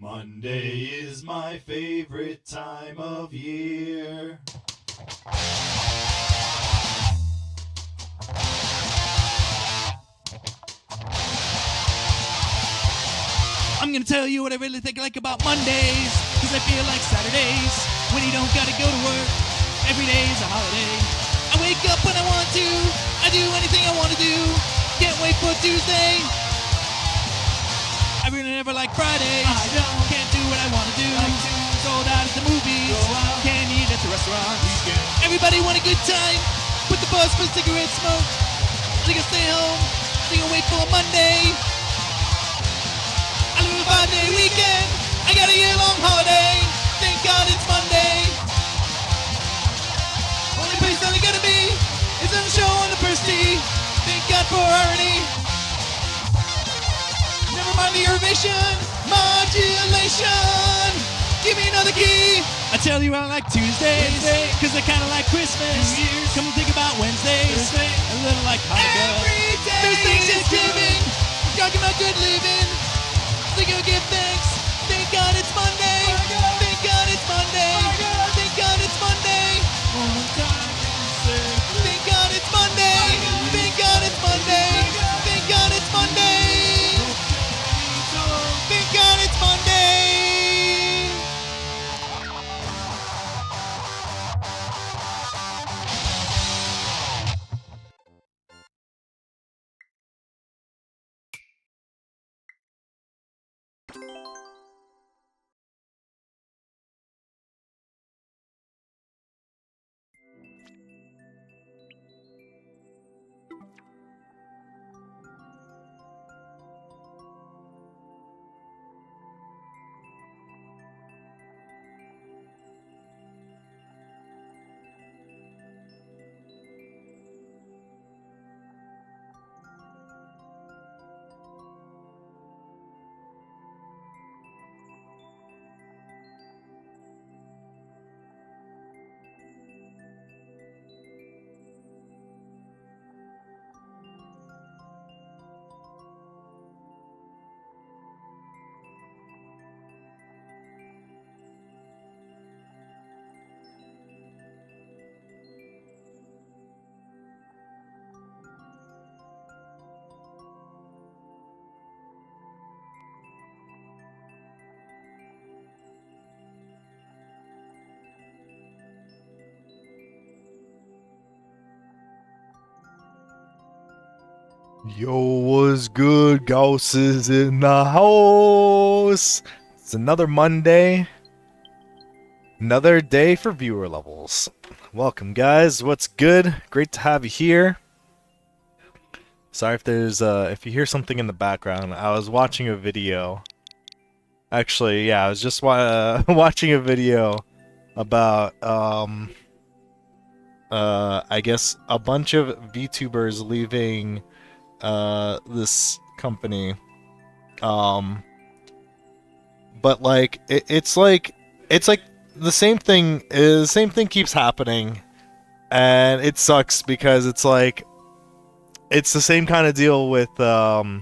Monday is my favorite time of year. I'm gonna tell you what I really think like about Mondays, cause I feel like Saturdays, when you don't gotta go to work. Every day is a holiday. I wake up when I want to, I do anything I want to do. Can't wait for Tuesday. I really never like Fridays. I don't. Can't do what I want to do. Sold out at the movies. Can't eat at the restaurants. Everybody want a good time. Put the buzz for cigarette smoke. I think I'll stay home. I think I'll wait for a Monday. I live a 5-day weekend. I got a year-long holiday. Thank God it's Monday. Only place that I'm gonna be is on the show on the first tee. Thank God for irony. Never mind the irrigation, modulation. Give me another key. I tell you I like Tuesdays, cause I kinda like Christmas. Come to think about Wednesdays, a little like Hanukkah. Every day Thursday's Thanksgiving, talking about good living. Think I'll give thanks. Thank God it's Monday. Thank God it's Monday. Thank God it's Monday. Thank God it's Monday. Thank God it's Monday. Thank God it's Monday. Thank God it's Monday. Yo, what's good? Gauss is in the house. It's another Monday. Another day for viewer levels. Welcome, guys. What's good? Great to have you here. Sorry if there's if you hear something in the background. I was watching a video. Actually, yeah, I was just watching a video about I guess a bunch of VTubers leaving this company, but like it's like the same thing keeps happening, and it sucks because it's like it's the same kind of deal with what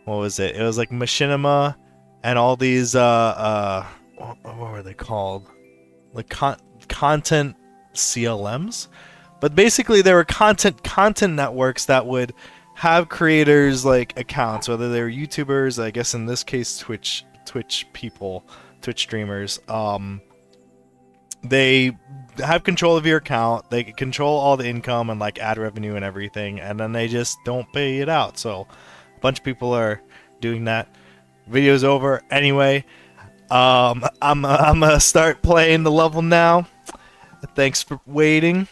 was it was like Machinima and all these what were they called, like content CLMs, but basically they were content networks that would have creators like accounts, whether they're YouTubers, I guess in this case Twitch people, Twitch streamers. They have control of your account, they control all the income and like ad revenue and everything, and then they just don't pay it out. So a bunch of people are doing that. Video's over anyway. I'm gonna start playing the level now. Thanks for waiting.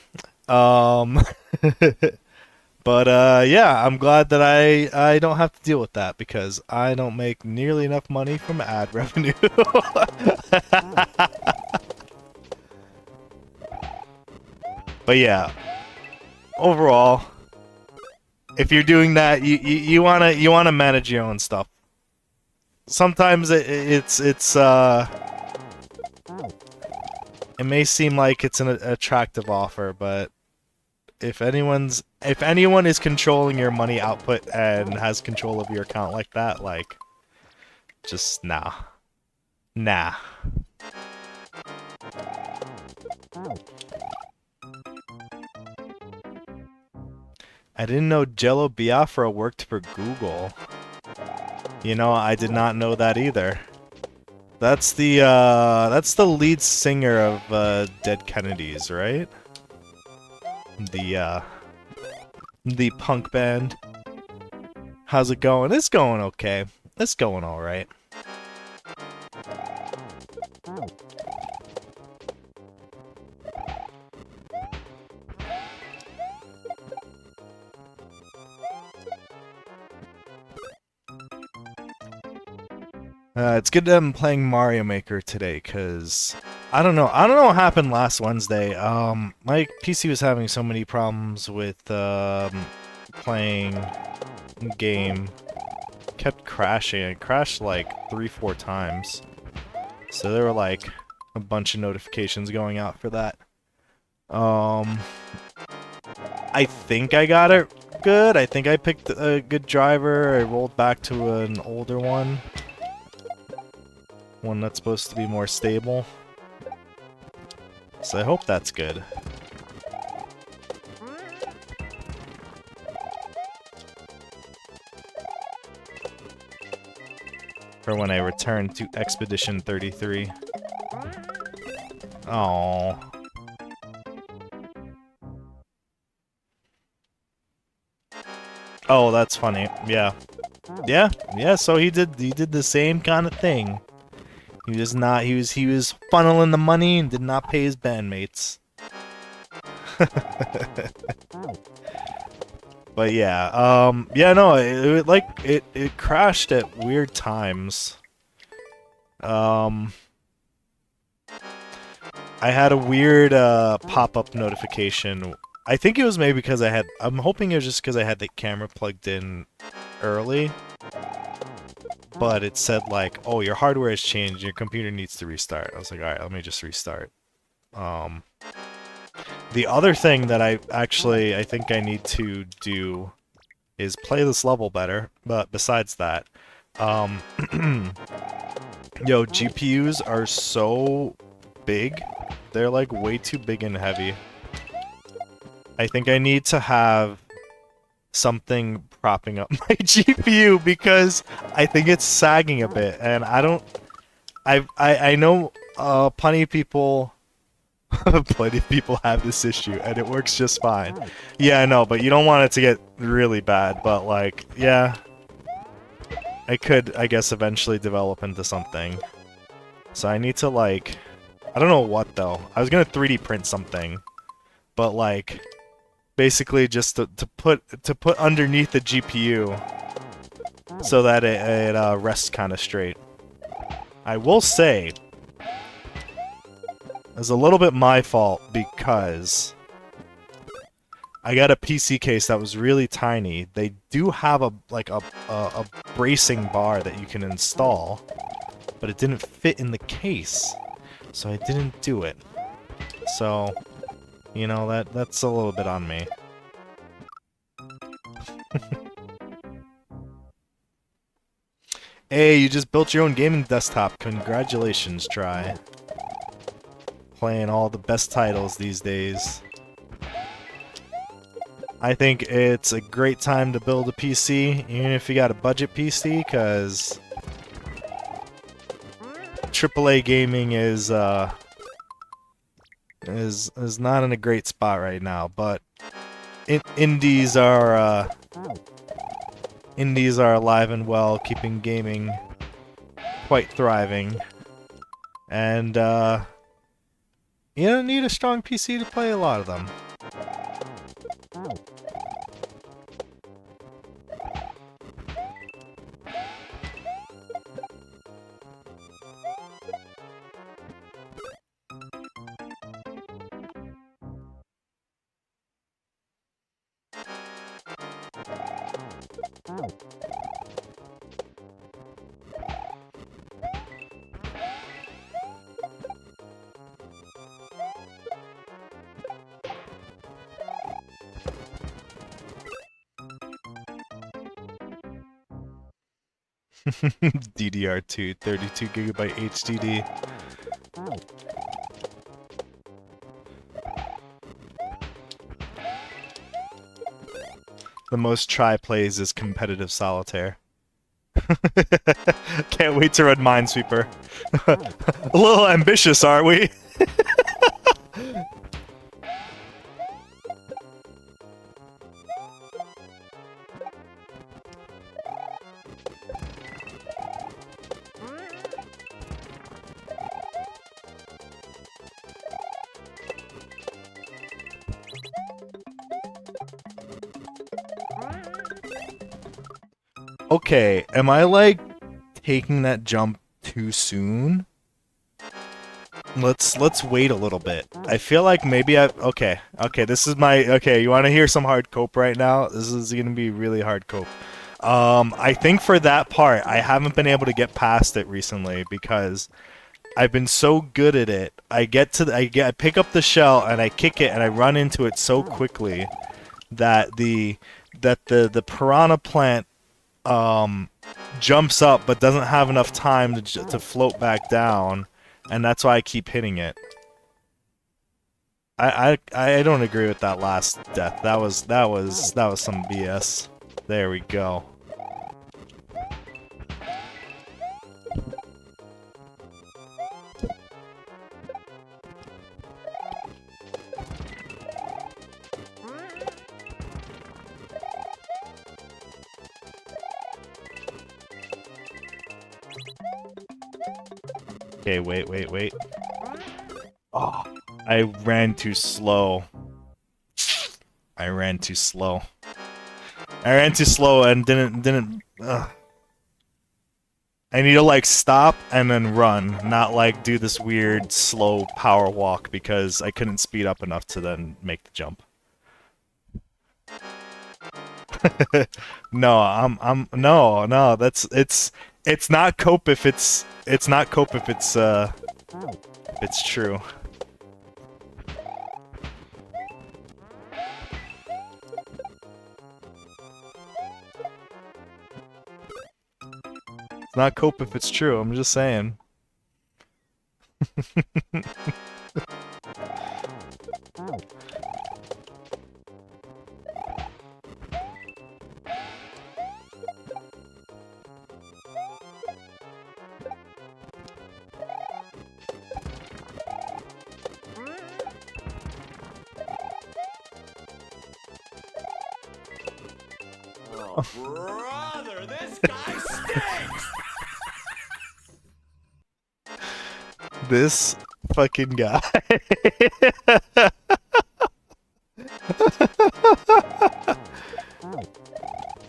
But yeah, I'm glad that I don't have to deal with that because I don't make nearly enough money from ad revenue. But yeah, overall, if you're doing that, you wanna manage your own stuff. Sometimes it may seem like it's an attractive offer, but if anyone is controlling your money output and has control of your account like that, like, just nah. Nah. I didn't know Jello Biafra worked for Google. You know, I did not know that either. That's the lead singer of Dead Kennedys, right? The punk band. How's it going? It's going okay. It's going alright. It's good that I'm playing Mario Maker today, cause I don't know what happened last Wednesday. My PC was having so many problems with playing game. Kept crashing. It crashed like 3-4 times. So there were like a bunch of notifications going out for that. I think I got it good. I think I picked a good driver. I rolled back to an older one. One that's supposed to be more stable. So I hope that's good. For when I return to Expedition 33. Oh. Oh, that's funny. Yeah. Yeah, so he did the same kind of thing. He was funneling the money and did not pay his bandmates. But yeah, yeah, no, it crashed at weird times. I had a weird pop-up notification. I think it was maybe because I'm hoping it was just because I had the camera plugged in early. But it said like, oh, your hardware has changed, your computer needs to restart. I was like, alright, let me just restart. The other thing that I think I need to do is play this level better, but besides that, yo, GPUs are so big. They're like way too big and heavy. I think I need to have something propping up my GPU because I think it's sagging a bit, and I know plenty of people have this issue, and it works just fine. Yeah, I know, but you don't want it to get really bad, but like, yeah, I could, I guess, eventually develop into something. So I need to like, I don't know what though. I was gonna 3D print something, but like, basically just to put underneath the GPU so that it rests kind of straight. I will say, it's a little bit my fault because I got a PC case that was really tiny. They do have a bracing bar that you can install, but it didn't fit in the case, so I didn't do it. So, you know, that's a little bit on me. Hey, you just built your own gaming desktop. Congratulations, Try. Playing all the best titles these days. I think it's a great time to build a PC, even if you got a budget PC, because AAA gaming is not in a great spot right now, but indies are alive and well, keeping gaming quite thriving. And you don't need a strong PC to play a lot of them. DDR2, 32GB HDD. The most try plays is competitive solitaire. Can't wait to run Minesweeper. A little ambitious, aren't we? Okay, am I like taking that jump too soon? Let's wait a little bit. I feel like maybe okay, this is my you want to hear some hard cope right now? This is going to be really hard cope. I think for that part I haven't been able to get past it recently because I've been so good at it. I pick up the shell and I kick it and I run into it so quickly that the piranha plant jumps up but doesn't have enough time to float back down, and that's why I keep hitting it. I don't agree with that last death. That was some BS. There we go. Okay, wait. Oh, I ran too slow. I ran too slow and didn't. Ugh. I need to like stop and then run, not like do this weird slow power walk because I couldn't speed up enough to then make the jump. No, it's not cope if it's not cope if it's true. It's not cope if it's true, I'm just saying. Oh, brother, this guy stinks! This fucking guy.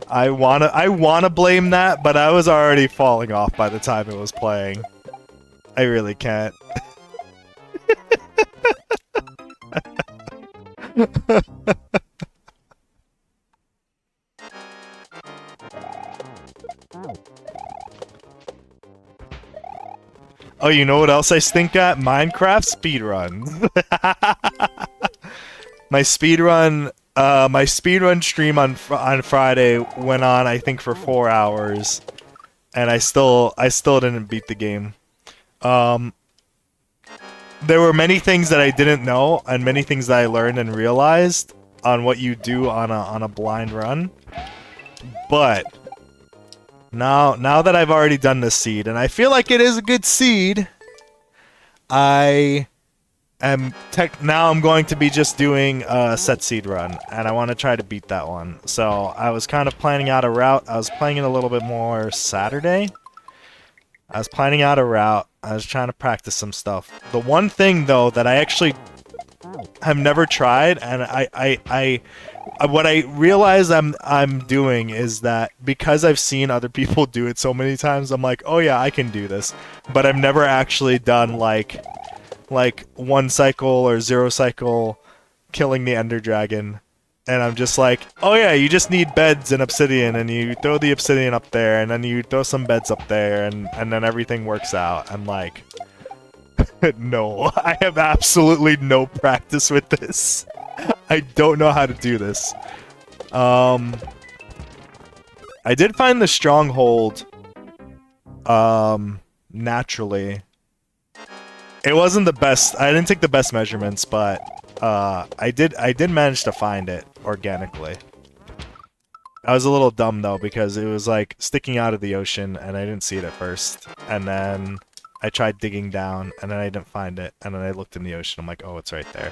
I wanna blame that, but I was already falling off by the time it was playing. I really can't. Oh, you know what else I stink at? Minecraft speedruns. My speedrun stream on Friday went on, I think, for 4 hours, and I still didn't beat the game. There were many things that I didn't know, and many things that I learned and realized on what you do on a blind run. But now that I've already done this seed, and I feel like it is a good seed, now I'm going to be just doing a set seed run, and I want to try to beat that one. So I was kind of planning out a route. I was playing it a little bit more Saturday. I was planning out a route. I was trying to practice some stuff. The one thing though that I actually have never tried, and what I realize I'm doing is that because I've seen other people do it so many times, I'm like, oh yeah, I can do this. But I've never actually done like 1 cycle or 0 cycle killing the Ender Dragon. And I'm just like, oh yeah, you just need beds and obsidian, and you throw the obsidian up there, and then you throw some beds up there, and then everything works out. I'm like, no, I have absolutely no practice with this. I don't know how to do this. I did find the stronghold naturally. It wasn't the best. I didn't take the best measurements, but I did manage to find it organically. I was a little dumb though because it was like sticking out of the ocean and I didn't see it at first. And then I tried digging down and then I didn't find it. And then I looked in the ocean. I'm like, oh, it's right there.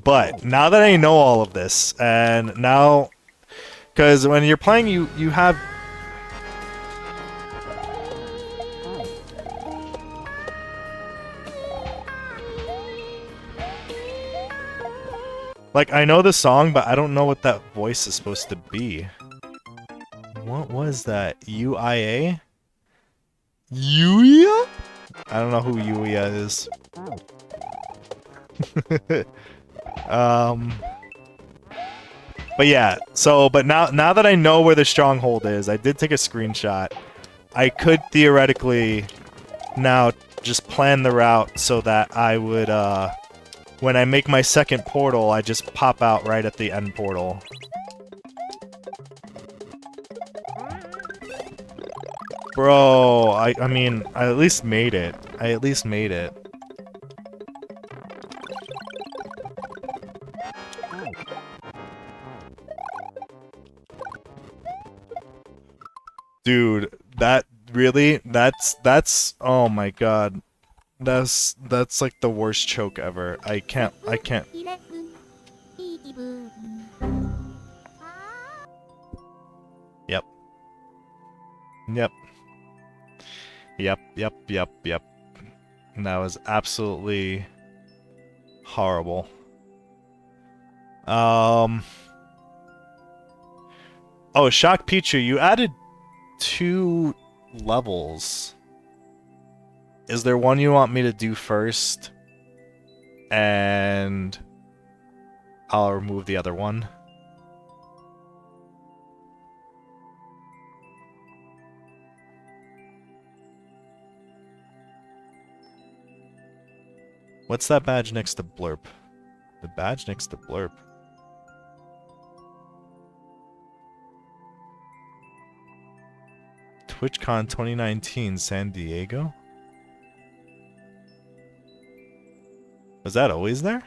But now that I know all of this, and now, because when you're playing, you have. Like, I know the song, but I don't know what that voice is supposed to be. What was that? UIA? Yuya? I don't know who Yuya is. But yeah, so, but now that I know where the stronghold is, I did take a screenshot. I could theoretically now just plan the route so that I would, when I make my second portal, I just pop out right at the end portal. Bro, I mean, I at least made it. I at least made it. Dude, that really, that's, oh my god. That's like the worst choke ever. I can't. Yep. Yep. And that was absolutely horrible. Oh, ShockPichu, you added 2 levels. Is there one you want me to do first? And I'll remove the other one. What's that badge next to Blurp? The badge next to Blurp. TwitchCon 2019 San Diego? Was that always there?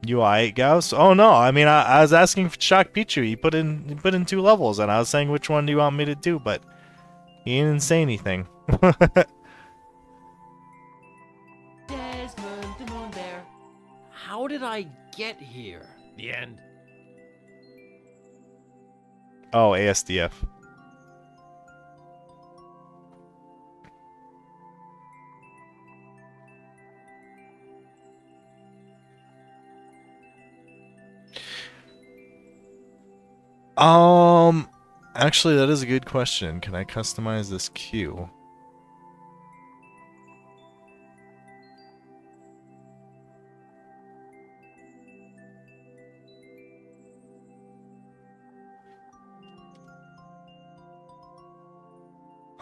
UI Gauss? Oh no, I mean I was asking for ShockPichu. He put in 2 levels and I was saying which one do you want me to do, but he didn't say anything. Desmond, the moon bear. How did I get here? The end. Oh, ASDF. Actually, that is a good question. Can I customize this queue?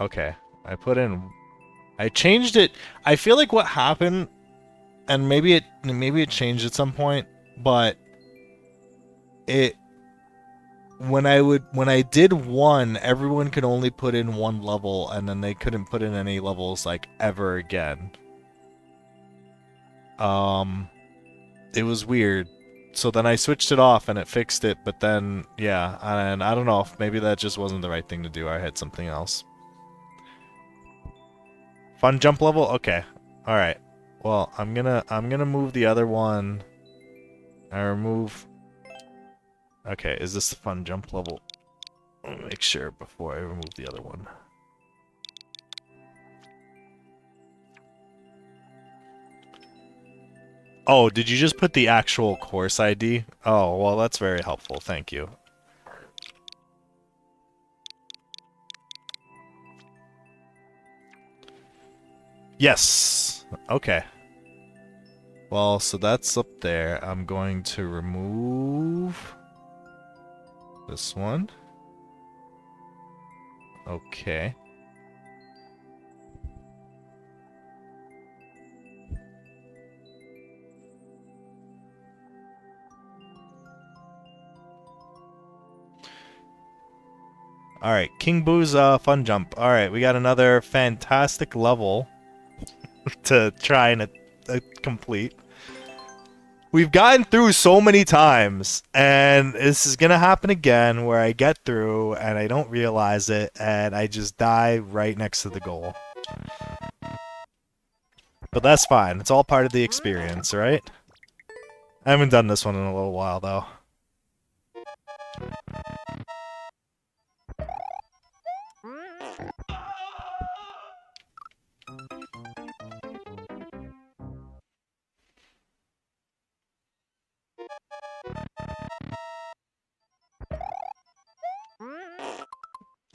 Okay, I changed it. I feel like what happened, and maybe it changed at some point, but when I did 1, everyone could only put in 1 level, and then they couldn't put in any levels like ever again. It was weird. So then I switched it off and it fixed it, but then yeah, and I don't know if maybe that just wasn't the right thing to do. I had something else. Fun jump level? Okay. Alright. Well, I'm gonna move the other one. I remove. Okay, is this the fun jump level? I'll make sure before I remove the other one. Oh, did you just put the actual course ID? Oh, well, that's very helpful. Thank you. Yes. Okay. Well, so that's up there. I'm going to remove this one. Okay. Alright, King Boo's fun jump. Alright, we got another fantastic level to try and complete. We've gotten through so many times, and this is gonna happen again where I get through and I don't realize it, and I just die right next to the goal. But that's fine. It's all part of the experience, right? I haven't done this one in a little while, though.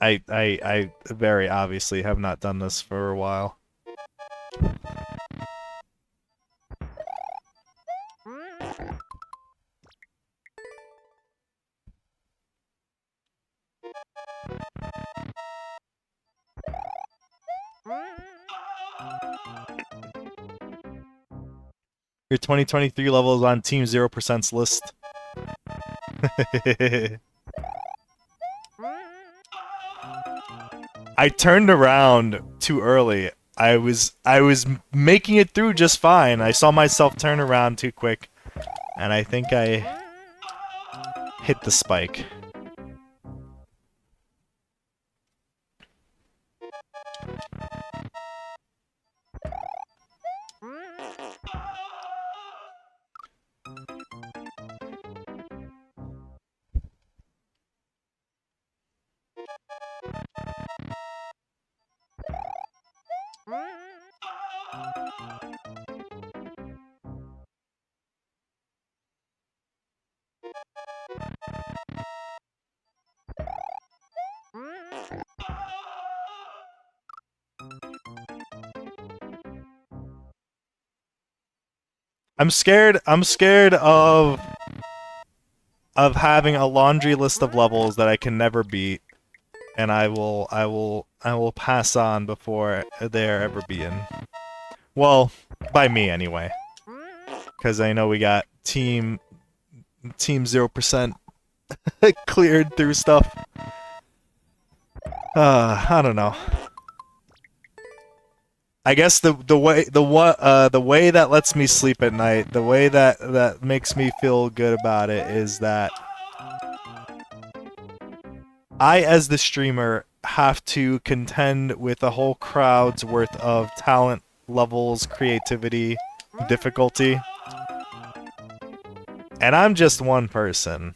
I very obviously have not done this for a while. Your 2023 level is on Team 0%'s list. I turned around too early. I was making it through just fine. I saw myself turn around too quick, and I think I hit the spike. I'm scared of having a laundry list of levels that I can never beat, and I will pass on before they're ever beaten. Well, by me anyway. Cuz I know we got team 0% cleared through stuff. I don't know. I guess the way that lets me sleep at night, the way that makes me feel good about it is that I, as the streamer, have to contend with a whole crowd's worth of talent levels, creativity, difficulty, and I'm just one person.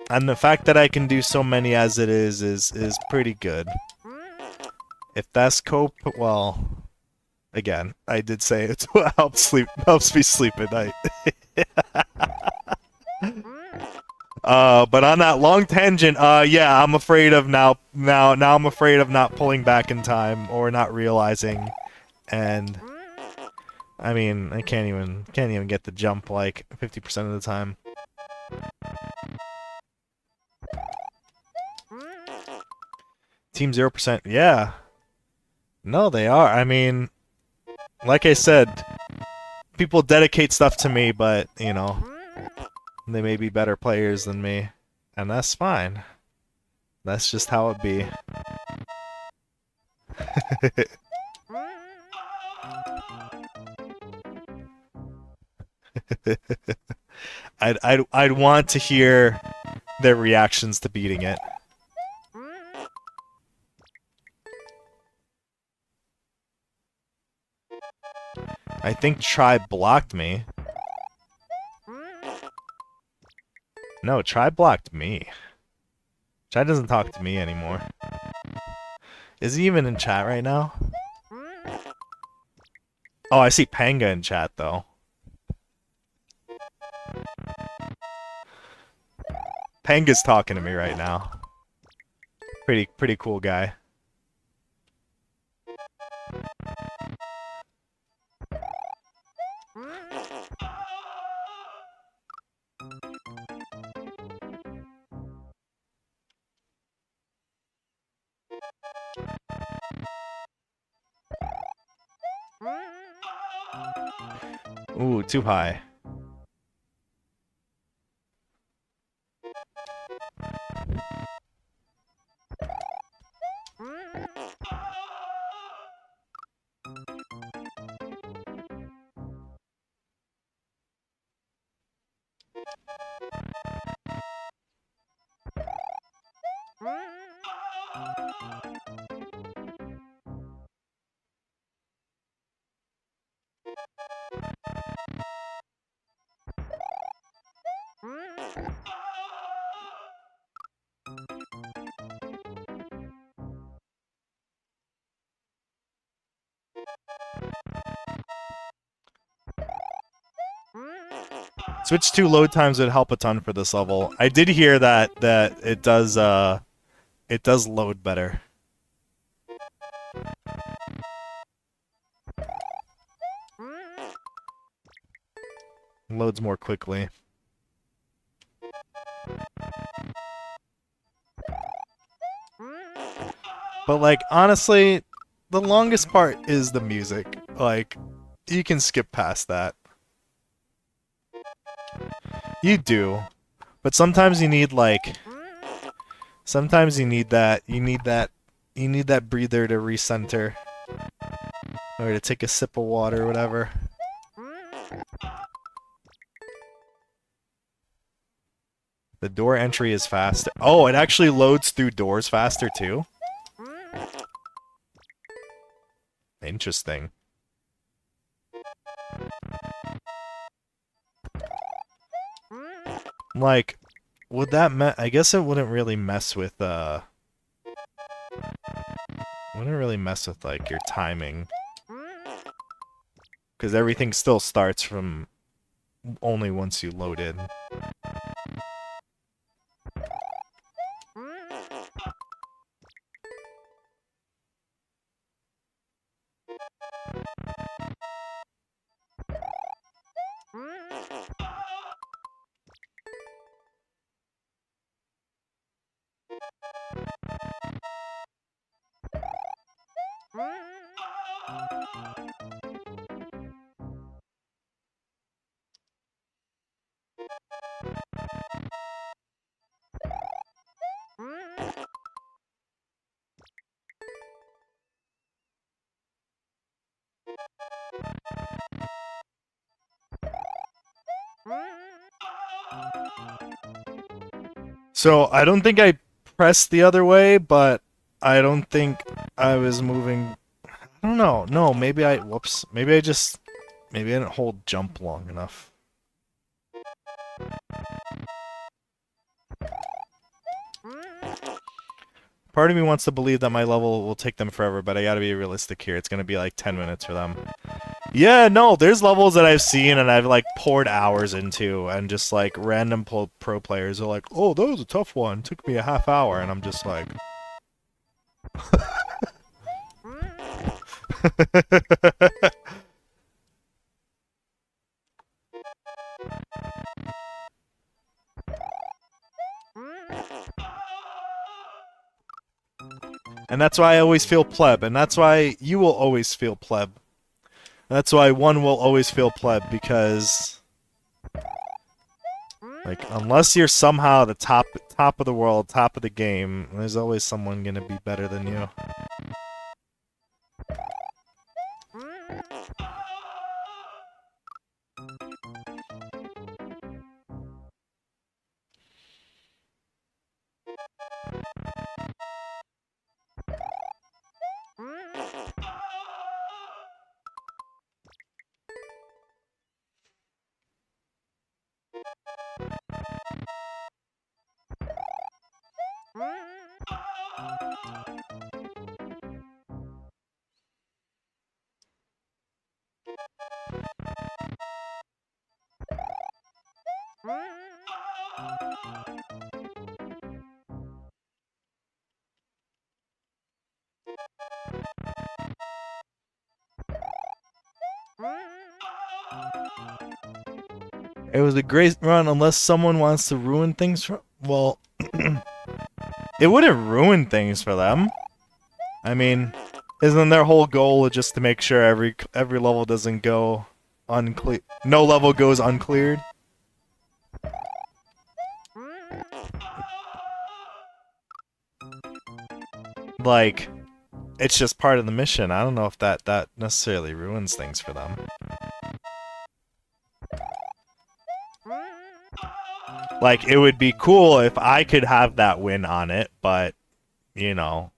And the fact that I can do so many as it is pretty good. If that's cope, well, again, I did say it's what helps me sleep at night. But on that long tangent, yeah, I'm afraid of now I'm afraid of not pulling back in time or not realizing, and I mean, I can't even get the jump like 50% of the time. Team 0%, yeah. No, they are. I mean, like I said, people dedicate stuff to me, but, you know, they may be better players than me, and that's fine. That's just how it be. I'd want to hear their reactions to beating it. I think Tribe blocked me. No, Tribe blocked me. Tribe doesn't talk to me anymore. Is he even in chat right now? Oh, I see Panga in chat, though. Panga's talking to me right now. Pretty cool guy. Ooh, too high. Switch 2 load times would help a ton for this level. I did hear that it does load better. Loads more quickly. But like honestly, the longest part is the music. Like you can skip past that. You do. But sometimes you need like sometimes you need that breather to recenter. Or to take a sip of water or whatever. The door entry is fast. Oh, it actually loads through doors faster too? Interesting. Like, would that I guess it wouldn't really mess with, wouldn't really mess with, like, your timing. Because everything still starts from only once you load in. So, I don't think I pressed the other way, but I don't think I was moving... I don't know. No, maybe I... Whoops. Maybe I didn't hold jump long enough. Part of me wants to believe that my level will take them forever, but I gotta be realistic here. It's gonna be like 10 minutes for them. Yeah, no, there's levels that I've seen and I've like poured hours into, and just like random pro players are like, oh, that was a tough one. It took me a half hour, and I'm just like... And that's why I always feel pleb, and that's why you will always feel pleb. That's why one will always feel pleb, because... Like, unless you're somehow the top of the world, top of the game, there's always someone gonna be better than you. It was a great run unless someone wants to ruin things for... Well, it wouldn't ruin things for them. I mean, isn't their whole goal just to make sure every level doesn't go unclear? No level goes uncleared? Like, it's just part of the mission. I don't know if that necessarily ruins things for them. Like, it would be cool if I could have that win on it, but, you know,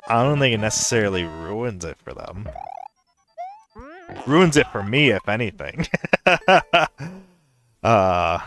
I don't think it necessarily ruins it for them. Ruins it for me, if anything. uh...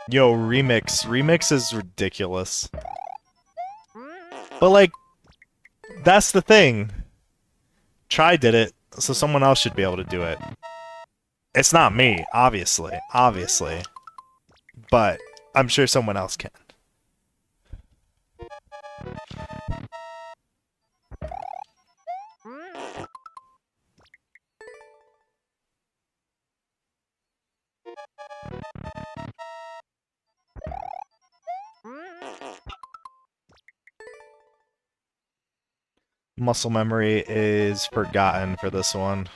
Yo, Remix. Remix is ridiculous. But, like, that's the thing. Try did it, so someone else should be able to do it. It's not me, obviously. Obviously. But I'm sure someone else can. Muscle memory is forgotten for this one.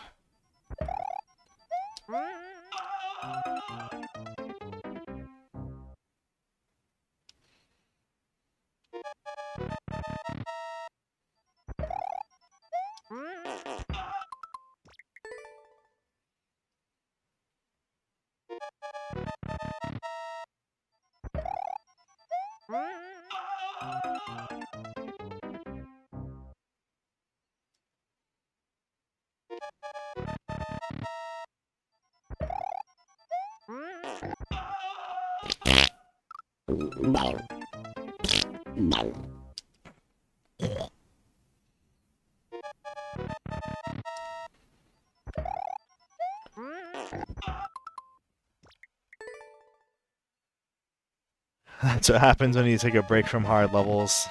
That's what happens when you take a break from hard levels.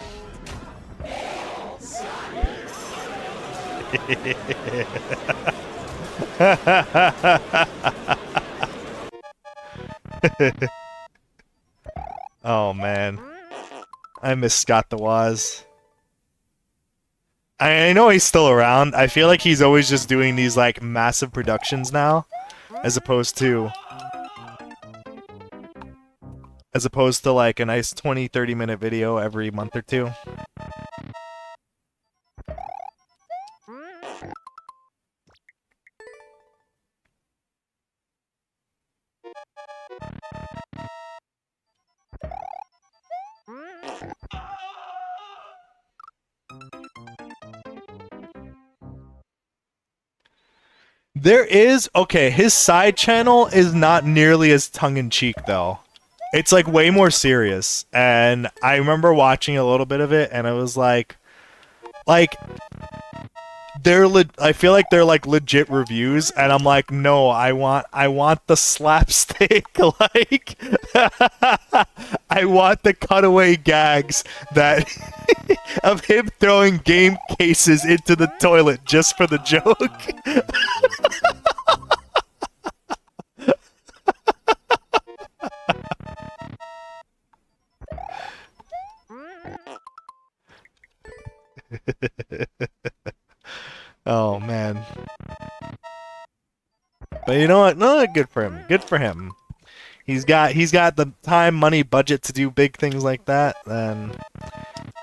Oh man, I miss Scott the Woz. I know he's still around. I feel like he's always just doing these like massive productions now, as opposed to like a nice 20-30 minute video every month or two. There is, okay, his side channel is not nearly as tongue-in-cheek, though. It's, like, way more serious. And I remember watching a little bit of it, and I was like, I feel like they're, like, legit reviews, and I'm like, no, I want the slapstick, like, I want the cutaway gags that, of him throwing game cases into the toilet just for the joke. Oh man. But you know what? No, good for him. Good for him. He's got the time, money, budget to do big things like that, then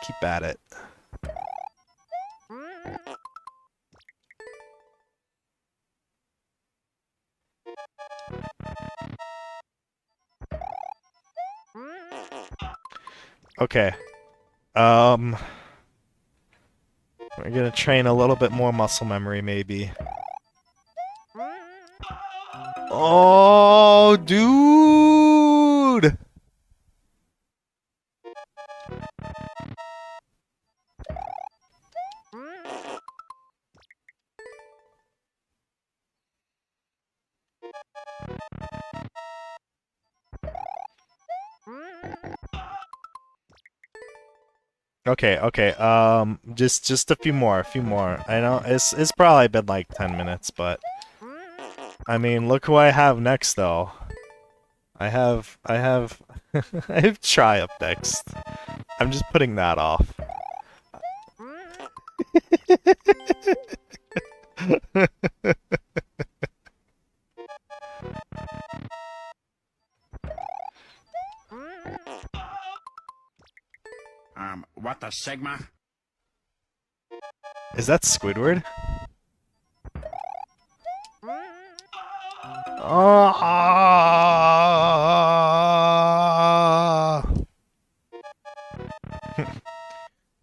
keep at it. Okay. We're gonna train a little bit more muscle memory, maybe. Oh, dude! Okay, okay. Just a few more, a few more. I know it's probably been like 10 minutes, but I mean, look who I have next though. I have I have Try up next. I'm just putting that off. What the Sigma? Is that Squidward? Ah!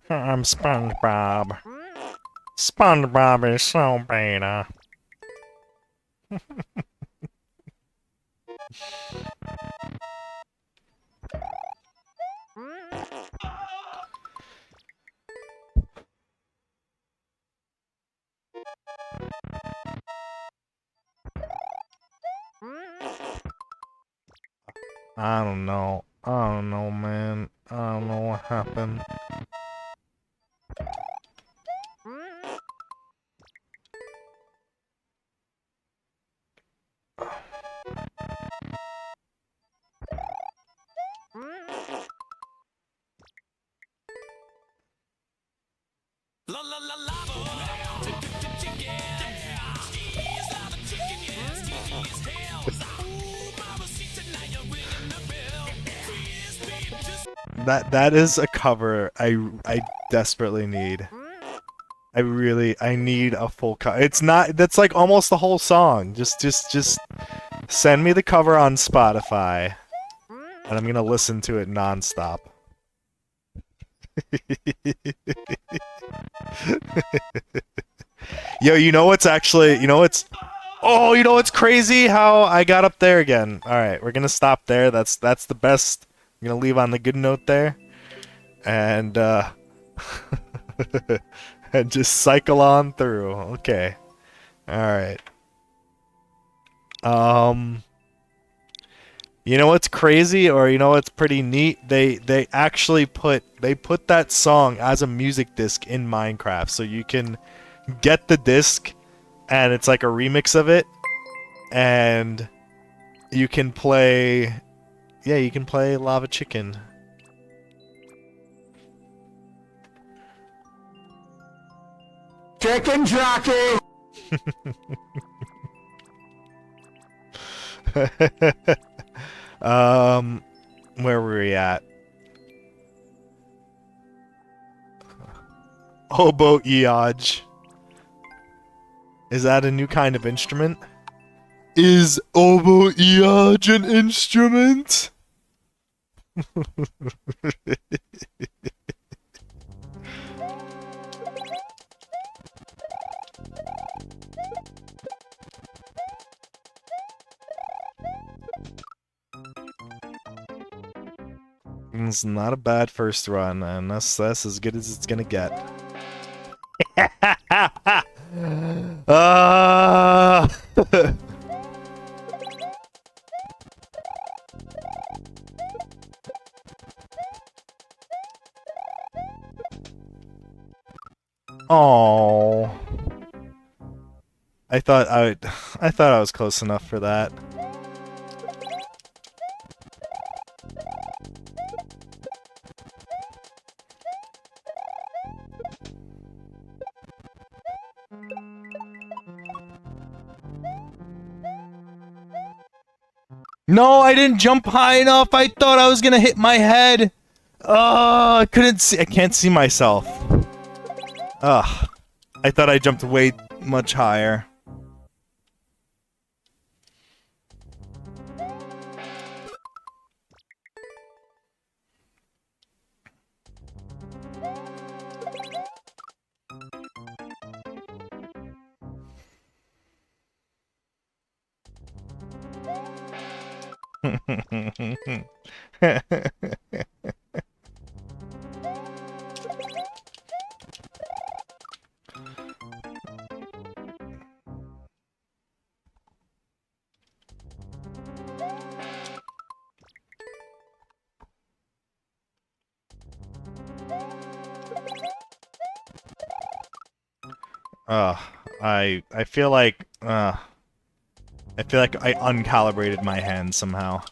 I'm SpongeBob. SpongeBob is so beta. I don't know. I don't know, man. I don't know what happened. That is a cover I desperately need. I need a full cover. It's not. That's like almost the whole song. Just send me the cover on Spotify, and I'm gonna listen to it nonstop. Yo, you know what's actually? You know what's? Oh, you know what's crazy? How I got up there again. All right, we're gonna stop there. That's the best. I'm gonna leave on the good note there, and and just cycle on through. Okay. All right. You know what's crazy, or you know what's pretty neat? They actually put that song as a music disc in Minecraft, so you can get the disc, and it's like a remix of it, and you can play. Yeah, you can play Lava Chicken. Chicken jockey! Where were we at? Oboe Eoj. Is that a new kind of instrument? Is Oboe Eoj an instrument? It's not a bad first run, and that's as good as it's gonna get. Oh, I thought I was close enough for that. No, I didn't jump high enough. I thought I was gonna hit my head. Oh, I couldn't see. I can't see myself. Ugh. I thought I jumped way much higher. I feel like I uncalibrated my hand somehow.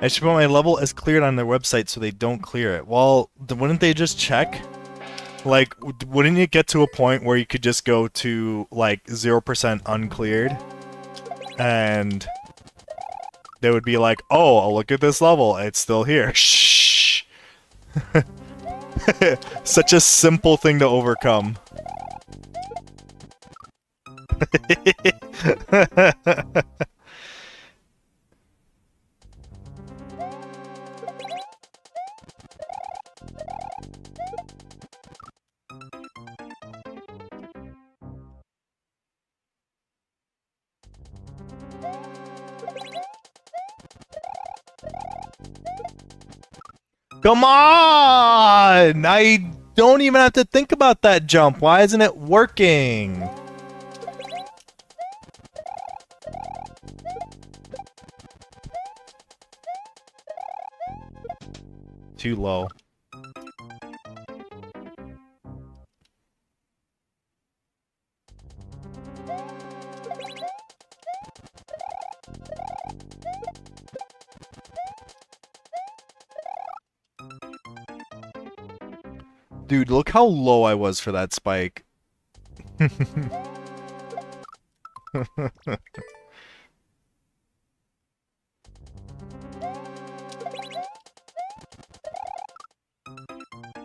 I should put my level as cleared on their website so they don't clear it. Well, wouldn't they just check? Like, wouldn't it get to a point where you could just go to, like, 0% uncleared? And they would be like, oh, I'll look at this level, it's still here. Shh! Such a simple thing to overcome. Come on! I don't even have to think about that jump. Why isn't it working? Too low. Dude, look how low I was for that spike.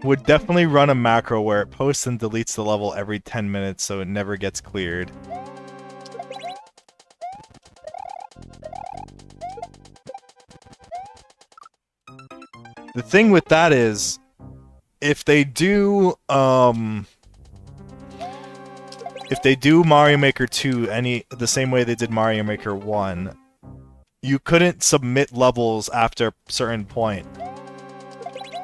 Would definitely run a macro where it posts and deletes the level every 10 minutes so it never gets cleared. The thing with that is, if they do Mario Maker 2 the same way they did Mario Maker 1, you couldn't submit levels after a certain point.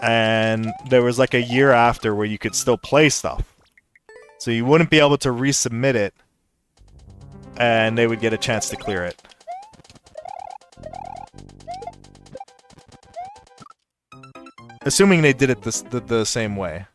And there was like a year after where you could still play stuff. So you wouldn't be able to resubmit it, and they would get a chance to clear it. Assuming they did it the same way.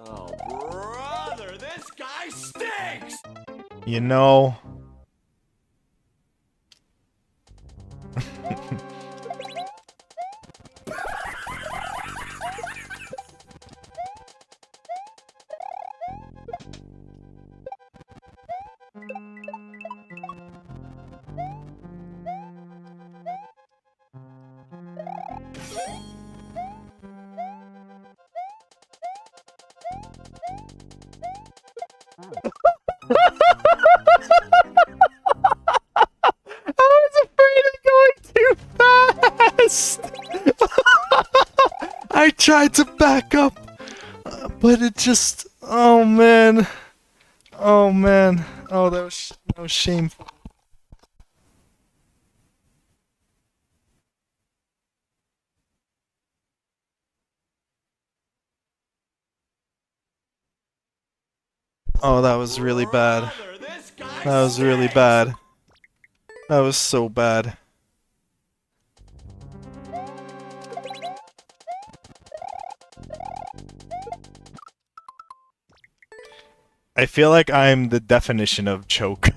Oh, brother, this guy stinks! You know... I tried to back up, but it just... Oh, man. Oh, man. Oh, that was shameful. Oh, that was really bad. That was really bad. That was so bad. I feel like I'm the definition of choke.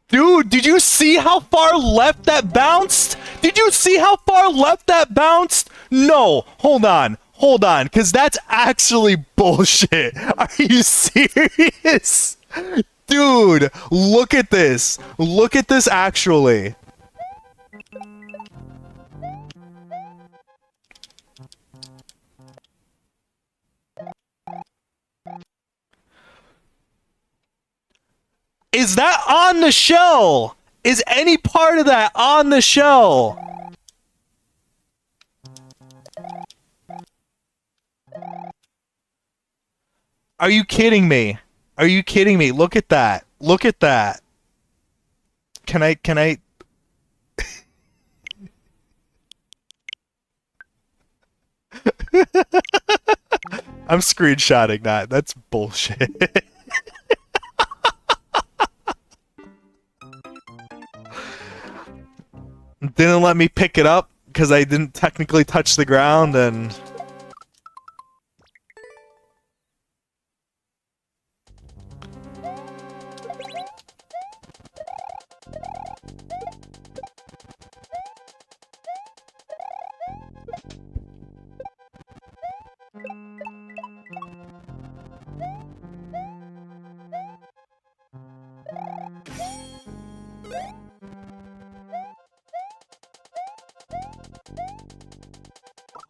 Dude, did you see how far left that bounced? Did you see how far left that bounced? No, hold on, because that's actually bullshit. Are you serious? Dude, look at this. Look at this actually. Is that on the shell? Is any part of that on the shell? Are you kidding me? Are you kidding me? Look at that. Look at that. Can I I'm screenshotting that. That's bullshit. Didn't let me pick it up because I didn't technically touch the ground and...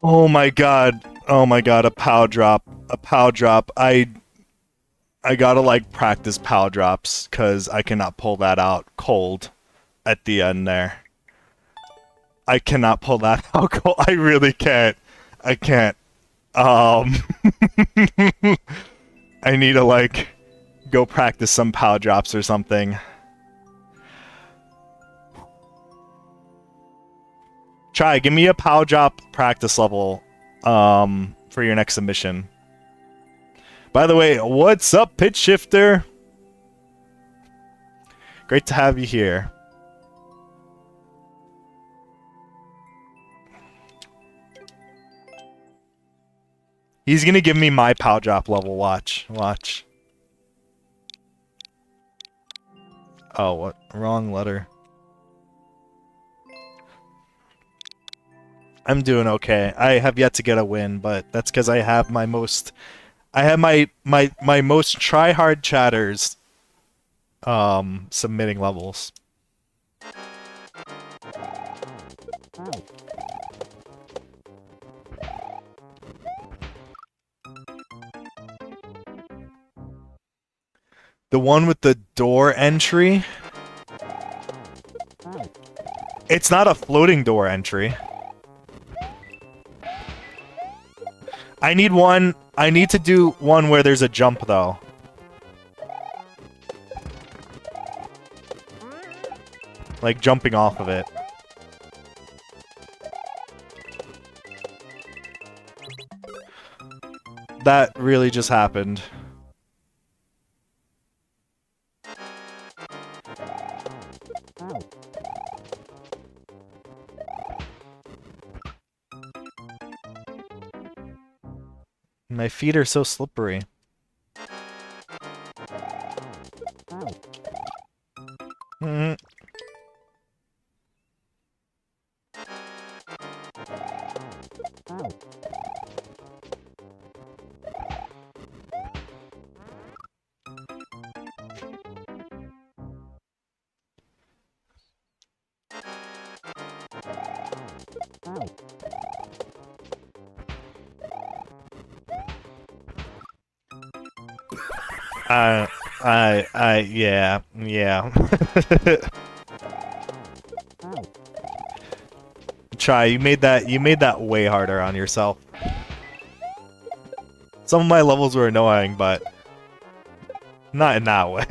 Oh my god. Oh my god, a POW drop. A POW drop. I gotta like practice POW drops because I cannot pull that out cold at the end there. I cannot pull that out cold. I really can't. I can't. I need to like go practice some POW drops or something. Try, give me a POW drop practice level for your next submission. By the way, what's up, Pitch Shifter? Great to have you here. He's gonna give me my POW drop level, watch. Watch. Oh, what? Wrong letter. I'm doing okay. I have yet to get a win, but that's because I have my most... I have my most try-hard chatters submitting levels. The one with the door entry? It's not a floating door entry. I need one... I need to do one where there's a jump, though. Like, jumping off of it. That really just happened. My feet are so slippery. Mm. Yeah. Try, you made that way harder on yourself. Some of my levels were annoying, but not in that way.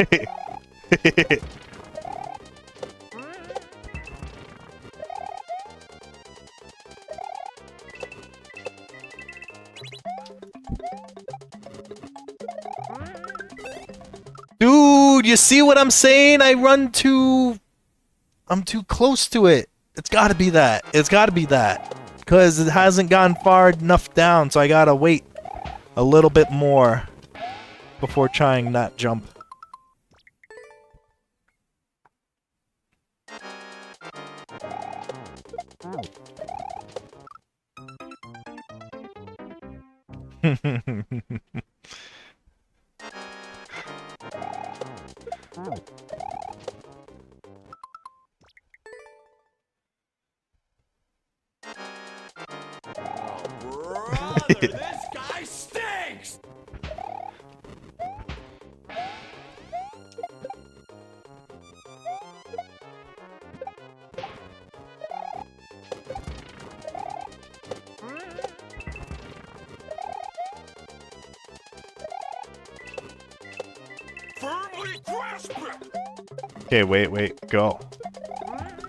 Dude, you see what I'm saying? I'm too close to it. It's gotta be that. It's gotta be that. Because it hasn't gone far enough down, so I gotta wait a little bit more before trying that jump. Brother, this guy stinks! Firmly grasp it! Okay, wait, go.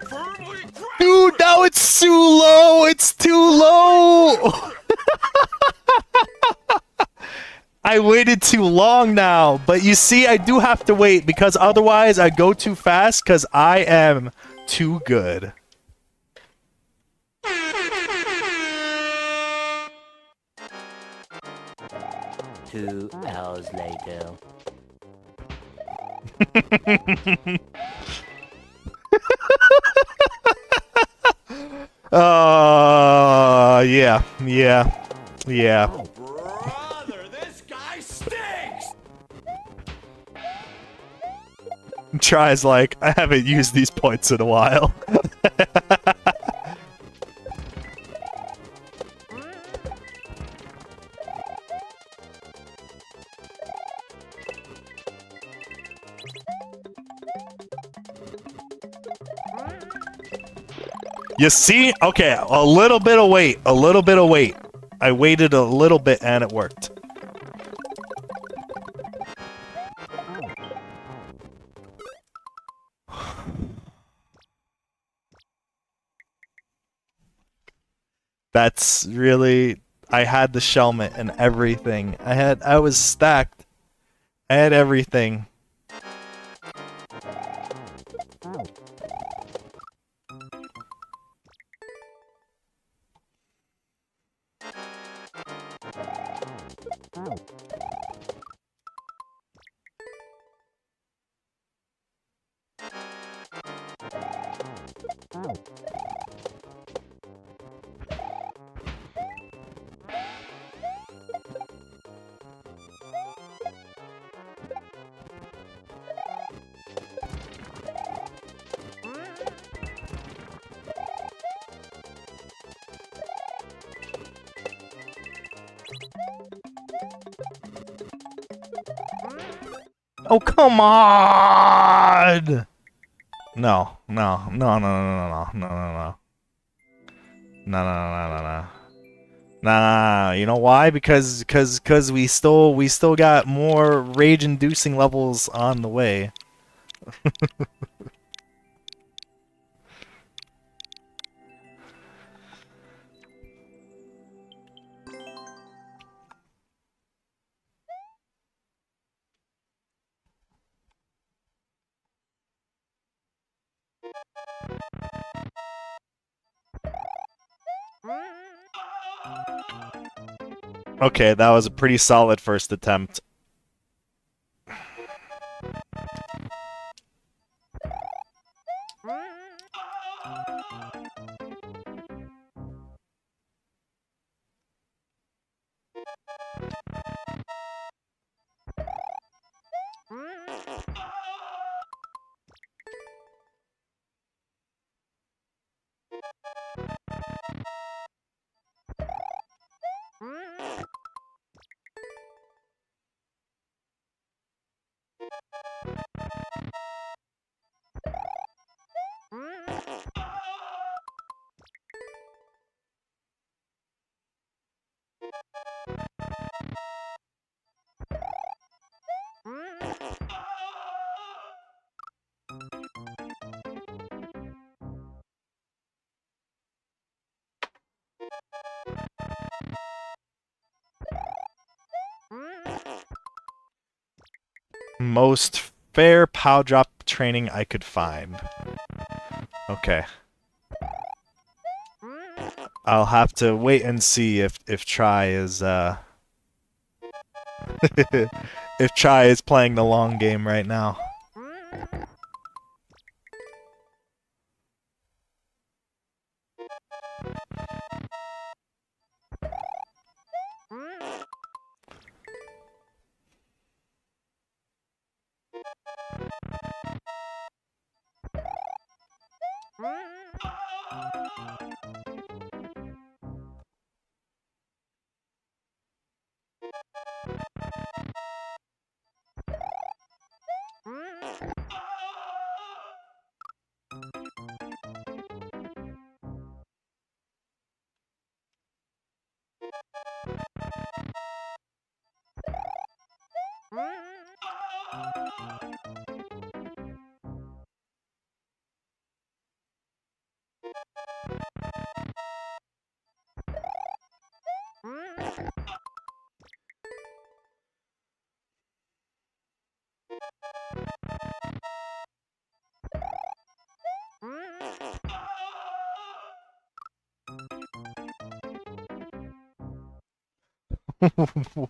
Firmly grasp Dude, now it's too low! It's too low! I waited too long now, but you see, I do have to wait because otherwise I go too fast because I am too good. 2 hours later. Yeah. Brother, this guy stinks! Tries like, I haven't used these points in a while. You see? Okay, a little bit of wait. I waited a little bit and it worked. That's really... I had the shelmet and everything. I was stacked. I had everything. Oh, come on! No. Nah, you know why? Because we still got more rage-inducing levels on the way. Okay, that was a pretty solid first attempt. Most fair pow drop training I could find. Okay. I'll have to wait and see if Try is if Try is playing the long game right now.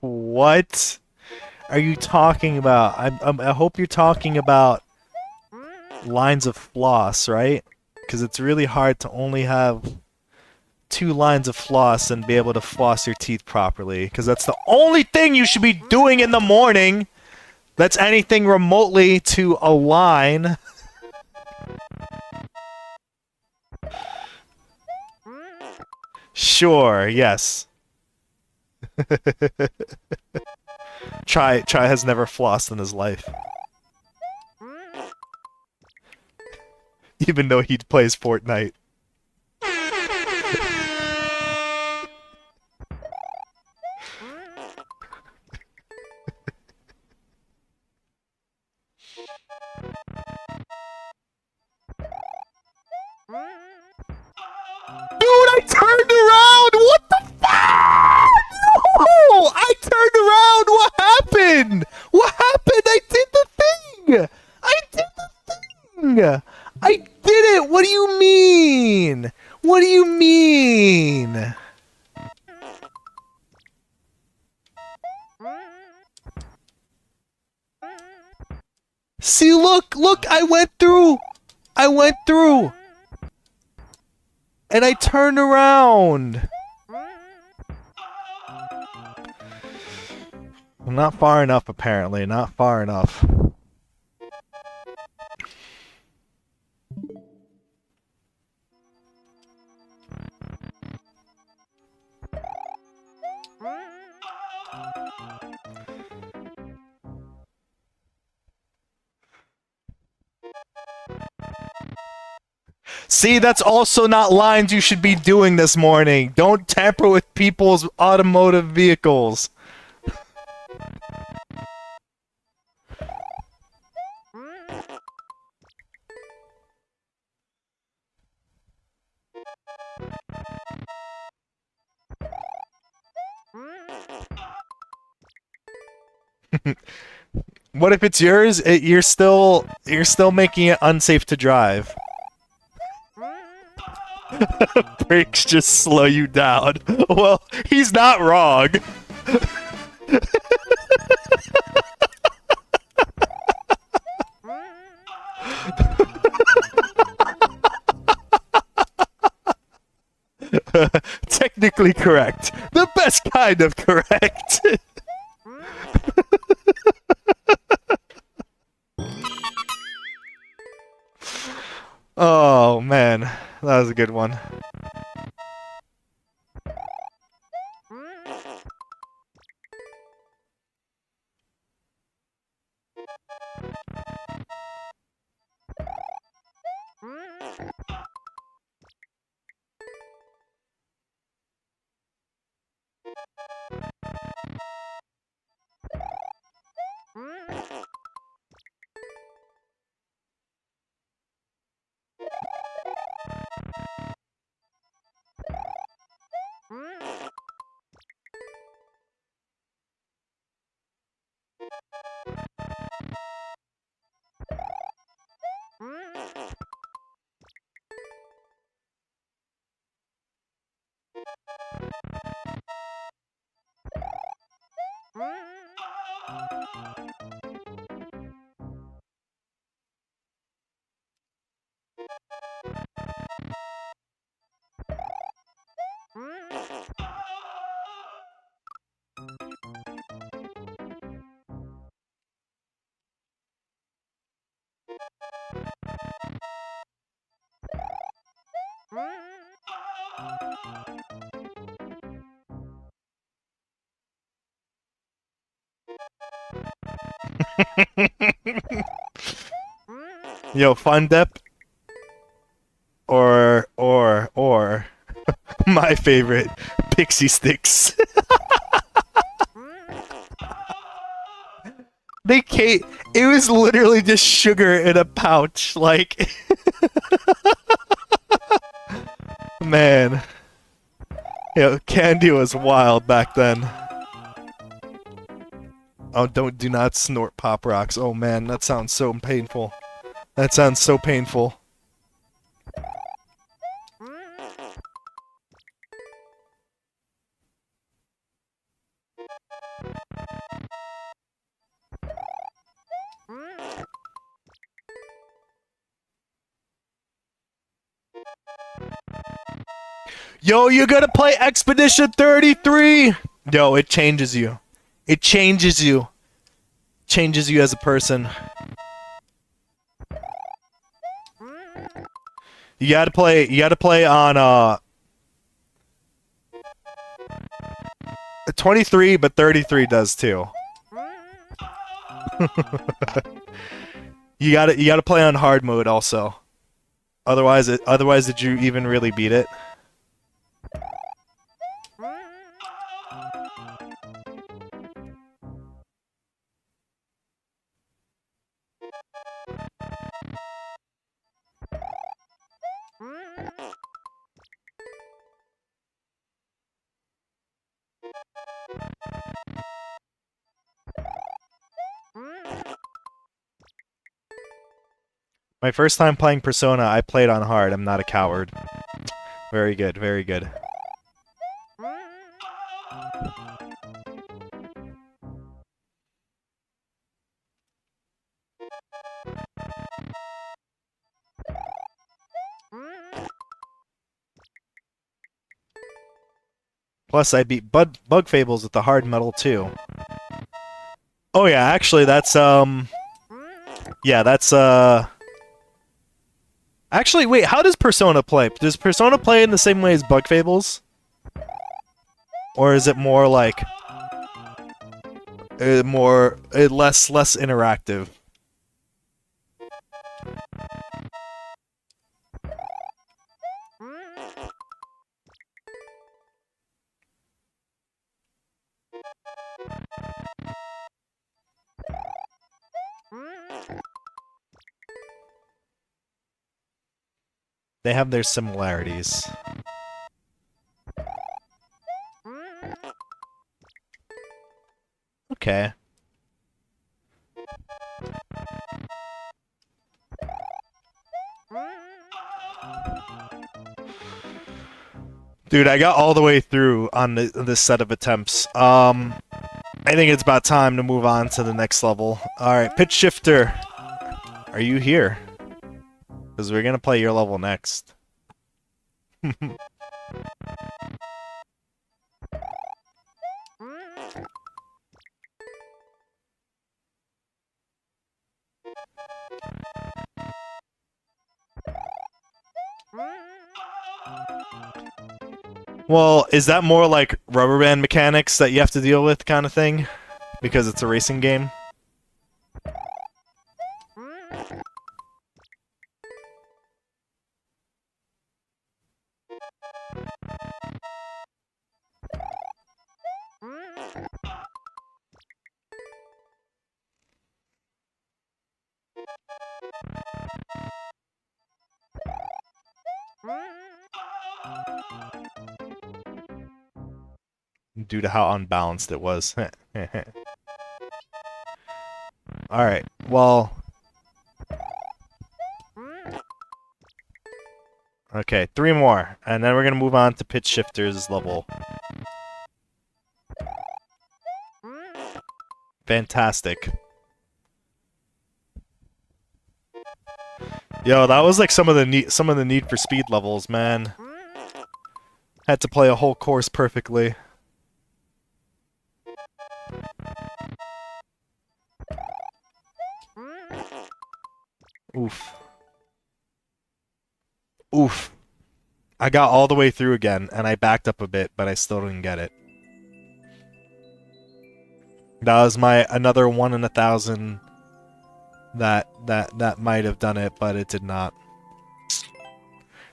What are you talking about? I hope you're talking about lines of floss, right? Because it's really hard to only have 2 lines of floss and be able to floss your teeth properly. Because that's the only thing you should be doing in the morning that's anything remotely to a line. Sure, yes. Try has never flossed in his life. Even though he plays Fortnite. Dude, I turned around! What the fuck? No! I turned around! What happened? What happened? I did the thing! I did the thing! I did it! What do you mean? What do you mean? See, look! Look! I went through! I went through! And I turned around! Not far enough, apparently. Not far enough. See, that's also not lines you should be doing this morning. Don't tamper with people's automotive vehicles. What if it's yours? You're still making it unsafe to drive. Brakes just slow you down. Well, he's not wrong. Technically correct. The best kind of correct. Oh man, that was a good one. Yo, Fun Dep or my favorite, Pixie Sticks. It was literally just sugar in a pouch, like man. Yo, candy was wild back then. Oh, do not snort Pop Rocks. Oh man, that sounds so painful. That sounds so painful. Yo, you gotta play Expedition 33! Yo, it changes you. It changes you. Changes you as a person. You gotta play on 23, but 33 does too. You gotta play on hard mode also. Otherwise did you even really beat it? My first time playing Persona, I played on hard. I'm not a coward. Very good, very good. Plus, I beat Bug Fables with the hard metal too. Oh yeah, actually, that's yeah, that's Actually, wait, how does Persona play? Does Persona play in the same way as Bug Fables? Or is it more like less interactive? They have their similarities. Okay. Dude, I got all the way through on this set of attempts. I think it's about time to move on to the next level. Alright, Pitch Shifter. Are you here? Because we're gonna play your level next. Well, is that more like rubber band mechanics that you have to deal with kind of thing? Because it's a racing game? Due to how unbalanced it was. Alright, well... Okay, 3 more, and then we're gonna move on to Pitch Shifter's level. Fantastic. Yo, that was like some of the Need for Speed levels, man. Had to play a whole course perfectly. Oof. Oof. I got all the way through again, and I backed up a bit, but I still didn't get it. That was my another 1 in 1,000 that might have done it, but it did not.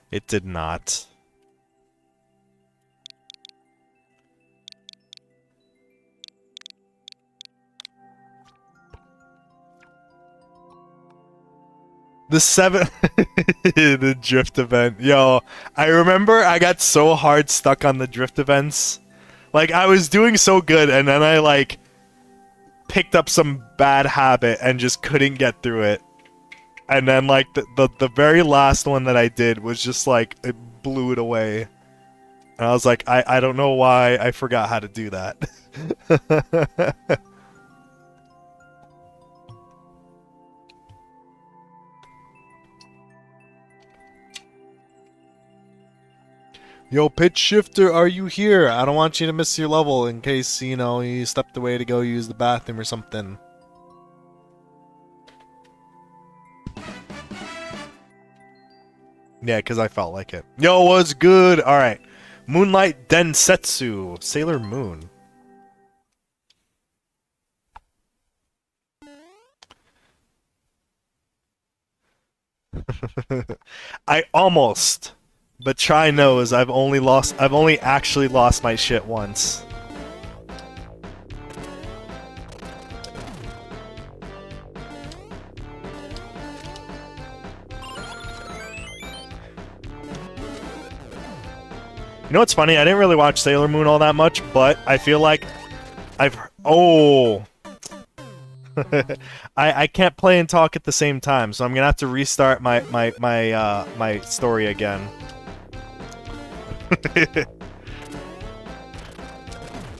It did not. The 7... the drift event. Yo, I remember I got so hard stuck on the drift events. Like, I was doing so good, and then I, like, picked up some bad habit and just couldn't get through it. And then, like, the very last one that I did was just, like, it blew it away. And I was like, I don't know why I forgot how to do that. Yo, pitch shifter, are you here? I don't want you to miss your level in case, you know, you stepped away to go use the bathroom or something. Yeah, because I felt like it. Yo, what's good? Alright. Moonlight Densetsu. Sailor Moon. I almost... But try knows I've only actually lost my shit once. You know what's funny? I didn't really watch Sailor Moon all that much, but I feel like oh. I can't play and talk at the same time, so I'm gonna have to restart my story again.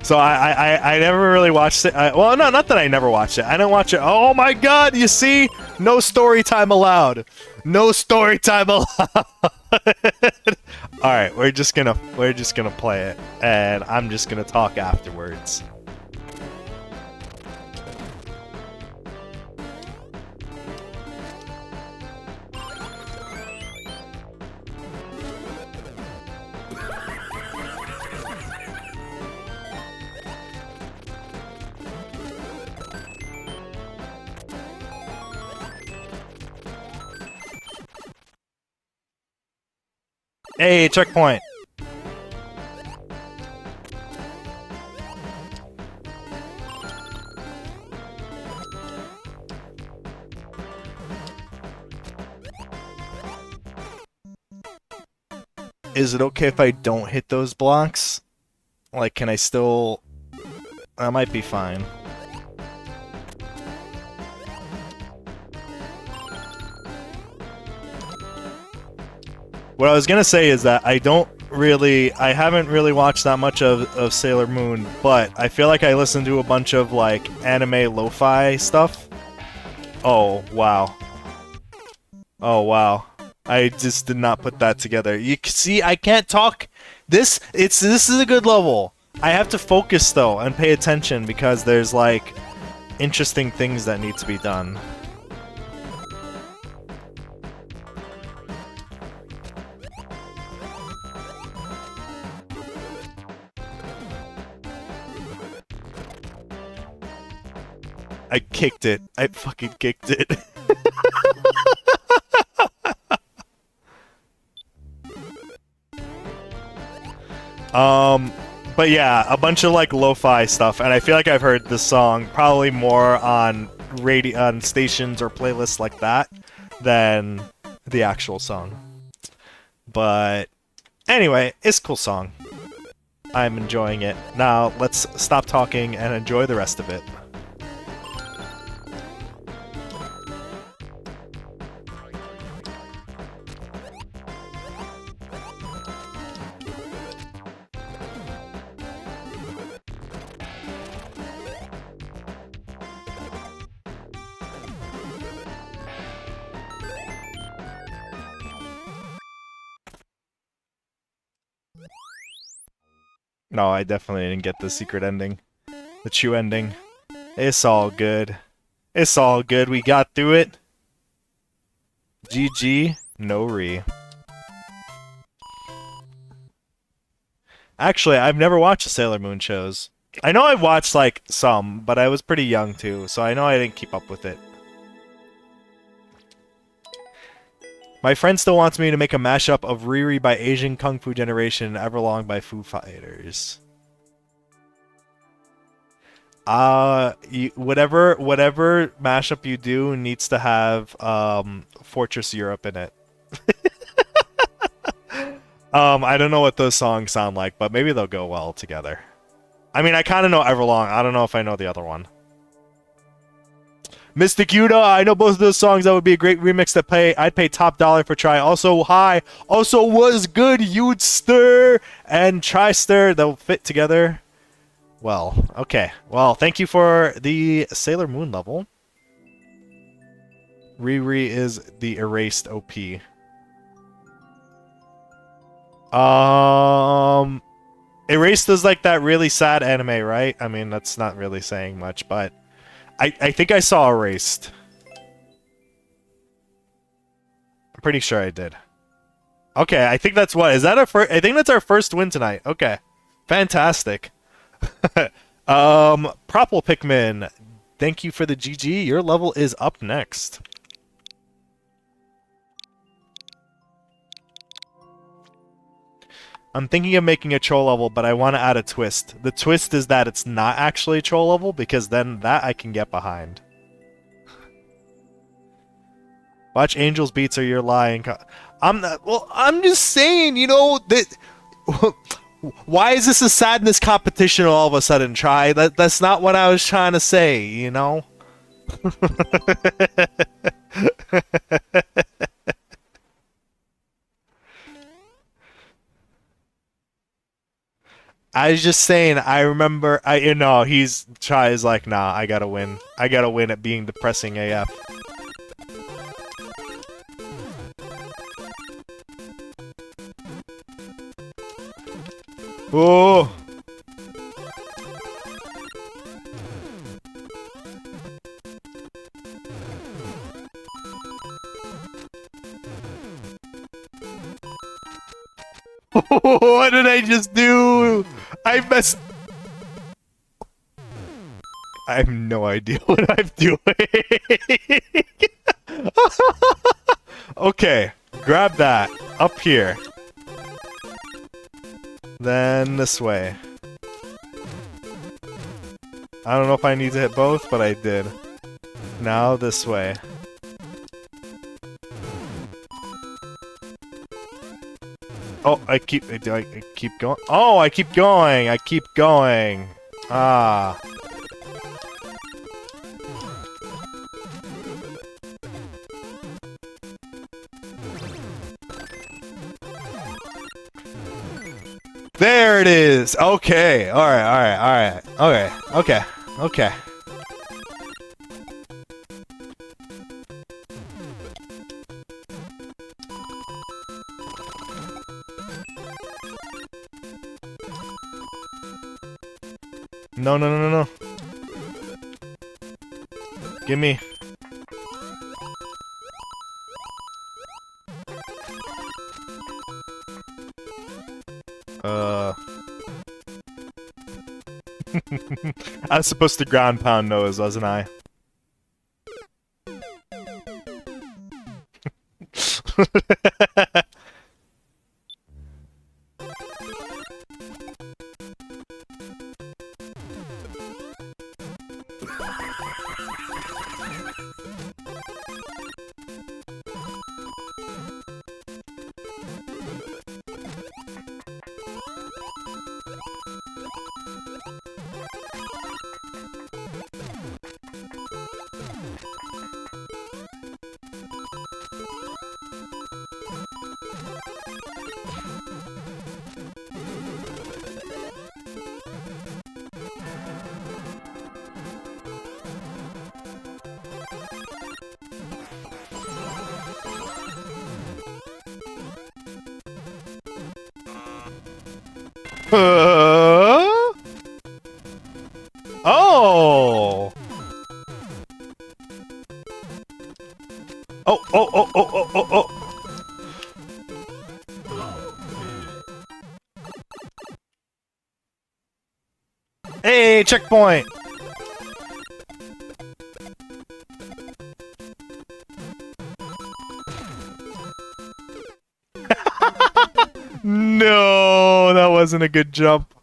So I never really watched it. Well, no, not that I never watched it. I didn't watch it. Oh my god, you see? No story time allowed. No story time allowed. Alright, we're just gonna play it, and I'm just gonna talk afterwards. Hey, checkpoint! Is it okay if I don't hit those blocks? Like, can I still... That might be fine. What I was gonna say is that I haven't really watched that much of Sailor Moon, but I feel like I listened to a bunch of, like, anime lo-fi stuff. Oh, wow. Oh, wow. I just did not put that together. You see, I can't talk. This is a good level. I have to focus, though, and pay attention, because there's, like, interesting things that need to be done. I kicked it. I fucking kicked it. But yeah, a bunch of like lo-fi stuff, and I feel like I've heard this song probably more on stations or playlists like that than the actual song. But anyway, it's a cool song. I'm enjoying it. Now let's stop talking and enjoy the rest of it. No, I definitely didn't get the secret ending. The true ending. It's all good. It's all good. We got through it. GG. No re. Actually, I've never watched the Sailor Moon shows. I know I've watched, like, some, but I was pretty young, too, so I know I didn't keep up with it. My friend still wants me to make a mashup of Riri by Asian Kung Fu Generation and Everlong by Foo Fighters. Whatever mashup you do needs to have Fortress Europe in it. I don't know what those songs sound like, but maybe they'll go well together. I mean, I kind of know Everlong. I don't know if I know the other one. Mystic Yuda, I know both of those songs. That would be a great remix to pay. I'd pay top dollar for try. Also, hi. Also, was good. You'd stir and try stir. They'll fit together. Well, okay. Well, thank you for the Sailor Moon level. Riri is the erased OP. Erased is like that really sad anime, right? I mean, that's not really saying much, but I think I saw Erased. I'm pretty sure I did. Okay, I think that's what. Is that our first? I think that's our first win tonight. Okay. Fantastic. Propel Pikmin, thank you for the GG. Your level is up next. I'm thinking of making a troll level, but I want to add a twist. The twist is that it's not actually a troll level, because then that I can get behind. Watch Angel's Beats or you're lying. I'm not. Well, I'm just saying, you know, that. Why is this a sadness competition all of a sudden, Try? That's not what I was trying to say, you know? I was just saying, I remember, you know, Try is like, nah, I gotta win. I gotta win at being depressing AF. Oh! What did I just do? I messed. I have no idea what I'm doing. Okay, grab that. Up here. Then this way. I don't know if I need to hit both, but I did. Now this way. Oh, I keep going. Oh, I keep going. I keep going. Ah. There it is. Okay. All right. All right. All right. Okay. Okay. Okay. No, no, no, no, no. Gimme. I was supposed to ground pound those, wasn't I? Oh! Oh, oh, oh, oh, oh, oh, oh. Hey, checkpoint! No, that wasn't a good jump.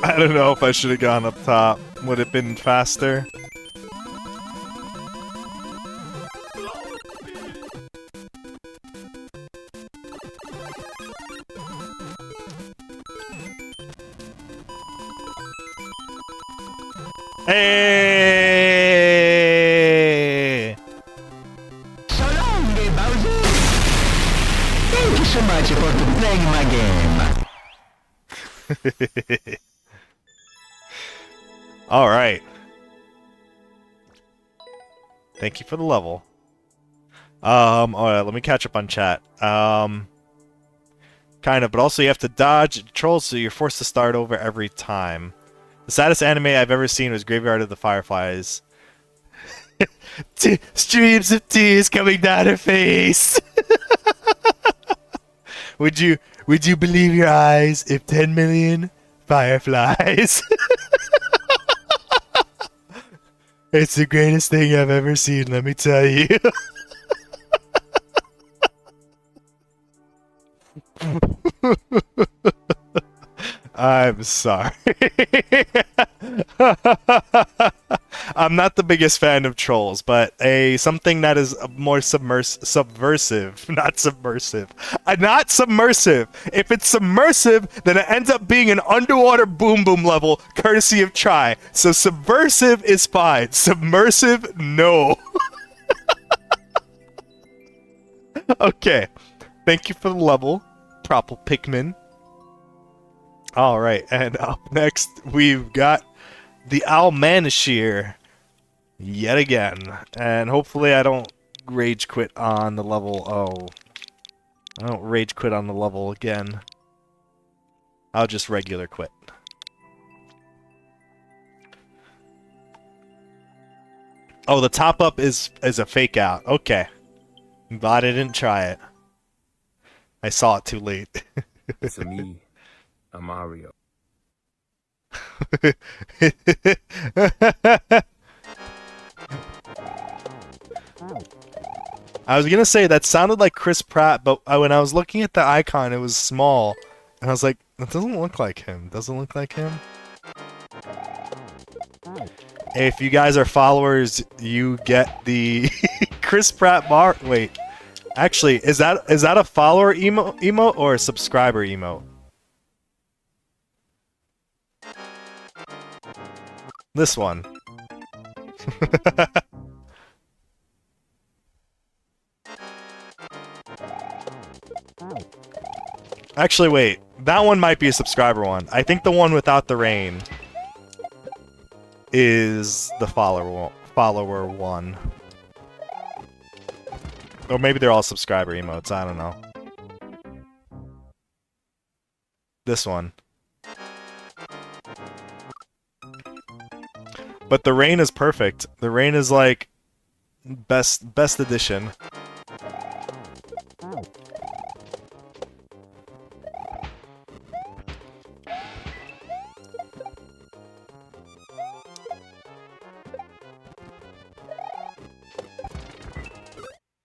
I don't know if I should have gone up top. Would it have been faster? Hey! my game. All right. Thank you for the level. All right, let me catch up on chat. Kind of, but also you have to dodge trolls, so you're forced to start over every time. The saddest anime I've ever seen was Graveyard of the Fireflies. Streams of tears coming down her face. Would you believe your eyes if 10 million fireflies? It's the greatest thing I've ever seen, let me tell you. I'm sorry. I'm not the biggest fan of trolls, but something that is more subversive, not submersive. Not submersive. If it's submersive, then it ends up being an underwater boom boom level, courtesy of Try. So subversive is fine. Submersive, no. Okay. Thank you for the level, Propel Pikmin. Alright, and up next, we've got the Almanashir yet again. And hopefully I don't rage quit on the level. Oh. I don't rage quit on the level again. I'll just regular quit. Oh, the top up is a fake out. Okay. I'm glad I didn't try it. I saw it too late. It's me, I'm Mario. I was gonna say that sounded like Chris Pratt, but when I was looking at the icon, it was small, and I was like, "That doesn't look like him. Doesn't look like him." If you guys are followers, you get the Chris Pratt bar. Wait, actually, is that a follower emote or a subscriber emote? This one. Actually, wait. That one might be a subscriber one. I think the one without the rain is the follower one. Or maybe they're all subscriber emotes. I don't know. This one. But the rain is perfect. The rain is like best edition.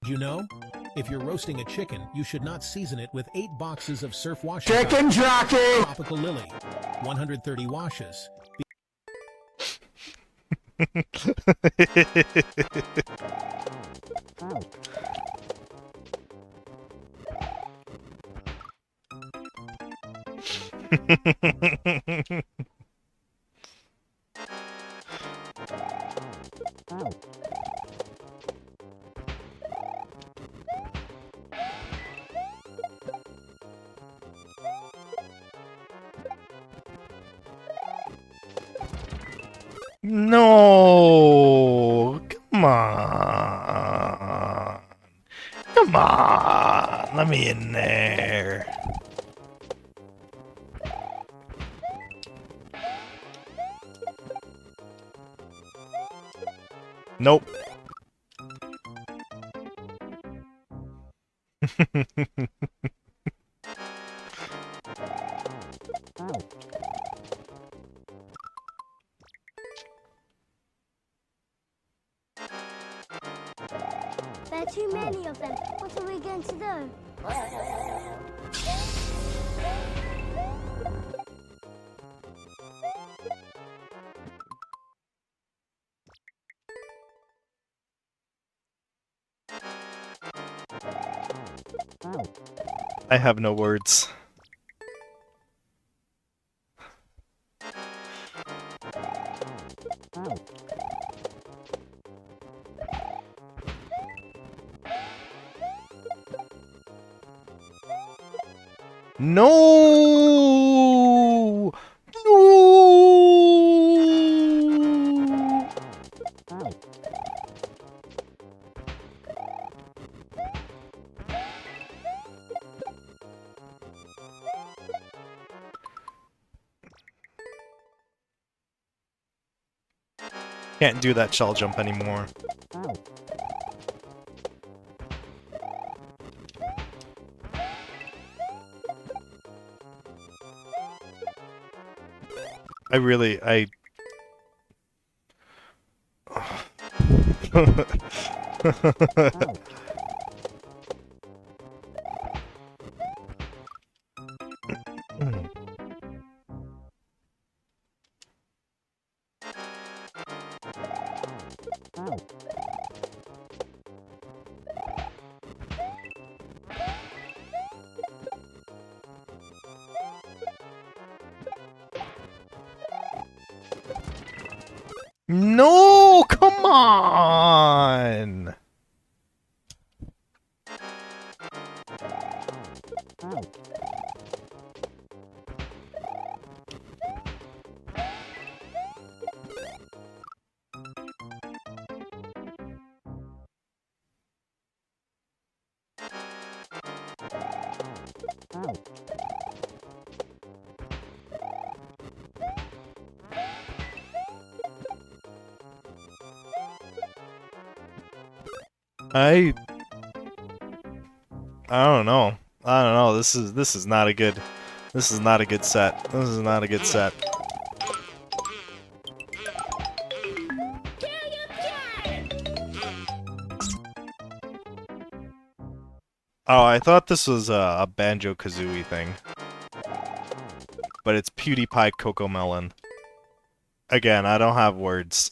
You know, if you're roasting a chicken, you should not season it with 8 boxes of surf wash. Chicken jockey! Tropical Lily, 130 washes. No, come on. Come on, let me in there. Nope. There are too many of them. What are we going to do? I have no words. No! No! Can't do that shell jump anymore. I No, come on! I don't know. I don't know. This is not a good set. This is not a good set. Oh, I thought this was a Banjo-Kazooie thing. But it's PewDiePie Cocomelon. Again, I don't have words.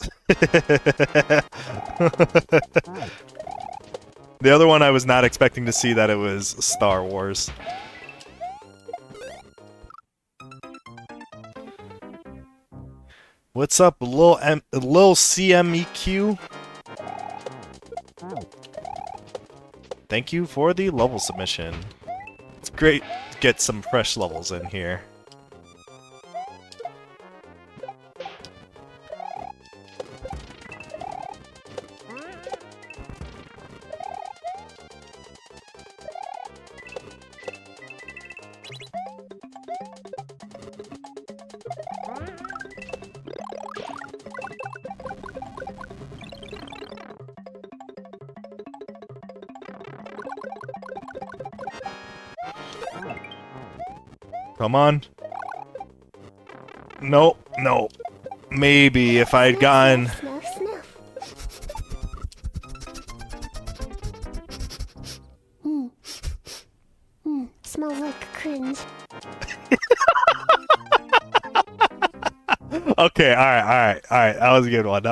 The other one I was not expecting to see that it was Star Wars. What's up, lilcmeq? Thank you for the level submission. It's great to get some fresh levels in here. Come on. No, no. Maybe if I'd gotten... Snuff, snuff. Smells like cringe. Okay, alright. That was a good one.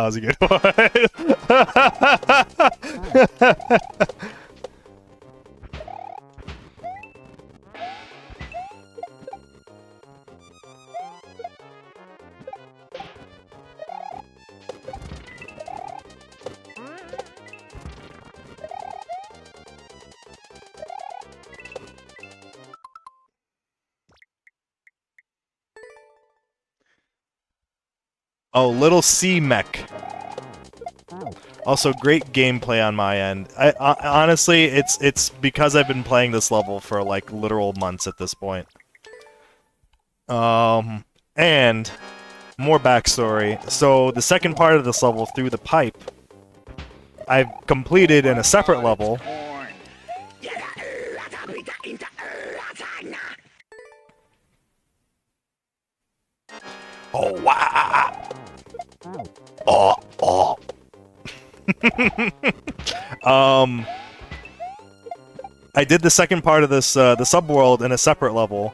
Oh, lilcmeq. Also, great gameplay on my end. Honestly, it's because I've been playing this level for like literal months at this point. And more backstory. So the second part of this level, through the pipe, I've completed in a separate level. Oh wow! Oh. I did the second part of this, the subworld in a separate level,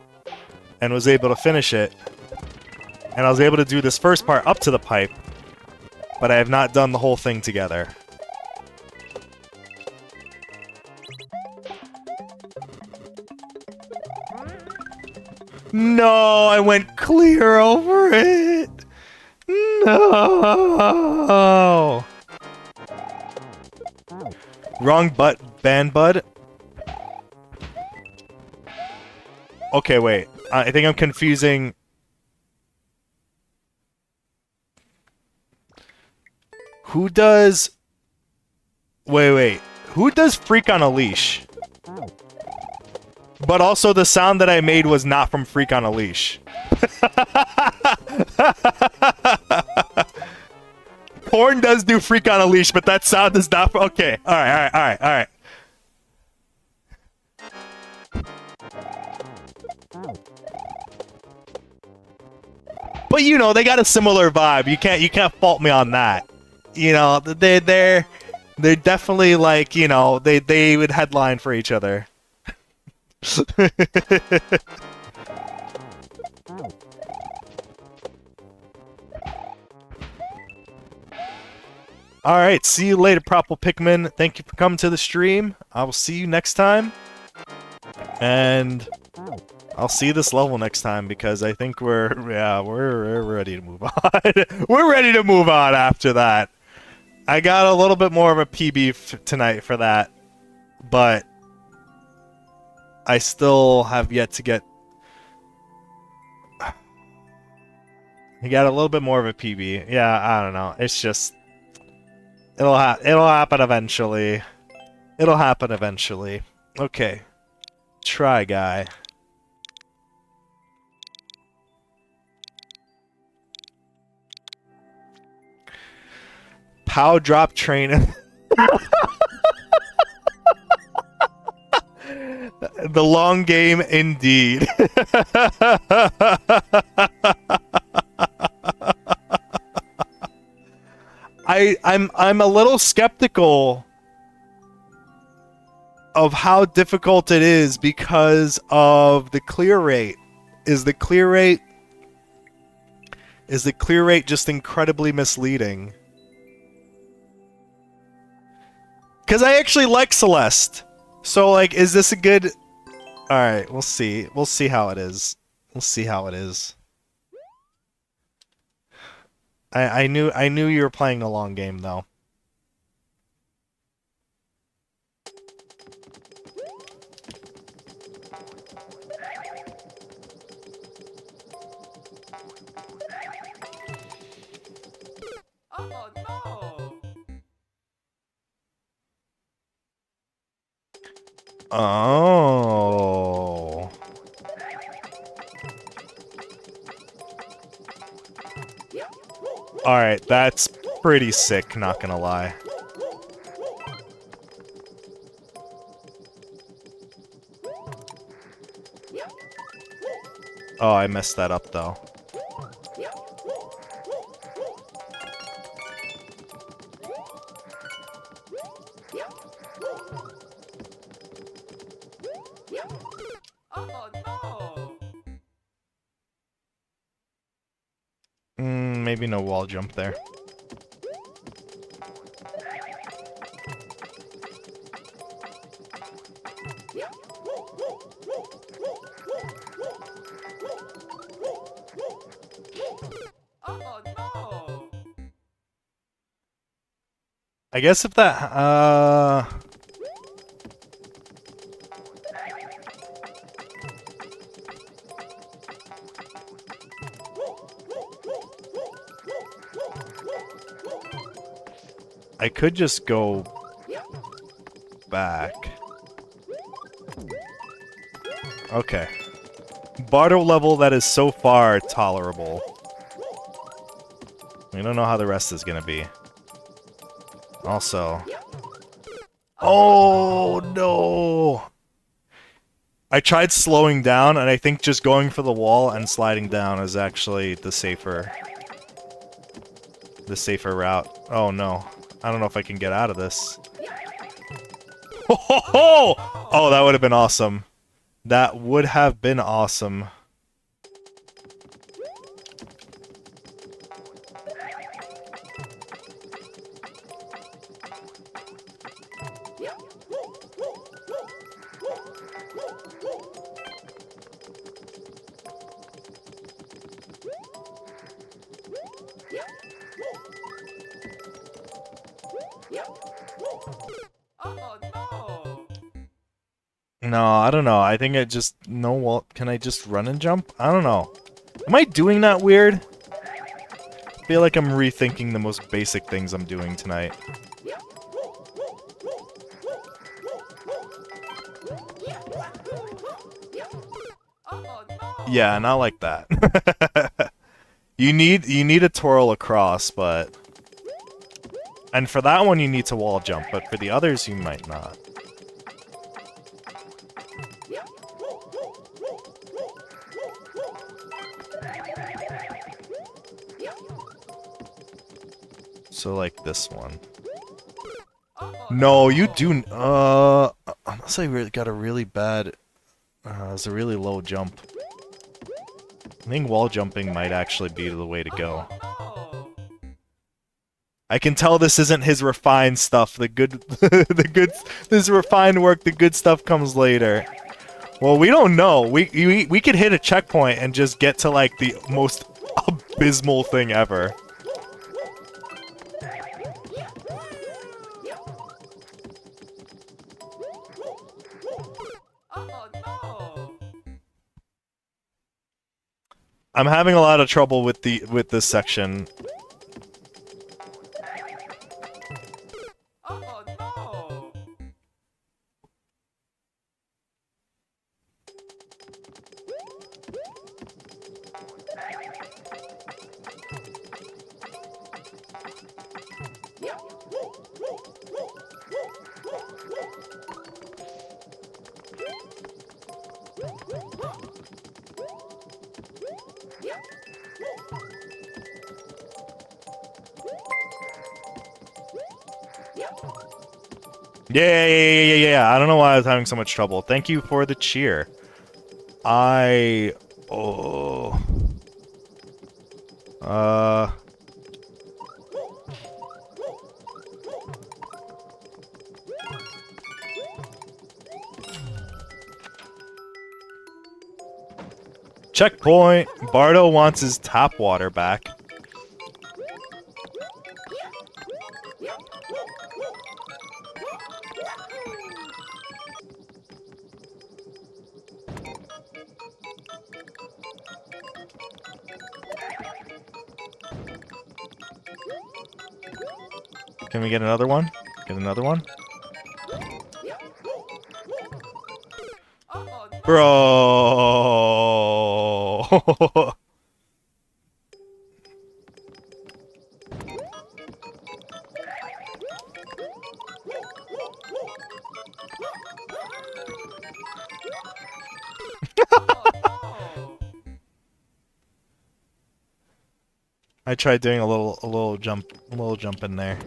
and was able to finish it. And I was able to do this first part up to the pipe, but I have not done the whole thing together. No, I went clear over it! No! Wrong band, bud. Okay, wait. I think I'm confusing. Who does... Wait. Who does Freak on a Leash? But also the sound that I made was not from Freak on a Leash. Porn does do Freak on a Leash, but that sound is not... Okay, alright. But you know, they got a similar vibe. You can't fault me on that. You know, they're definitely like, you know, they would headline for each other. Alright, see you later, Propel Pikmin. Thank you for coming to the stream. I will see you next time. And I'll see this level next time because I think we're ready to move on. We're ready to move on after that. I got a little bit more of a PB tonight for that, but I still have yet to get... You got a little bit more of a PB. Yeah, I don't know. It's just... It'll happen eventually. It'll happen eventually. Okay. Try guy. Pow drop train. The long game indeed. I'm a little skeptical of how difficult it is because of the clear rate. Is the clear rate just incredibly misleading? Because I actually like Celeste. So, like, is this a good... Alright, we'll see. We'll see how it is. We'll see how it is. I knew you were playing the long game, though. Oh no! Oh. Alright, that's pretty sick, not gonna lie. Oh, I messed that up, though. Oh no! Maybe no wall jump there. Oh no! I guess if that, I could just go back. Okay. Bardo level that is so far tolerable. We don't know how the rest is gonna be. Also... Oh, no! I tried slowing down, and I think just going for the wall and sliding down is actually the safer route. Oh, no. I don't know if I can get out of this. Ho ho ho! Oh, that would have been awesome. That would have been awesome. Oh no! No, I don't know. I think I just... No, well, can I just run and jump? I don't know. Am I doing that weird? I feel like I'm rethinking the most basic things I'm doing tonight. Oh no! Yeah, not like that. You need a twirl across, but... And for that one you need to wall jump, but for the others you might not. So like this one. No, you do... unless I really got a really bad... it's a really low jump. I think wall jumping might actually be the way to go. No! I can tell this isn't his refined stuff. The good... This refined work, the good stuff comes later. Well, we don't know. We could hit a checkpoint and just get to, like, the most abysmal thing ever. Oh no! I'm having a lot of trouble with this section. Oh no! Yeah. I don't know why I was having so much trouble. Thank you for the cheer. Oh. Checkpoint! Bardo wants his tap water back. Can we get another one? Get another one? Oh no! Bro! Oh I tried doing a little jump in there.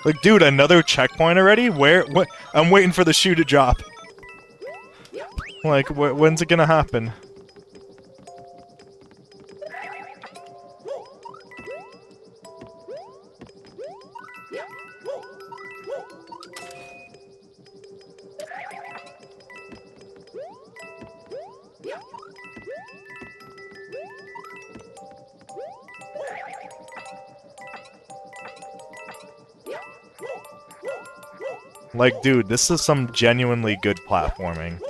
Like, dude, another checkpoint already? Where? What? I'm waiting for the shoe to drop. Like, when's it gonna happen? Like, dude, this is some genuinely good platforming.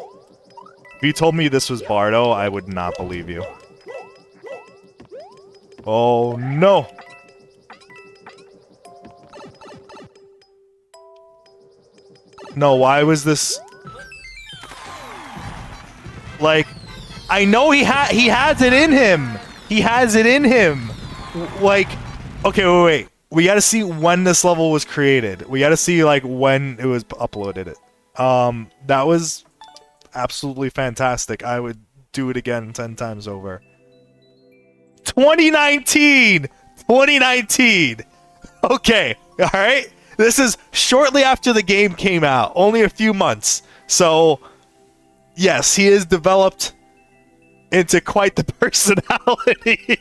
If you told me this was Bardo, I would not believe you. Oh, no! No, why was this... Like, I know he has it in him! He has it in him! Like, okay, wait. We gotta see when this level was created. We gotta see, like, when it was uploaded. That was absolutely fantastic. I would do it again 10 times over. 2019! 2019! Okay, alright? This is shortly after the game came out. Only a few months. So, yes, he has developed into quite the personality.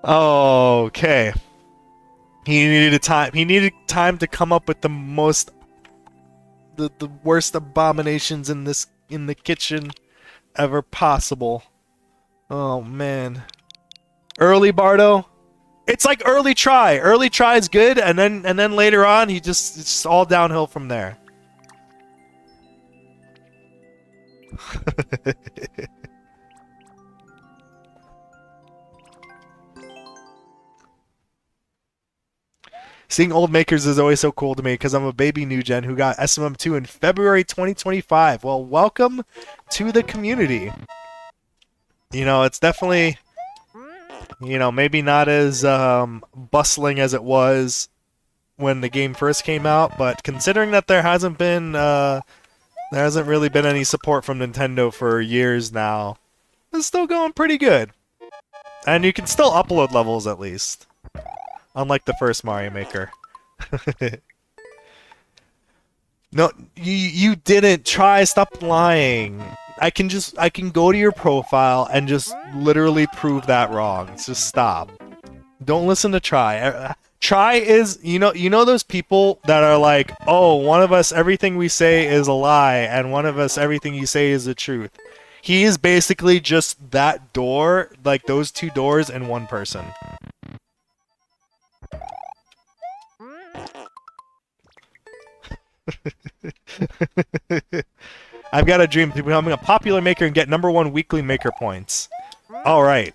Okay. He needed time to come up with the most the worst abominations in the kitchen ever possible. Oh man. Early Bardo? It's like early try. Early try is good, and then later on it's just all downhill from there. Seeing old makers is always so cool to me because I'm a baby new gen who got SMM2 in February 2025. Well, welcome to the community. You know, it's definitely, you know, maybe not as bustling as it was when the game first came out, but considering that there hasn't really been any support from Nintendo for years now, it's still going pretty good. And you can still upload levels at least. Unlike the first Mario Maker. No, you didn't try. Stop lying. I can go to your profile and just literally prove that wrong. Just stop. Don't listen to Try. Try is, you know those people that are like, oh, one of us everything we say is a lie, and one of us everything you say is the truth. He is basically just that door, like those two doors in one person. I've got a dream to becoming a popular maker and get #1 weekly maker points. Alright.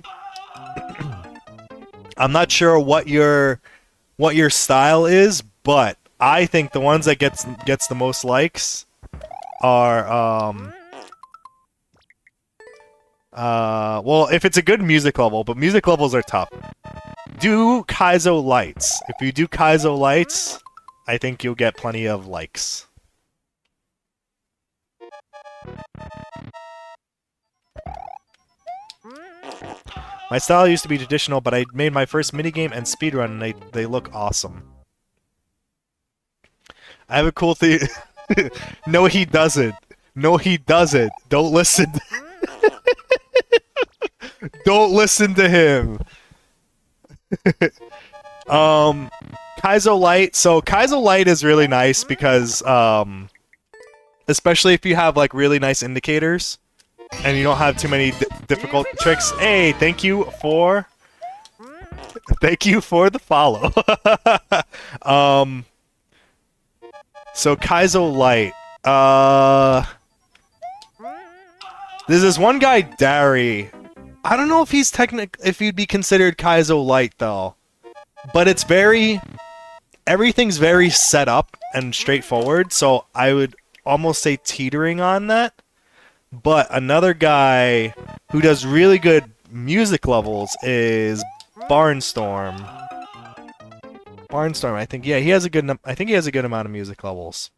I'm not sure what your style is, but I think the ones that gets the most likes are well, if it's a good music level, but music levels are tough. Do Kaizo Lights. If you do Kaizo Lights, I think you'll get plenty of likes. My style used to be traditional, but I made my first minigame and speedrun, and they look awesome. I have a cool thing. No, he doesn't. No, he doesn't. Don't listen. Don't listen to him. Kaizo Light. So Kaizo Light is really nice because, especially if you have like really nice indicators and you don't have too many difficult tricks. Hey, thank you for the follow. So Kaizo Light. There's this one guy, Dari. I don't know if he's if he'd be considered Kaizo Light though. But it's everything's very set up and straightforward, so I would almost say teetering on that. But another guy who does really good music levels is Barnstorm. Barnstorm, I think, yeah, he has a good amount of music levels.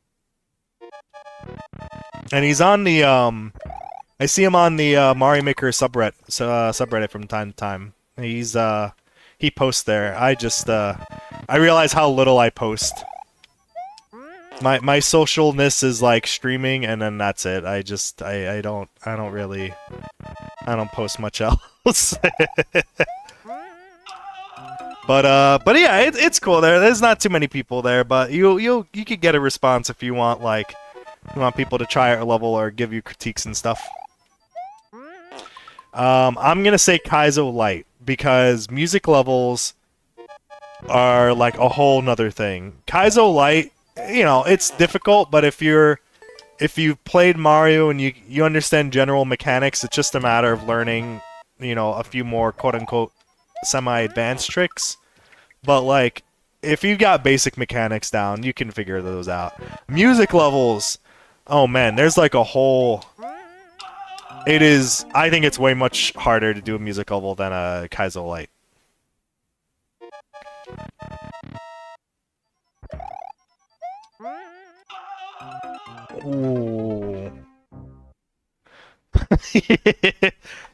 And he's on the I see him on the Mario Maker subreddit from time to time. He posts there. I realize how little I post. My socialness is like streaming, and then that's it. I don't post much else. But yeah, it's cool there. There's not too many people there, but you could get a response if you want people to try our level or give you critiques and stuff. I'm gonna say Kaizo Light because music levels are like a whole nother thing. Kaizo Light, you know, it's difficult, but if you've played Mario and you understand general mechanics, it's just a matter of learning, you know, a few more quote-unquote semi-advanced tricks. But like, if you've got basic mechanics down, you can figure those out. Music levels, oh man, there's like a whole... I think it's way much harder to do a music level than a Kaizo Light. Ooh.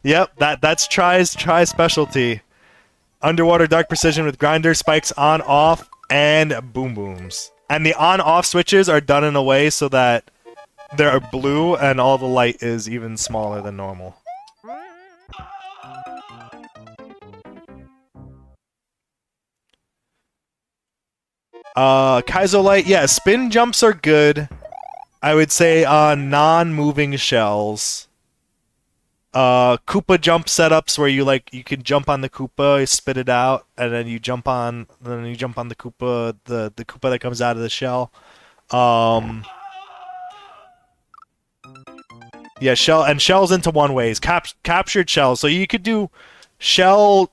Yep, that's Try's specialty. Underwater dark precision with grinder, spikes on, off, and boom booms. And the on-off switches are done in a way so that they're blue and all the light is even smaller than normal. Kaizo Light, yeah, spin jumps are good. I would say on non-moving shells, Koopa jump setups where you can jump on the Koopa, you spit it out, and then you jump on the Koopa, the Koopa that comes out of the shell. Yeah, shells into one ways. Captured shells. So you could do shell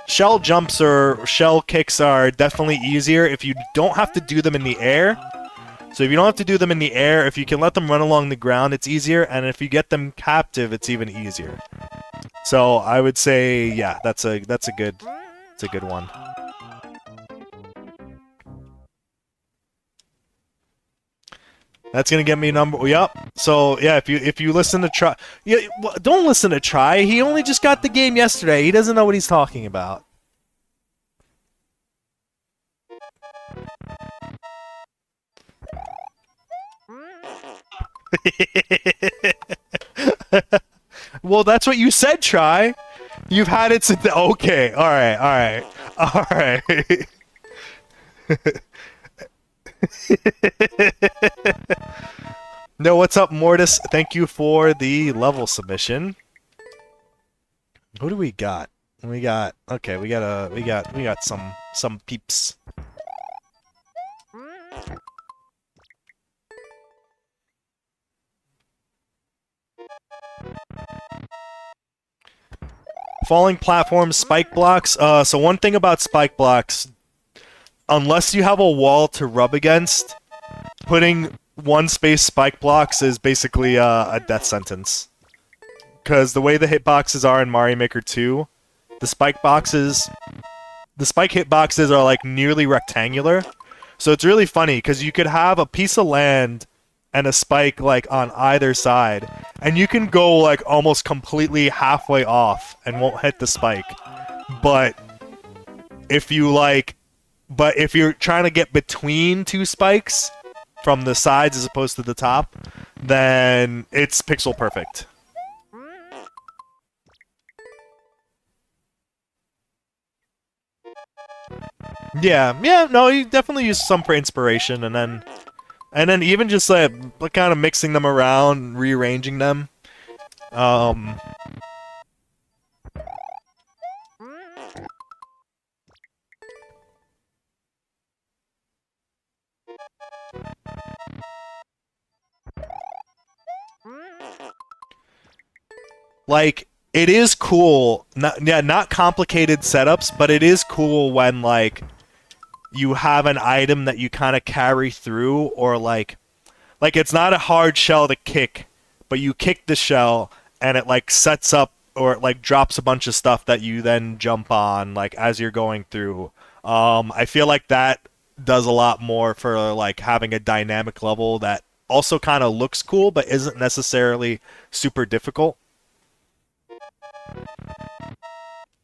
jumps or shell kicks are definitely easier if you don't have to do them in the air. So if you don't have to do them in the air, if you can let them run along the ground, it's easier, and if you get them captive, it's even easier. So I would say, yeah, that's a good one. That's gonna get me number. Yup. So yeah, if you listen to Try, yeah, don't listen to Try. He only just got the game yesterday. He doesn't know what he's talking about. Well, that's what you said, Try. You've had it since. Okay. All right. No, what's up, Mortis? Thank you for the level submission. Who do we got? We got some peeps. Falling platforms, spike blocks. So one thing about spike blocks, unless you have a wall to rub against, putting one space spike blocks is basically a death sentence. Because the way the hitboxes are in Mario Maker 2, the spike hitboxes are like nearly rectangular. So it's really funny because you could have a piece of land and a spike like on either side, and you can go like almost completely halfway off and won't hit the spike. But if you're trying to get between two spikes from the sides as opposed to the top, then it's pixel perfect. Yeah, no, you definitely use some for inspiration, and then even just like kind of mixing them around, rearranging them. Like, it is cool, not complicated setups, but it is cool when like you have an item that you kind of carry through, or like it's not a hard shell to kick, but you kick the shell and it like sets up or it like drops a bunch of stuff that you then jump on like as you're going through. I feel like that does a lot more for like having a dynamic level that also kind of looks cool but isn't necessarily super difficult.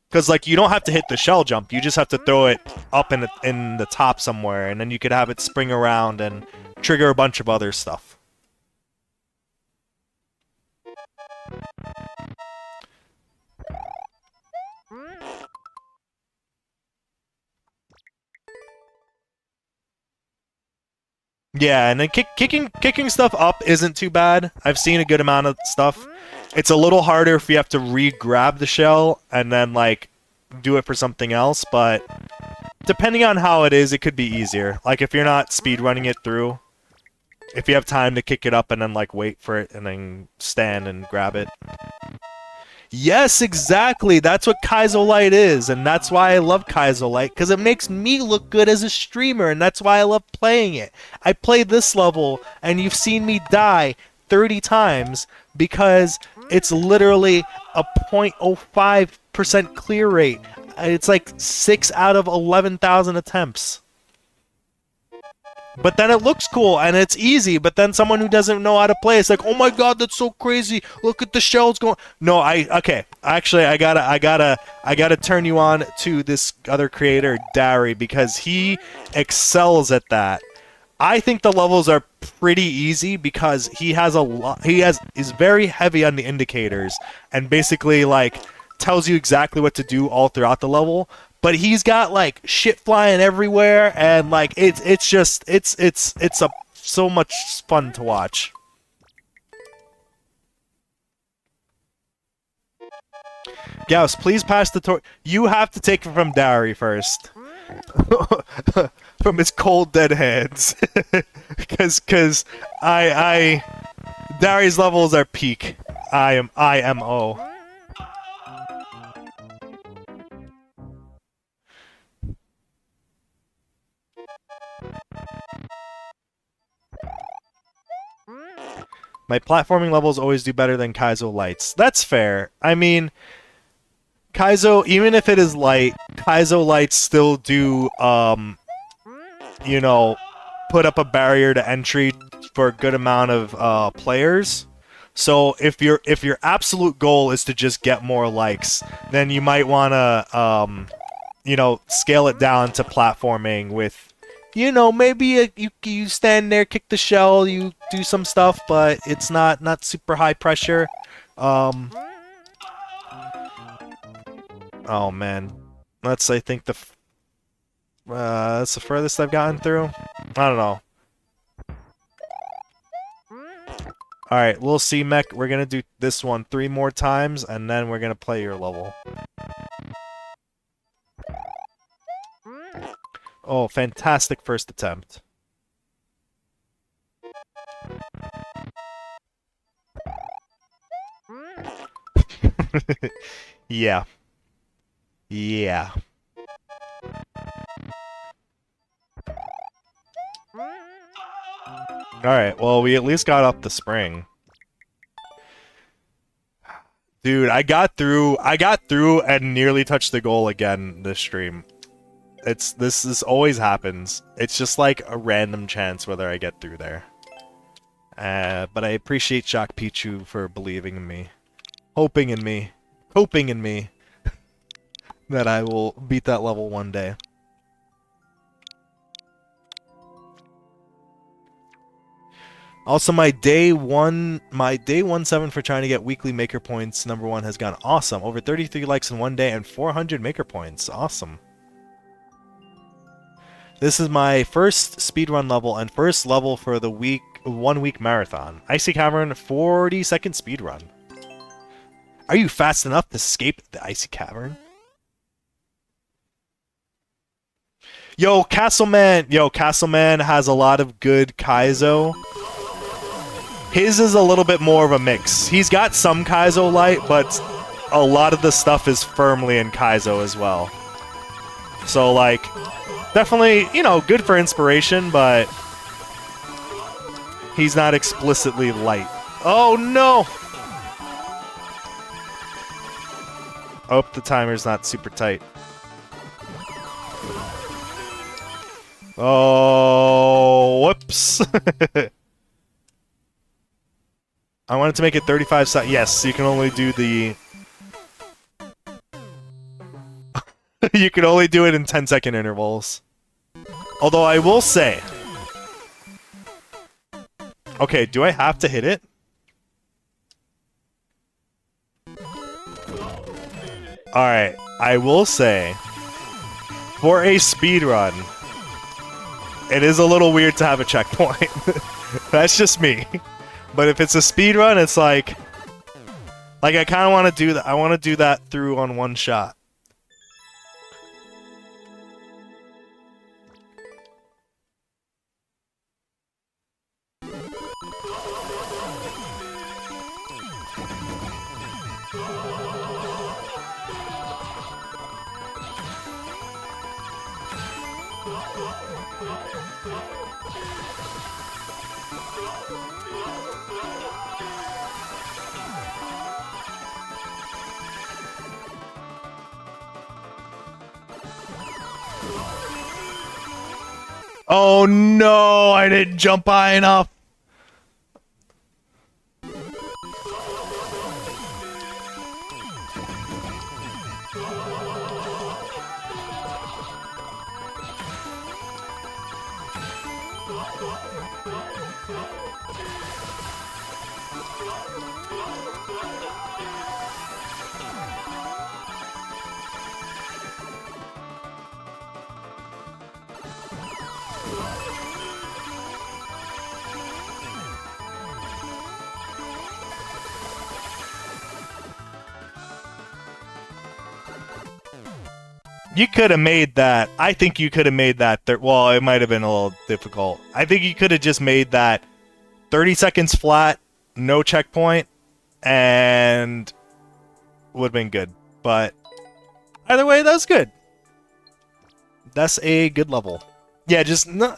Because like you don't have to hit the shell jump, you just have to throw it up in the top somewhere, and then you could have it spring around and trigger a bunch of other stuff. Yeah, and then kicking stuff up isn't too bad. I've seen a good amount of stuff. It's a little harder if you have to re-grab the shell and then like do it for something else, but depending on how it is, it could be easier. Like if you're not speedrunning it through, if you have time to kick it up and then like wait for it and then stand and grab it. Yes, exactly. That's what Kaizolite is, and that's why I love Kaizolite, because it makes me look good as a streamer, and that's why I love playing it. I play this level, and you've seen me die 30 times because it's literally a 0.05% clear rate. It's like 6 out of 11,000 attempts. But then it looks cool and it's easy, but then someone who doesn't know how to play, it's like, oh my god, that's so crazy, look at the shells going. No, okay, actually I gotta turn you on to this other creator, Dari, because he excels at that. I think the levels are pretty easy because he is very heavy on the indicators and basically like tells you exactly what to do all throughout the level. But he's got like shit flying everywhere, and like it's a so much fun to watch. Gauss, please pass the torch. You have to take it from Dari first. From his cold dead hands. Cause Dari's levels are peak. IMO. My platforming levels always do better than Kaizo lights. That's fair. I mean, Kaizo, even if it is light, Kaizo lights still do, you know, put up a barrier to entry for a good amount of players. So if your absolute goal is to just get more likes, then you might want to, you know, scale it down to platforming with, you know, maybe you stand there, kick the shell, you do some stuff, but it's not super high pressure. Oh man, that's I think that's the furthest I've gotten through. I don't know. All right, lilcmeq, we're gonna do this one 3 more times, and then we're gonna play your level. Oh, fantastic first attempt. Yeah. Yeah. Alright, well, we at least got up the spring. Dude, I got through and nearly touched the goal again this stream. This always happens. It's just like a random chance whether I get through there. But I appreciate ShockPichu for believing in me. Hoping in me. Hoping in me. That I will beat that level one day. Also, my day 1-7 for trying to get weekly maker points #1 has gone awesome. Over 33 likes in one day and 400 maker points. Awesome. This is my first speedrun level and first level for the 1 week marathon. Icy Cavern 40-second speedrun. Are you fast enough to escape the Icy Cavern? Yo, Castleman has a lot of good Kaizo. His is a little bit more of a mix. He's got some Kaizo light, but a lot of the stuff is firmly in Kaizo as well. So, like, definitely, you know, good for inspiration, but he's not explicitly light. Oh, no! Oh, the timer's not super tight. Oh, whoops. I wanted to make it 35 seconds. Yes, you can only do the... you can only do it in 10-second intervals. Although I will say... Okay, do I have to hit it? Alright, I will say... For a speedrun, it is a little weird to have a checkpoint. That's just me. But if it's a speedrun, it's like I kind of want to do that. I want to do that through on one shot. Oh no, I didn't jump high enough. You could have made that. I think you could have made that. Well, it might have been a little difficult. I think you could have just made that 30 seconds flat, no checkpoint, and would have been good. But either way, that was good. That's a good level. Yeah, just no,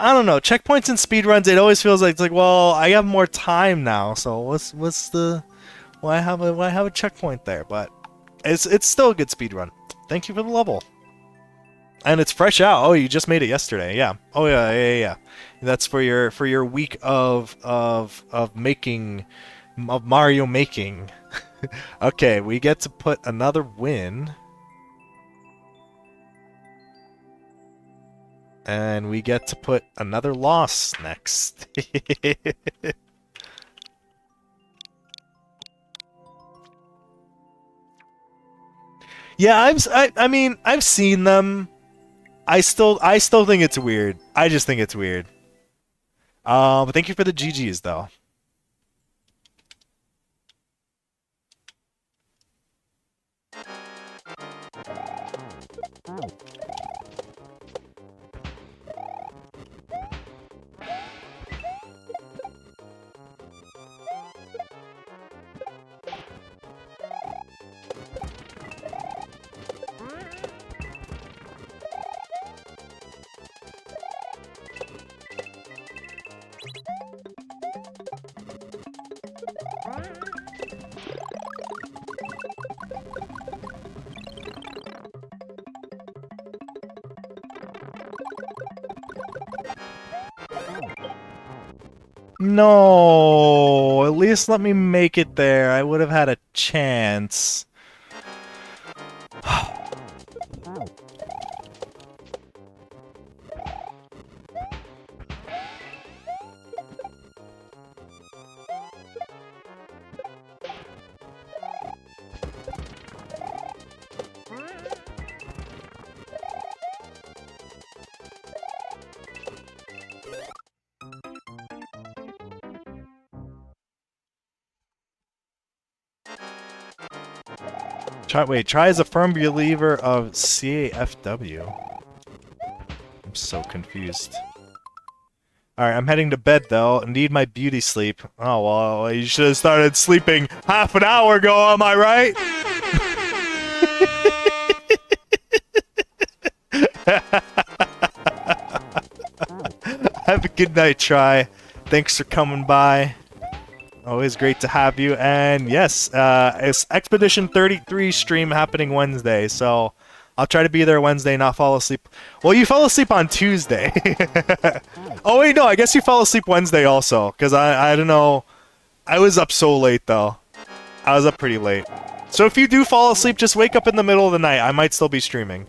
I don't know. Checkpoints and speedruns, it always feels like it's like, well, I have more time now, so what's the why have a checkpoint there? But it's still a good speedrun. Thank you for the level. And it's fresh out. Oh, you just made it yesterday. Yeah. Oh yeah. That's for your week of making of Mario making. Okay, we get to put another win. And we get to put another loss next. Yeah, I mean, I've seen them. I still think it's weird. I just think it's weird. But thank you for the GGs though. No, at least let me make it there. I would have had a chance. Try as a firm believer of CAFW. I'm so confused. Alright, I'm heading to bed though. Need my beauty sleep. Oh, well, you should have started sleeping half an hour ago, am I right? Have a good night, Try. Thanks for coming by. Always great to have you, and yes, it's Expedition 33 stream happening Wednesday, so I'll try to be there Wednesday, not fall asleep. Well, you fell asleep on Tuesday. Oh wait, no, I guess you fell asleep Wednesday also, because I don't know, I was up so late though. I was up pretty late. So if you do fall asleep, just wake up in the middle of the night, I might still be streaming.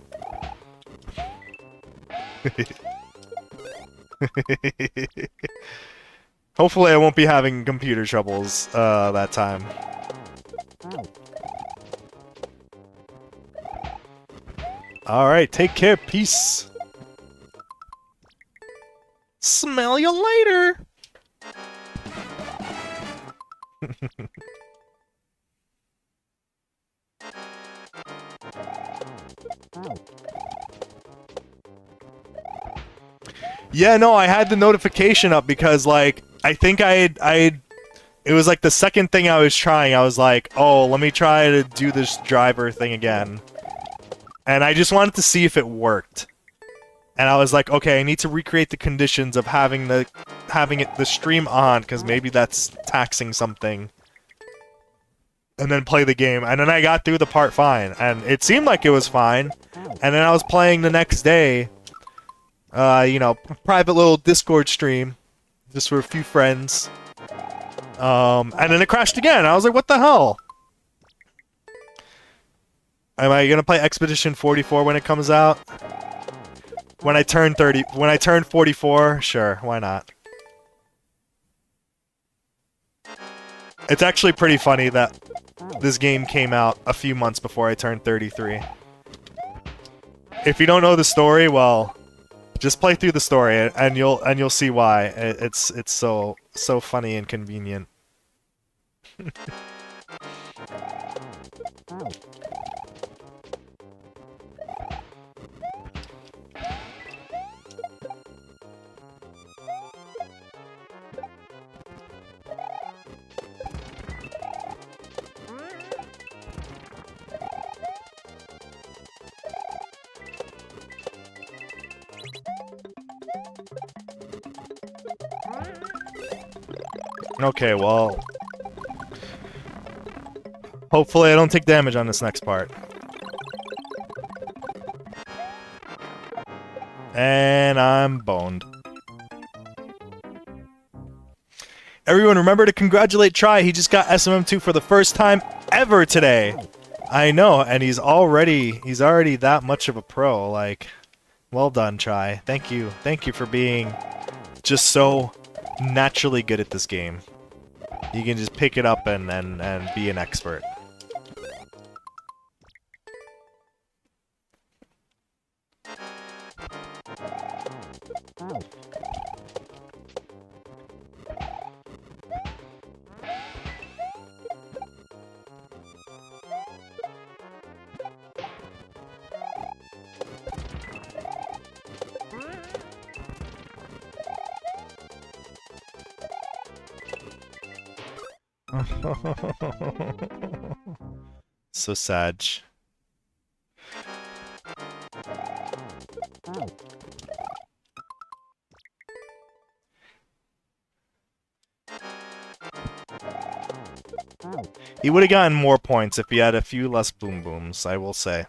Hopefully I won't be having computer troubles that time. Alright, take care, peace. Smell you later! Yeah, no, I had the notification up because, like, I think it was like the second thing I was trying, I was like, oh, let me try to do this driver thing again. And I just wanted to see if it worked. And I was like, okay, I need to recreate the conditions of having the stream on, because maybe that's taxing something. And then play the game. And then I got through the part fine. And it seemed like it was fine. And then I was playing the next day. You know, private little Discord stream. Just for a few friends. And then it crashed again. I was like, what the hell? Am I gonna play Expedition 44 when it comes out? When I turn 44? Sure, why not? It's actually pretty funny that this game came out a few months before I turned 33. If you don't know the story, well, just play through the story and you'll see why. It's so funny and convenient. Okay, well... Hopefully I don't take damage on this next part. And I'm boned. Everyone remember to congratulate Try. He just got SMM2 for the first time ever today. I know, and he's already that much of a pro. Like, well done, Try. Thank you. Thank you for being just so naturally good at this game. You can just pick it up and be an expert. So sad. He would have gotten more points if he had a few less boom booms, I will say.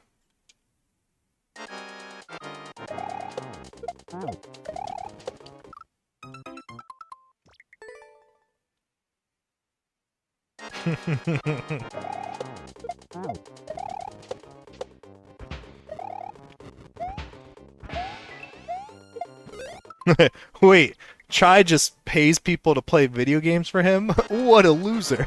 Wait, Chai just pays people to play video games for him? What a loser.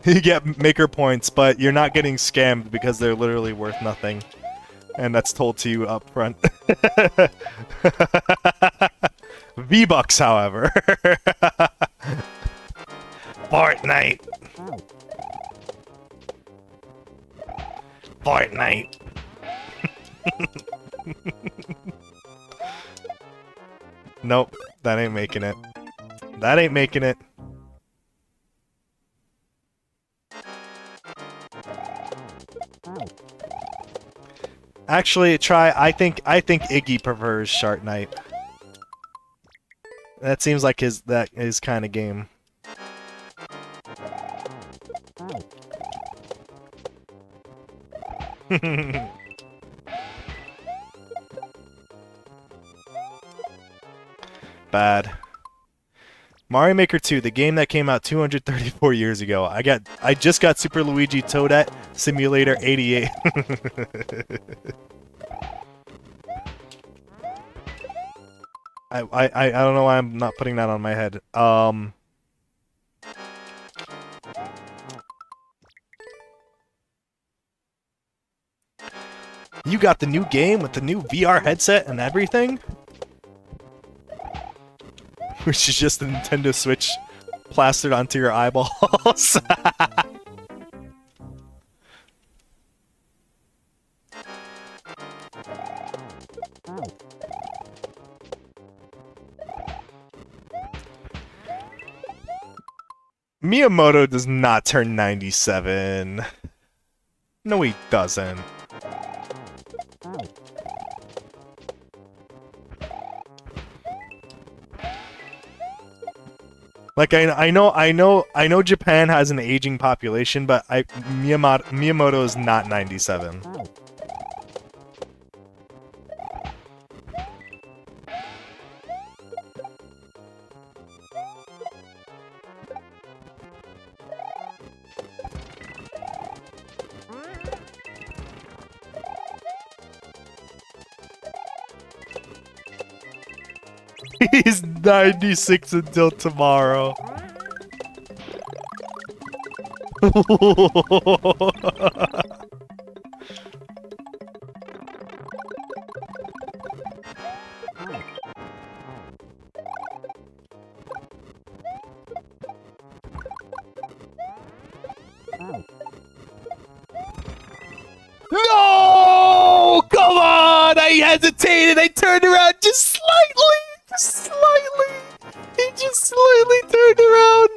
You get maker points, but you're not getting scammed because they're literally worth nothing. And that's told to you up front. V-Bucks, however. Fortnite. Fortnite. Nope, that ain't making it. That ain't making it. Actually, I think Iggy prefers Shark Knight. That seems like his kind of game. Bad. Mario Maker 2, the game that came out 234 years ago. I just got Super Luigi Toadette Simulator 88. I don't know why I'm not putting that on my head. You got the new game with the new VR headset and everything? Which is just the Nintendo Switch plastered onto your eyeballs. Miyamoto does not turn 97. No, he doesn't. Like I know Japan has an aging population, but Miyamoto is not 97. He's 96 until tomorrow. No! god, I hesitated. I turned around just slightly. Just slightly. He just slightly turned around.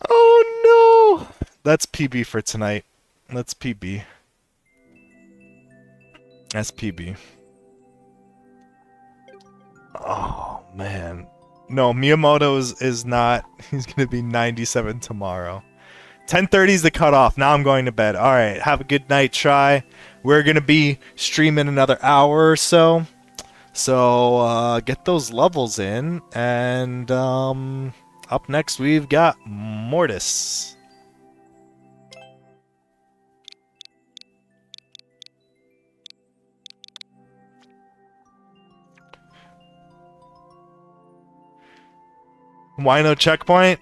Oh no. That's PB for tonight. That's PB. That's PB. Oh man. No, Miyamoto is not. He's gonna be 97 tomorrow. 10:30 is the cutoff. Now I'm going to bed. All right. Have a good night. Try. We're gonna be streaming another hour or so. So get those levels in, and up next we've got Mortis. Why no checkpoint?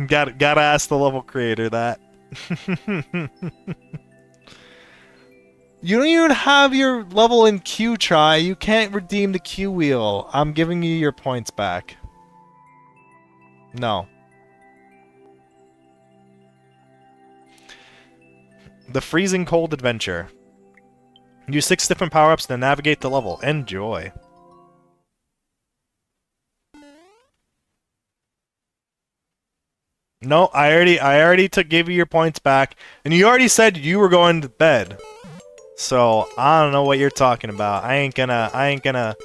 Gotta ask the level creator that. You don't even have your level in Q, Try. You can't redeem the Q wheel. I'm giving you your points back. No. The Freezing Cold Adventure. Use 6 different power-ups to navigate the level. Enjoy. No, I already gave you your points back, and you already said you were going to bed. So I don't know what you're talking about. I ain't gonna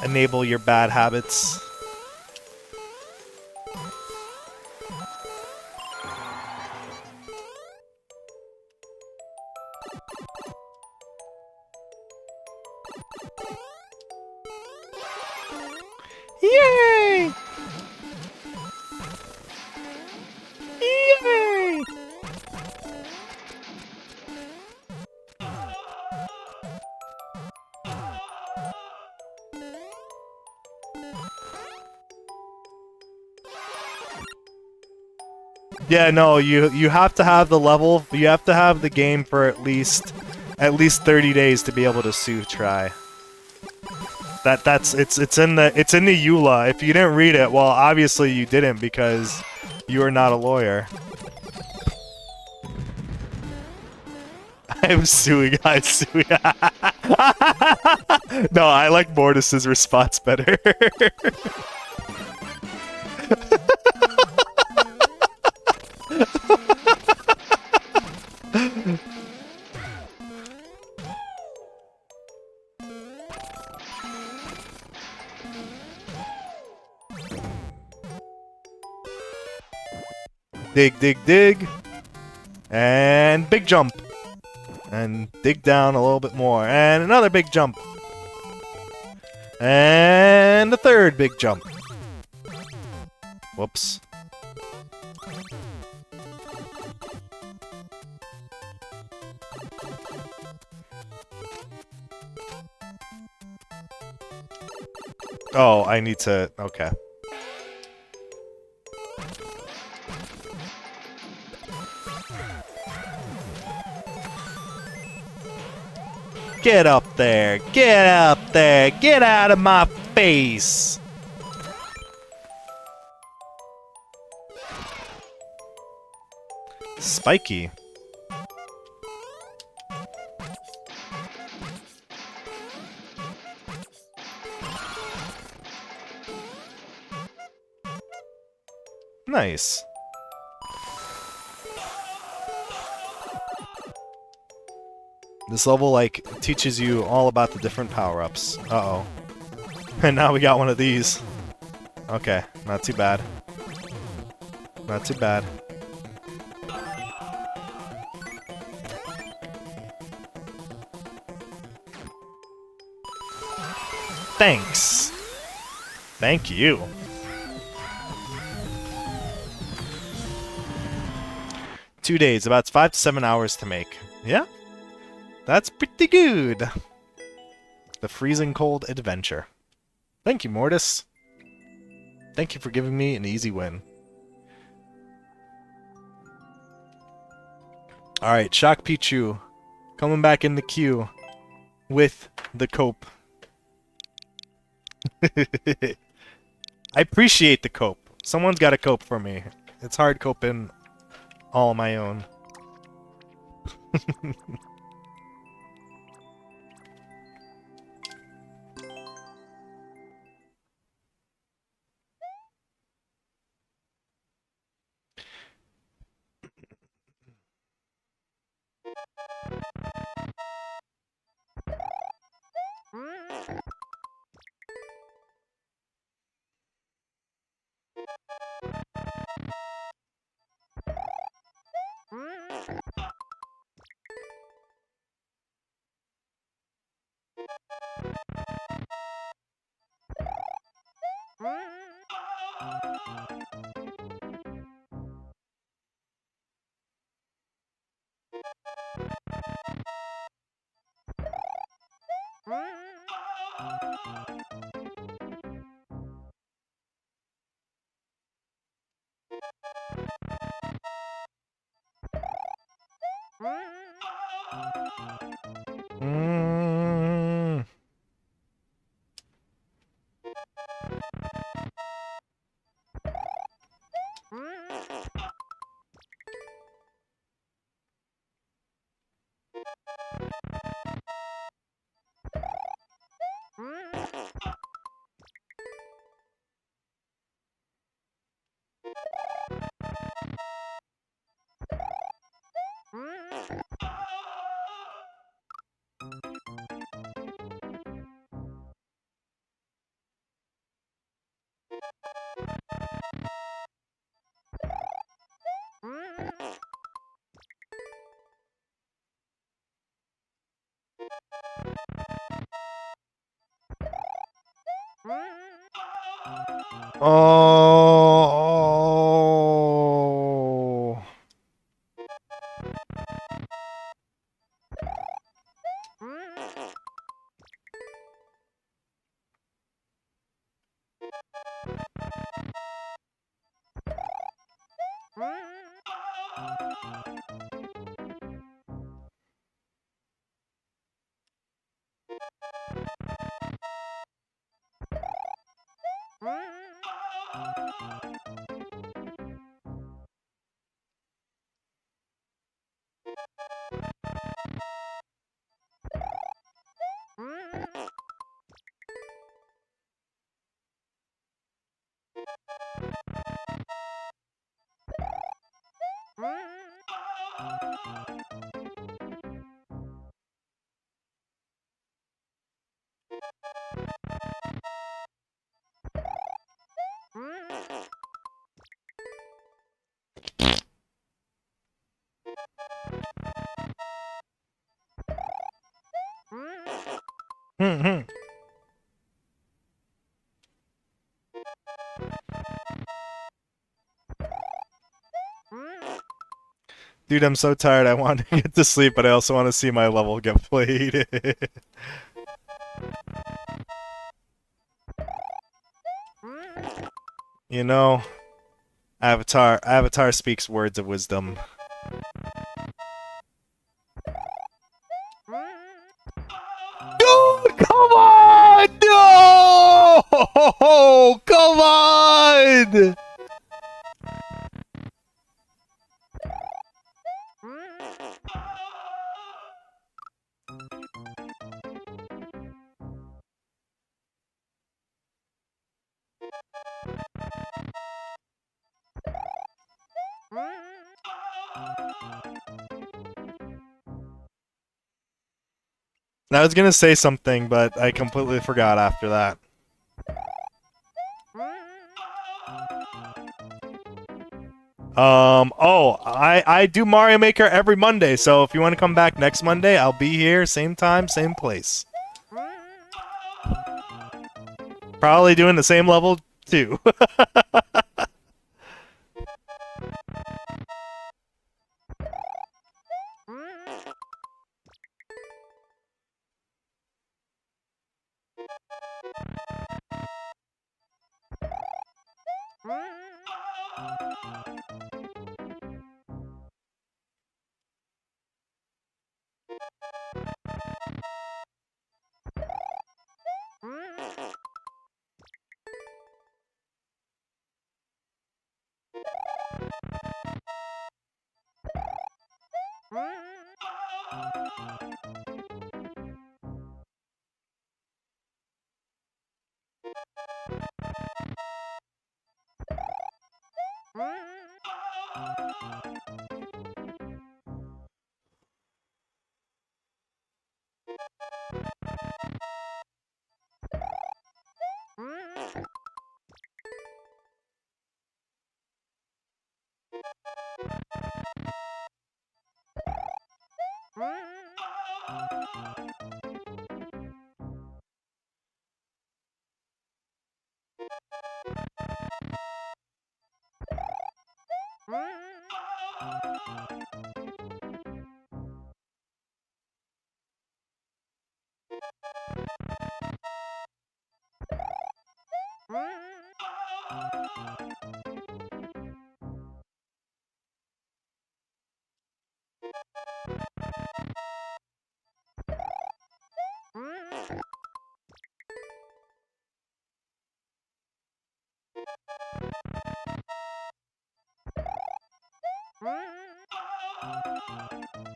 enable your bad habits. Yay! Yay! Yeah, no, you have to have the level. You have to have the game for at least 30 days to be able to sue Try. It's in the EULA. If you didn't read it, well, obviously you didn't because you are not a lawyer. I'm suing. I'm suing. No, I like Mortis's response better. Dig, dig, dig. And big jump. And dig down a little bit more. And another big jump. And the third big jump. Whoops. Oh, I need to... Okay. Get up there! Get up there! Get out of my face! Spiky. Nice. This level, like, teaches you all about the different power-ups. Uh-oh. And now we got one of these. Okay, not too bad. Not too bad. Thanks. Thank you. Two days, about 5 to 7 hours to make. Yeah? That's pretty good. The Freezing Cold Adventure. Thank you, Mortis. Thank you for giving me an easy win. Alright, ShockPichu coming back in the queue with the cope. I appreciate the cope. Someone's got a cope for me. It's hard coping all on my own. Mm. Oh. Hmm. Dude, I'm so tired. I want to get to sleep, but I also want to see my level get played. You know, Avatar speaks words of wisdom. Dude, come on! No! Come on! I was gonna say something, but I completely forgot after that. Oh, I do Mario Maker every Monday, so if you want to come back next Monday, I'll be here, same time, same place. Probably doing the same level, too.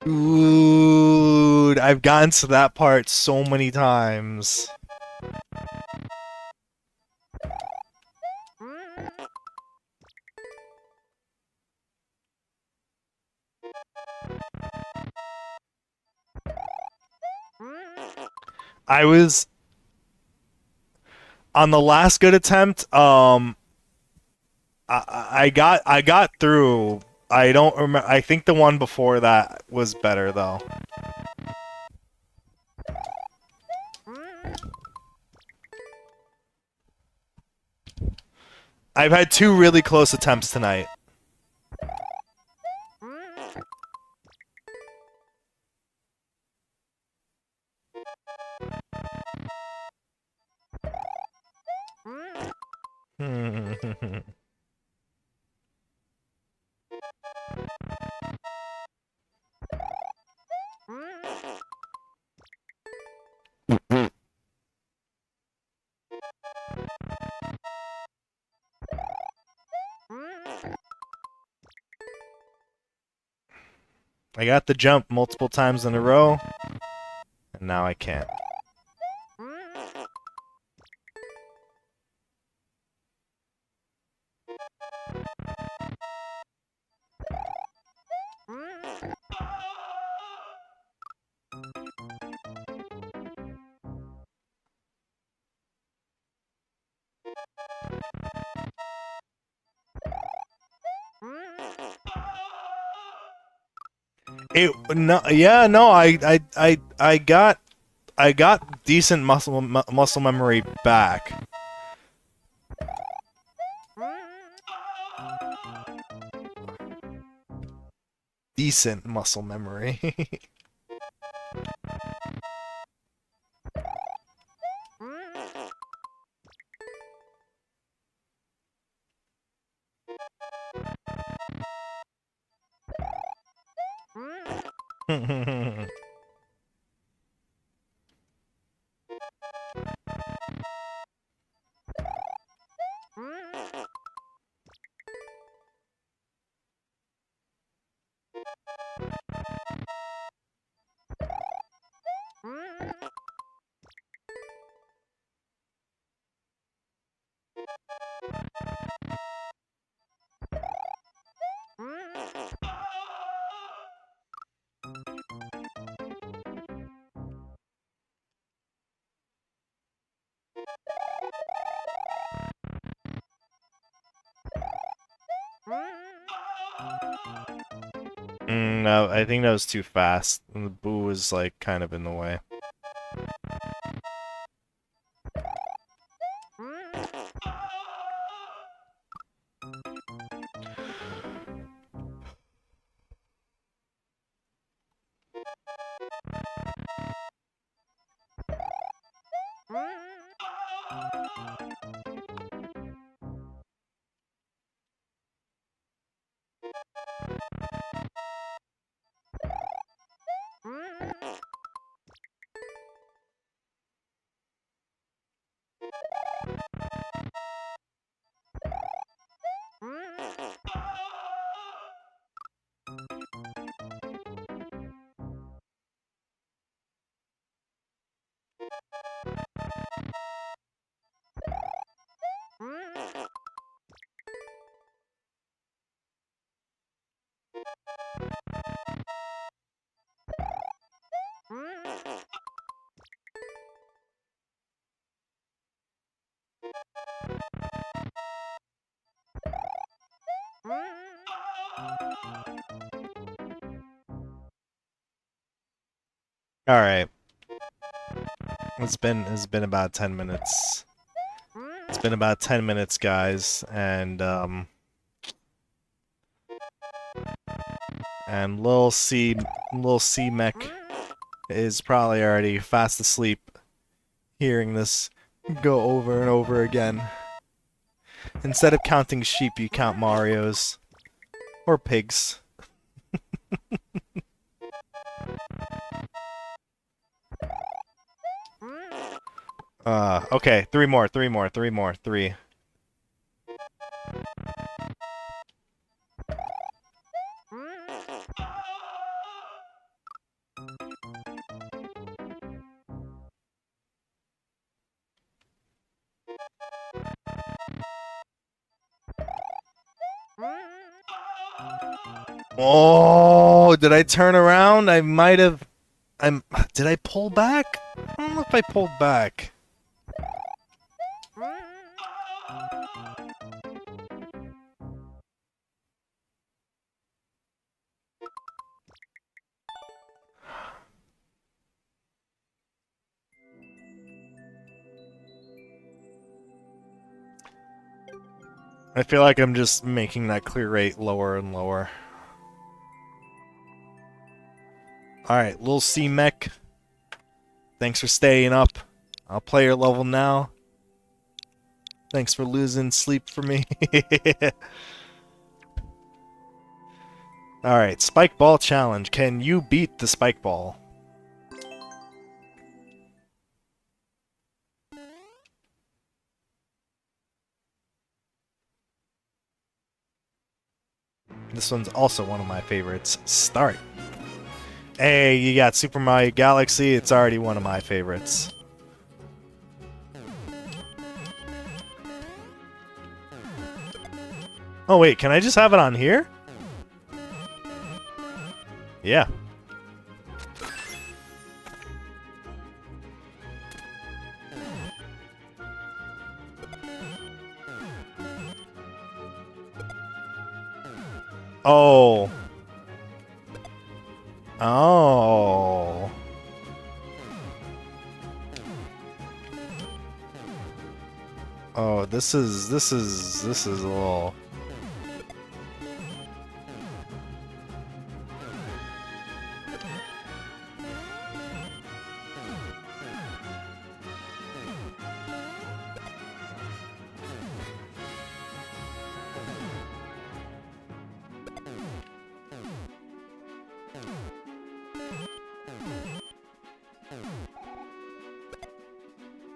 Dude, I've gotten to that part so many times. I was on the last good attempt. I got through. I don't remember. I think the one before that was better though. I've had 2 really close attempts tonight. I got the jump multiple times in a row, and now I can't. I got decent muscle memory back. Decent muscle memory. No, I think that was too fast. And the boo was like kind of in the way. All right. It's been about 10 minutes. It's been about 10 minutes, guys, and lilcmeq is probably already fast asleep hearing this go over and over again. Instead of counting sheep, you count Marios. Or pigs. Okay, three more. Oh, did I turn around? I might have... Did I pull back? I don't know if I pulled back. I feel like I'm just making that clear rate lower and lower. Alright, lilcmeq. Thanks for staying up. I'll play your level now. Thanks for losing sleep for me. Alright, Spikeball challenge. Can you beat the Spikeball? This one's also one of my favorites. Start. Hey, you got Super Mario Galaxy. It's already one of my favorites. Oh wait, can I just have it on here? Yeah. Oh. Oh. Oh, this is a little...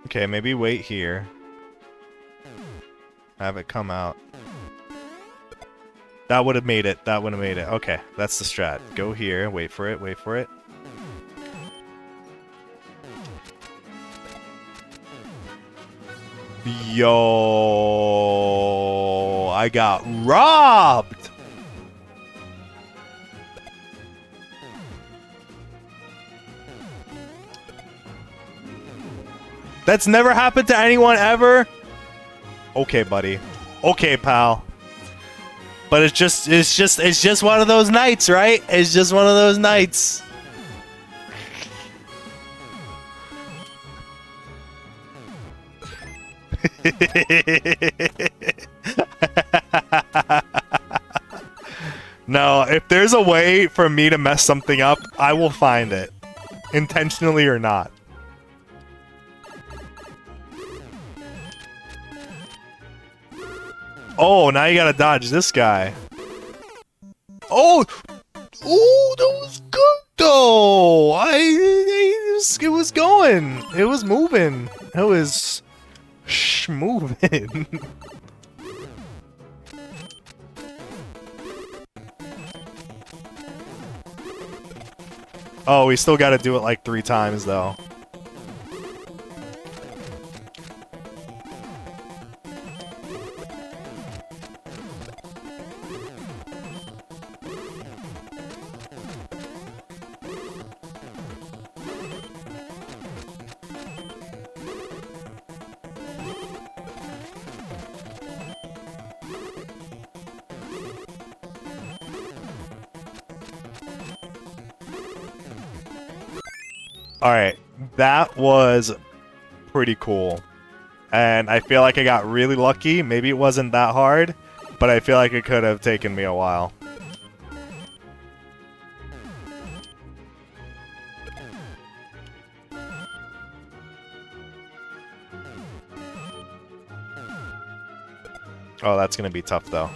Okay, maybe wait here. Have it come out. That would have made it. That would have made it. Okay, that's the strat. Go here, wait for it, wait for it. Yo, I got robbed! That's never happened to anyone ever? Okay, buddy. Okay, pal. But it's just one of those nights, right? It's just one of those nights. No, if there's a way for me to mess something up, I will find it. Intentionally or not. Oh, now you gotta dodge this guy. Oh! Oh, that was good though! It was going. It was moving. It was moving. Oh, we still gotta do it like 3 times though. Alright, that was pretty cool. And I feel like I got really lucky. Maybe it wasn't that hard, but I feel like it could have taken me a while. Oh, that's gonna be tough though.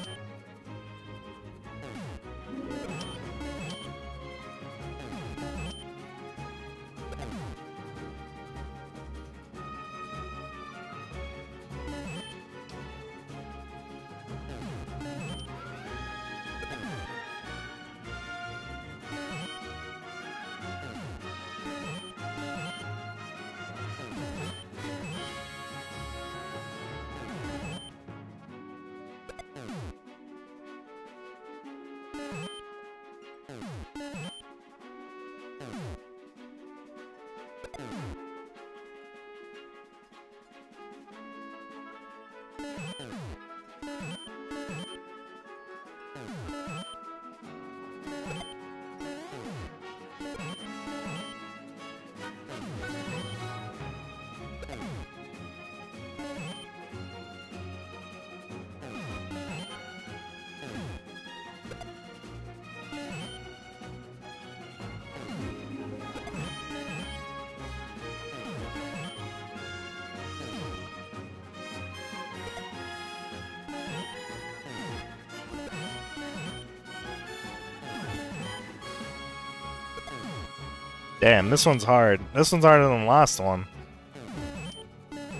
Damn, this one's hard. This one's harder than the last one.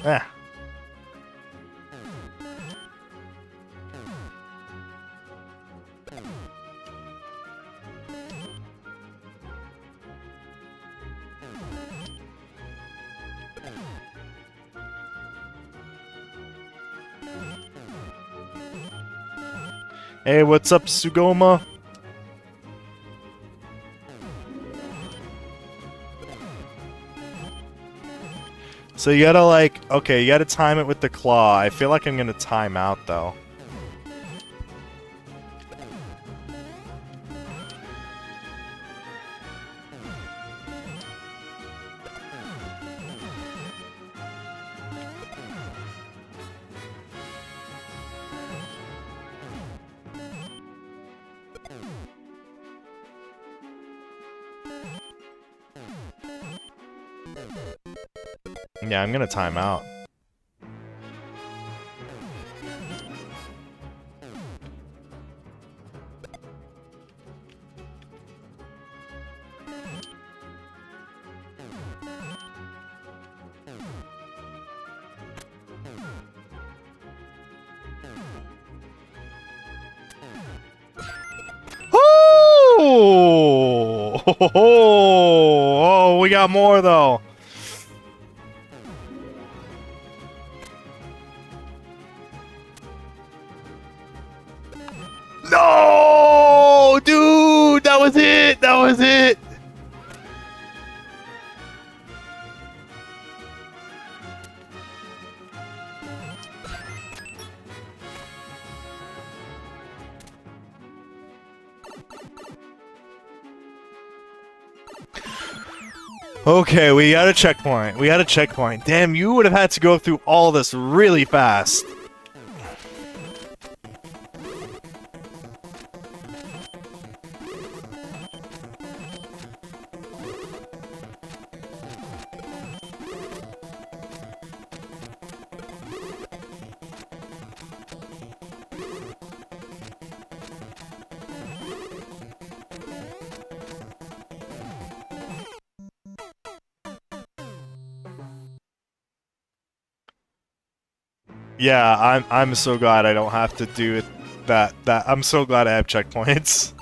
Eh. Hey, what's up, Sugoma? So you gotta like, okay, you gotta time it with the claw. I feel like I'm gonna time out though. Yeah, I'm gonna time out. Oh! Oh, we got more though. No, dude, that was it. That was it. Okay, we got a checkpoint. We got a checkpoint. Damn, you would have had to go through all this really fast. Yeah, I'm so glad I don't have to do that. I'm so glad I have checkpoints.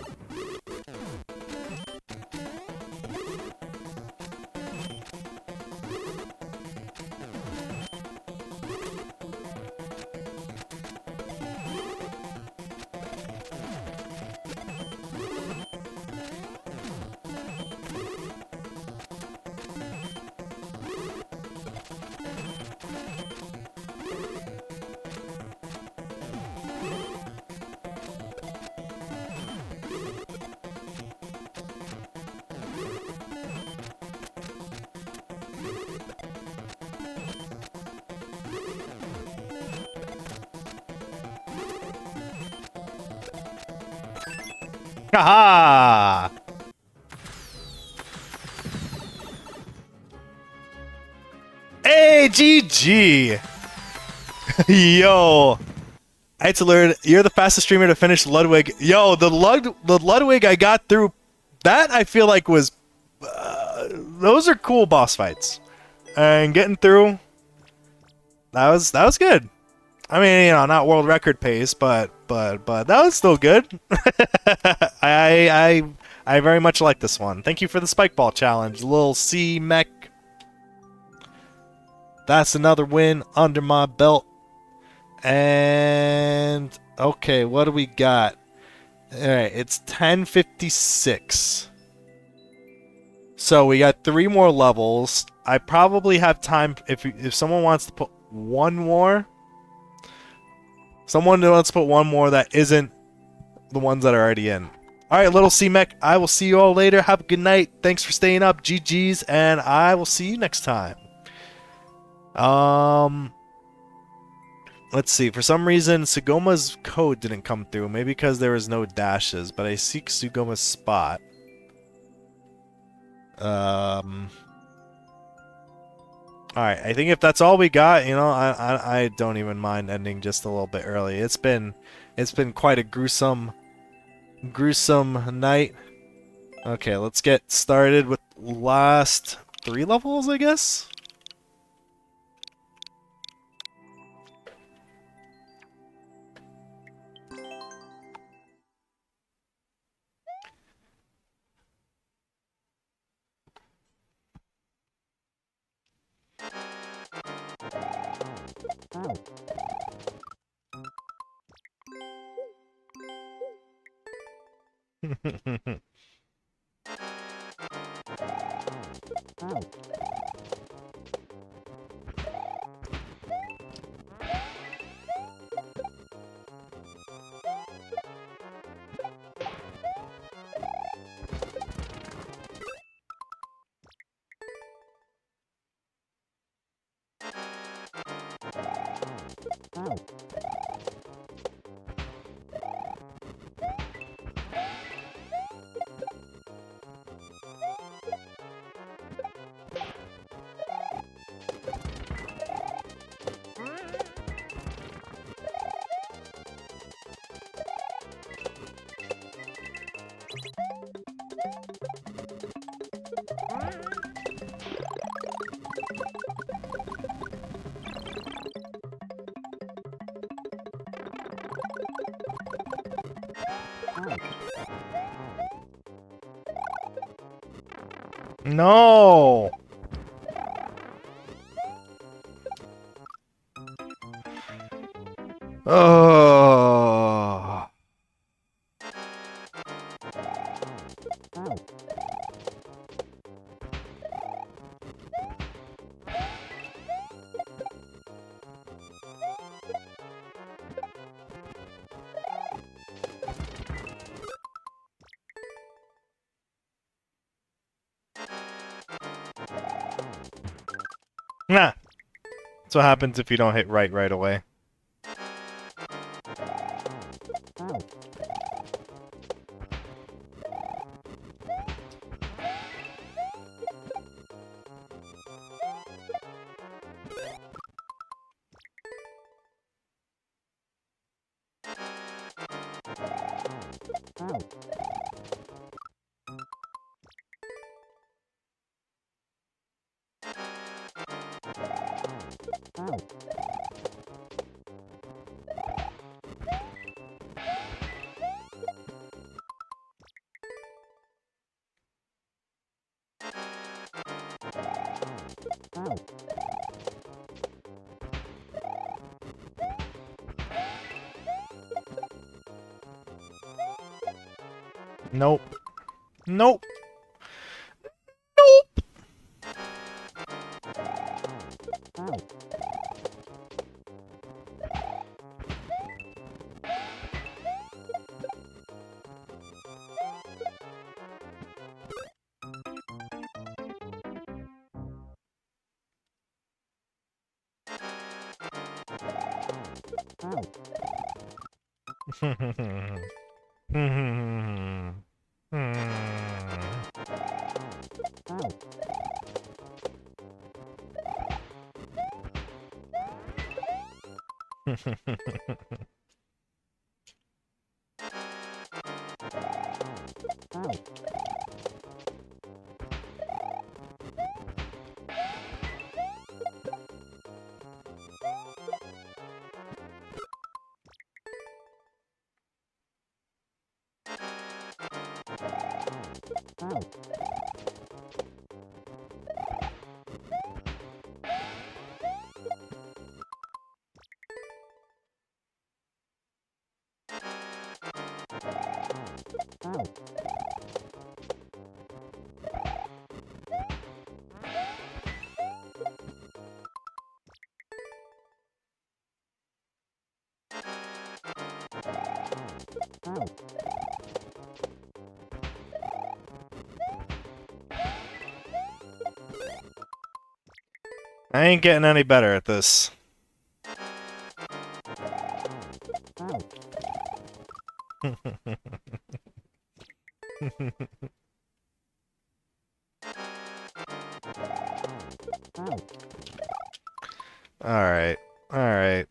Haha! Hey, GG! Yo! I had to learn. You're the fastest streamer to finish Ludwig. Yo, the Ludwig I got through, that I feel like was... those are cool boss fights. And getting through, that was good. I mean, you know, not world record pace, but that was still good. I very much like this one. Thank you for the Spikeball challenge, lilcmeq. That's another win under my belt. And okay, what do we got? All right, it's 10:56. So we got 3 more levels. I probably have time if someone wants to put one more. Someone wants to put one more that isn't the ones that are already in. All right, lilcmeq, I will see you all later. Have a good night. Thanks for staying up. GG's, and I will see you next time. Let's see. For some reason, Sugoma's code didn't come through. Maybe because there was no dashes, but I see Sugoma's spot. Alright, I think if that's all we got, you know, I don't even mind ending just a little bit early. It's been quite a gruesome night. Okay, let's get started with last 3 levels, I guess. No. Oh. Nah. That's what happens if you don't hit right away. Nope. Nope. Nope. Hmm. I ain't getting any better at this. Alright. Alright.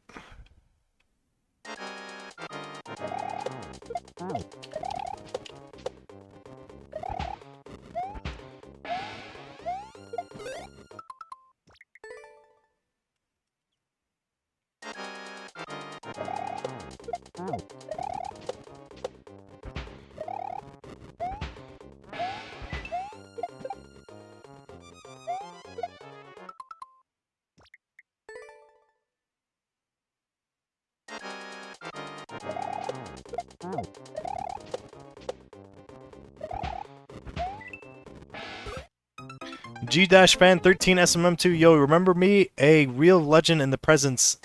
G-Fan 13 SMM2, yo, remember me? A real legend in the presence,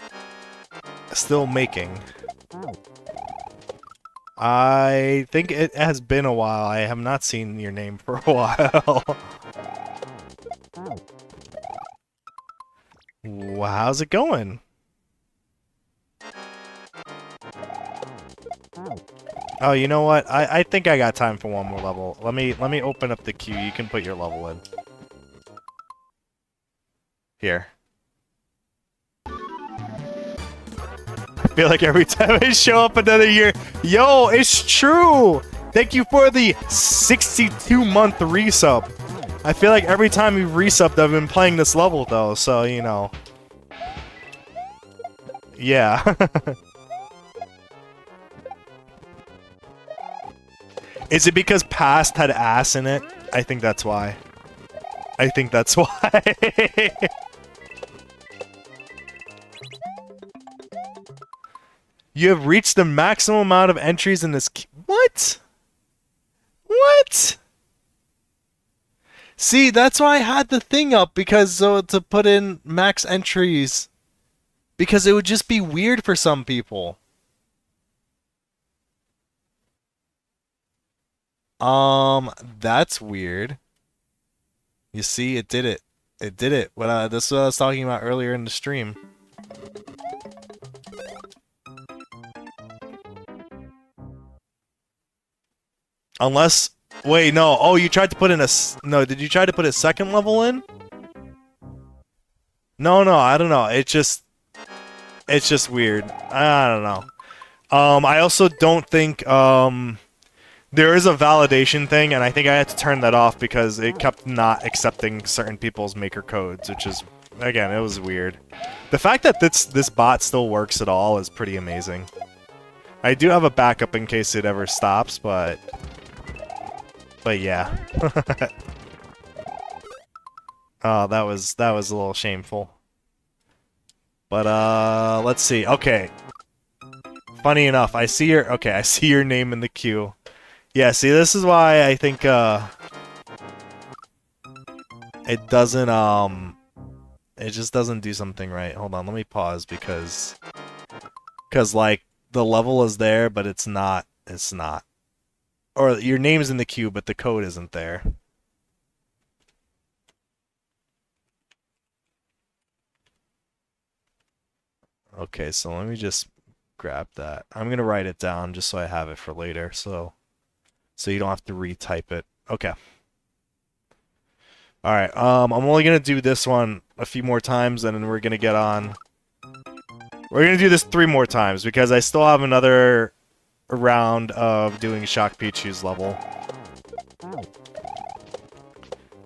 still making. I think it has been a while. I have not seen your name for a while. Well, how's it going? Oh, you know what? I think I got time for one more level. Let me open up the queue. You can put your level in. Here. I feel like every time I show up another year, yo, it's true. Thank you for the 62-month resub. I feel like every time we've resubbed, I've been playing this level though, so you know. Yeah. Is it because past had ass in it? I think that's why. I think that's why. You have reached the maximum amount of entries in this. What? What? See, that's why I had the thing up, because so to put in max entries, because it would just be weird for some people. That's weird. You see, it did it. It did it. This is what I was talking about earlier in the stream. Unless, wait, no. Oh, you tried to put in a, no, did you try to put a second level in? No, I don't know. It's just weird. I don't know. I also don't think, there is a validation thing, and I think I had to turn that off because it kept not accepting certain people's maker codes, which is, again, it was weird. The fact that this bot still works at all is pretty amazing. I do have a backup in case it ever stops, but yeah. Oh, that was a little shameful. But let's see. Okay. Funny enough, I see your name in the queue. Yeah, see, this is why I think it doesn't it just doesn't do something right. Hold on, let me pause because like the level is there, but it's not. Or your name's in the queue, but the code isn't there. Okay, so let me just grab that. I'm gonna write it down just so I have it for later, so you don't have to retype it. Okay. All right. I'm only gonna do this one a few more times, and then we're gonna get on. We're gonna do this 3 more times because I still have another round of doing ShockPichu's level,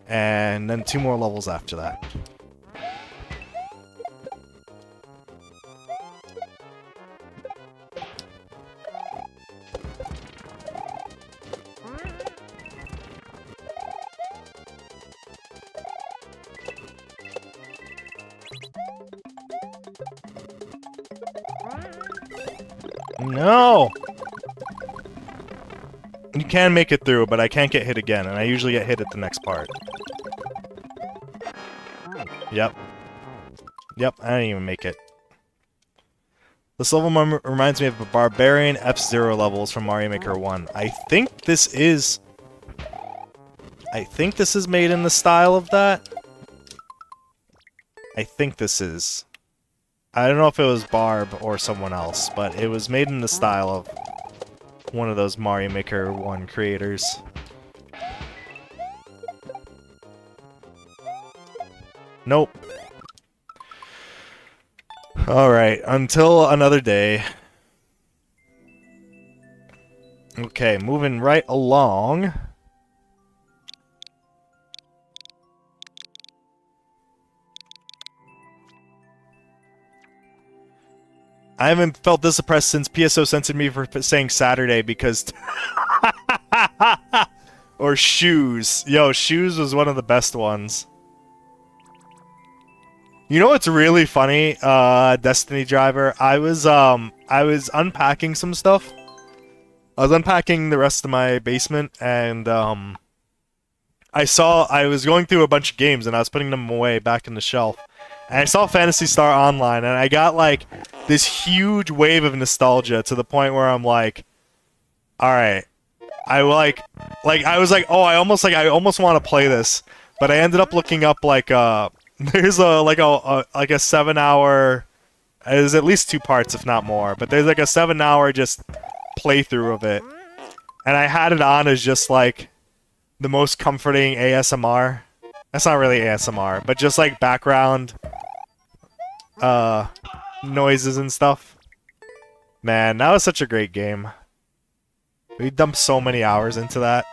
and then 2 more levels after that. No! You can make it through, but I can't get hit again, and I usually get hit at the next part. Yep. Yep, I didn't even make it. This level reminds me of the Barbarian F-Zero levels from Mario Maker 1. I think this is made in the style of that. I think this is. I don't know if it was Barb or someone else, but it was made in the style of one of those Mario Maker 1 creators. Nope. Alright, until another day. Okay, moving right along. I haven't felt this oppressed since PSO censored me for saying Saturday because... or Shoes. Yo, Shoes was one of the best ones. You know what's really funny, Destiny Driver? I was unpacking some stuff. I was unpacking the rest of my basement, and I was going through a bunch of games, and I was putting them away back in the shelf. And I saw Phantasy Star Online, and I got, like, this huge wave of nostalgia to the point where I'm like, alright, I was like, oh, I almost want to play this. But I ended up looking up, like, there's a 7-hour, there's at least 2 parts, if not more, but there's like a 7-hour just playthrough of it. And I had it on as just, like, the most comforting ASMR. That's not really ASMR, but just, like, background noises and stuff. Man, that was such a great game. We dumped so many hours into that.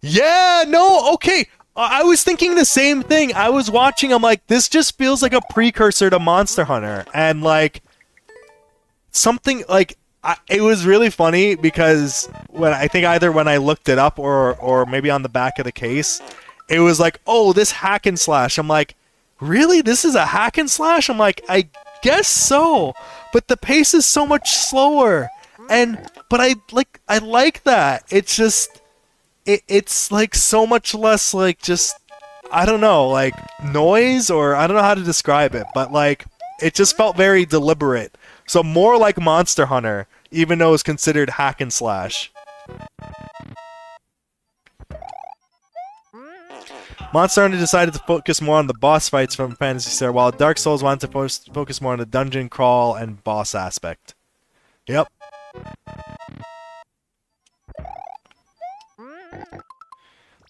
Yeah, no, okay. I was thinking the same thing. I was watching, I'm like, this just feels like a precursor to Monster Hunter. And, like, something, like, it was really funny because when I think either when I looked it up or maybe on the back of the case, it was like, oh, this hack and slash. I'm like, really? This is a hack and slash? I'm like, I guess so. But the pace is so much slower. But I like that. It's just... It's like so much less like just, I don't know, like noise, or I don't know how to describe it, but like it just felt very deliberate. So more like Monster Hunter, even though it's considered hack and slash. Monster Hunter decided to focus more on the boss fights from Phantasy Star, while Dark Souls wanted to focus more on the dungeon crawl and boss aspect. Yep.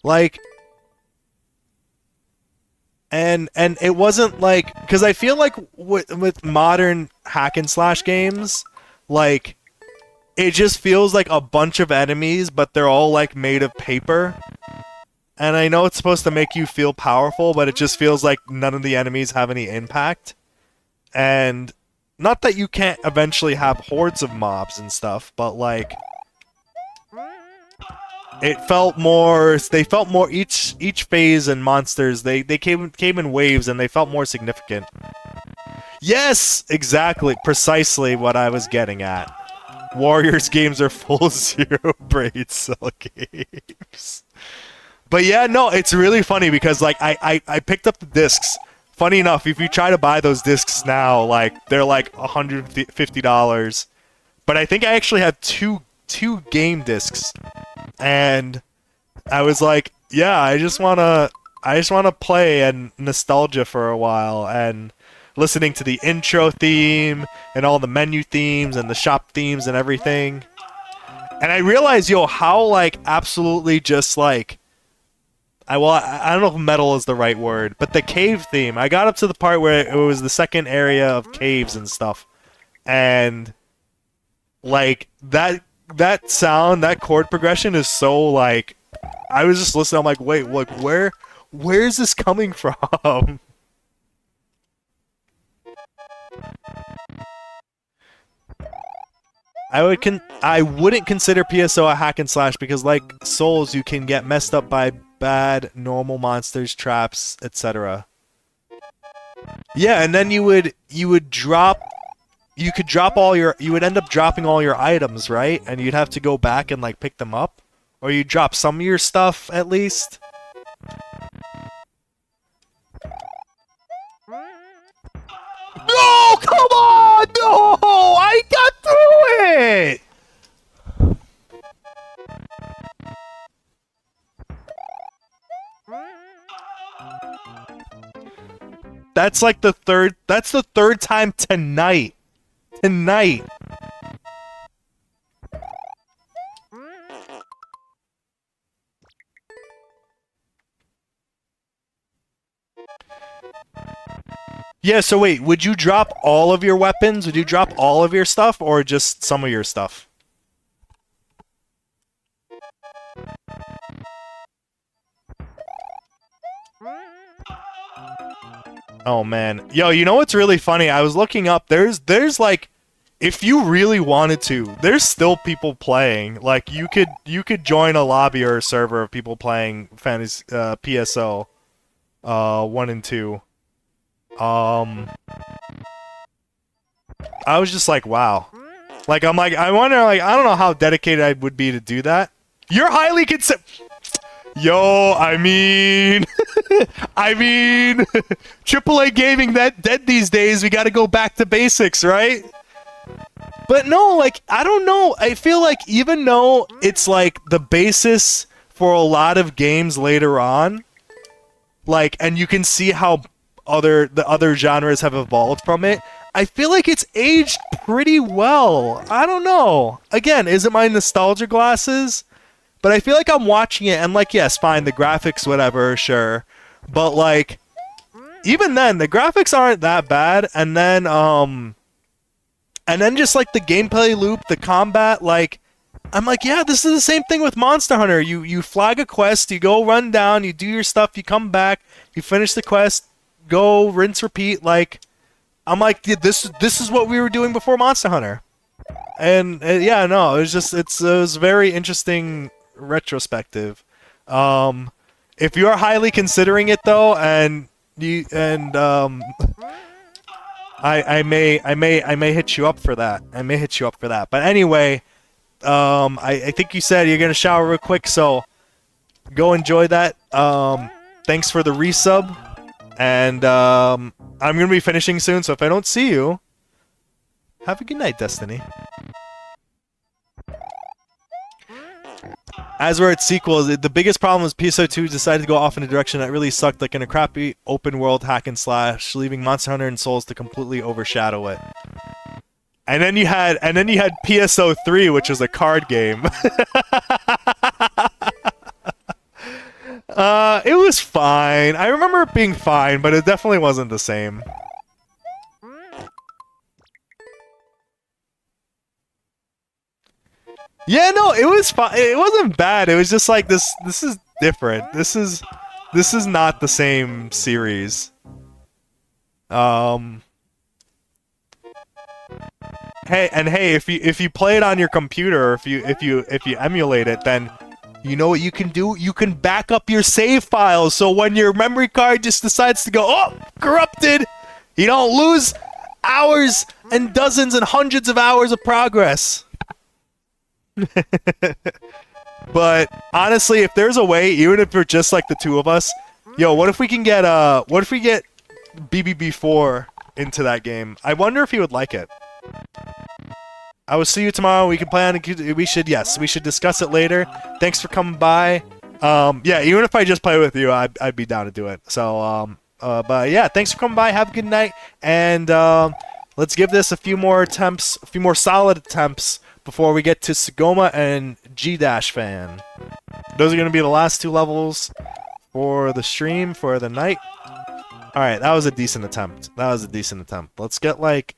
Like, and it wasn't like, because I feel like with modern hack and slash games, like, it just feels like a bunch of enemies, but they're all like made of paper. And I know it's supposed to make you feel powerful, but it just feels like none of the enemies have any impact. And not that you can't eventually have hordes of mobs and stuff, but like, it felt more, they felt more, each phase and monsters, they came in waves and they felt more significant. Yes! Exactly, precisely what I was getting at. Warriors games are full zero braid cell games. But yeah, no, it's really funny because like I picked up the discs. Funny enough, if you try to buy those discs now, like they're like $150. But I think I actually have two game discs. And I was like, yeah, I just want to to play and nostalgia for a while and listening to the intro theme and all the menu themes and the shop themes and everything. And I realized, yo, how like absolutely just like I don't know if metal is the right word, but the cave theme. I got up to the part where it was the second area of caves and stuff, and like that sound, that chord progression is so like. I was just listening. I'm like, wait, look, where's this coming from? I wouldn't consider PSO a hack and slash because, like Souls, you can get messed up by bad normal monsters, traps, etc. Yeah, and then you would drop. You would end up dropping all your items, right? And you'd have to go back and like pick them up. Or you drop some of your stuff, at least. No! Come on! No! I got through it! That's like the third... That's the third time tonight. Tonight. Yeah, so wait, would you drop all of your weapons? Would you drop all of your stuff, or just some of your stuff? Oh man. Yo, you know what's really funny? I was looking up, there's like, if you really wanted to, there's still people playing. Like, you could join a lobby or a server of people playing Fantasy, PSO 1 and 2. I was just like, wow. Like, I'm like, I wonder, like, I don't know how dedicated I would be to do that. You're highly Yo, I mean, AAA gaming that dead these days. We got to go back to basics, right? But no, like, I don't know. I feel like even though it's like the basis for a lot of games later on, like, and you can see how the other genres have evolved from it, I feel like it's aged pretty well. I don't know. Again, is it my nostalgia glasses? But I feel like I'm watching it and like, yes, fine, the graphics, whatever, sure. But like, even then, the graphics aren't that bad. And then just like the gameplay loop, the combat, like, I'm like, yeah, this is the same thing with Monster Hunter. You flag a quest, you go run down, you do your stuff, you come back, you finish the quest, go rinse, repeat. Like, I'm like, this is what we were doing before Monster Hunter. And yeah, no, it was very interesting retrospective. If you are highly considering it though, I may hit you up for that. But anyway, I think you said you're gonna shower real quick, so go enjoy that. Thanks for the resub, and I'm gonna be finishing soon, so if I don't see you, have a good night, Destiny. As were its sequels, the biggest problem was PSO 2 decided to go off in a direction that really sucked, like in a crappy open world hack and slash, leaving Monster Hunter and Souls to completely overshadow it. And then you had PSO 3, which was a card game. It was fine. I remember it being fine, but it definitely wasn't the same. Yeah, no, it was fine. It wasn't bad. It was just like this is different. This is not the same series. Hey, if you play it on your computer, or if you emulate it, then you know what you can do? You can back up your save files, so when your memory card just decides to go, oh, corrupted, you don't lose hours and dozens and hundreds of hours of progress. But honestly, if there's a way, even if we're just like the two of us, yo, what if we get BBB4 into that game? I wonder if he would like it. I will see you tomorrow. We can play on. We should discuss it later. Thanks for coming by. Yeah, even if I just play with you, I'd be down to do it. So, but yeah, thanks for coming by. Have a good night, and let's give this a few more attempts, a few more solid attempts before we get to Sagoma and G-Fan. Those are going to be the last 2 levels for the stream for the night. Alright, that was a decent attempt. Let's get, like,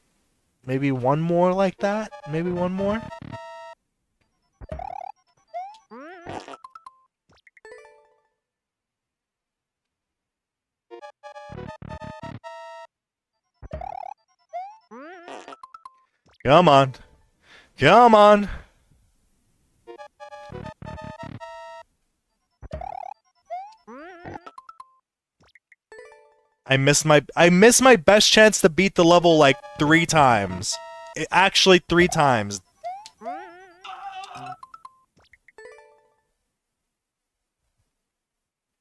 maybe one more like that? Maybe one more? Come on. Come on. I missed my best chance to beat the level like 3 times. Actually 3 times.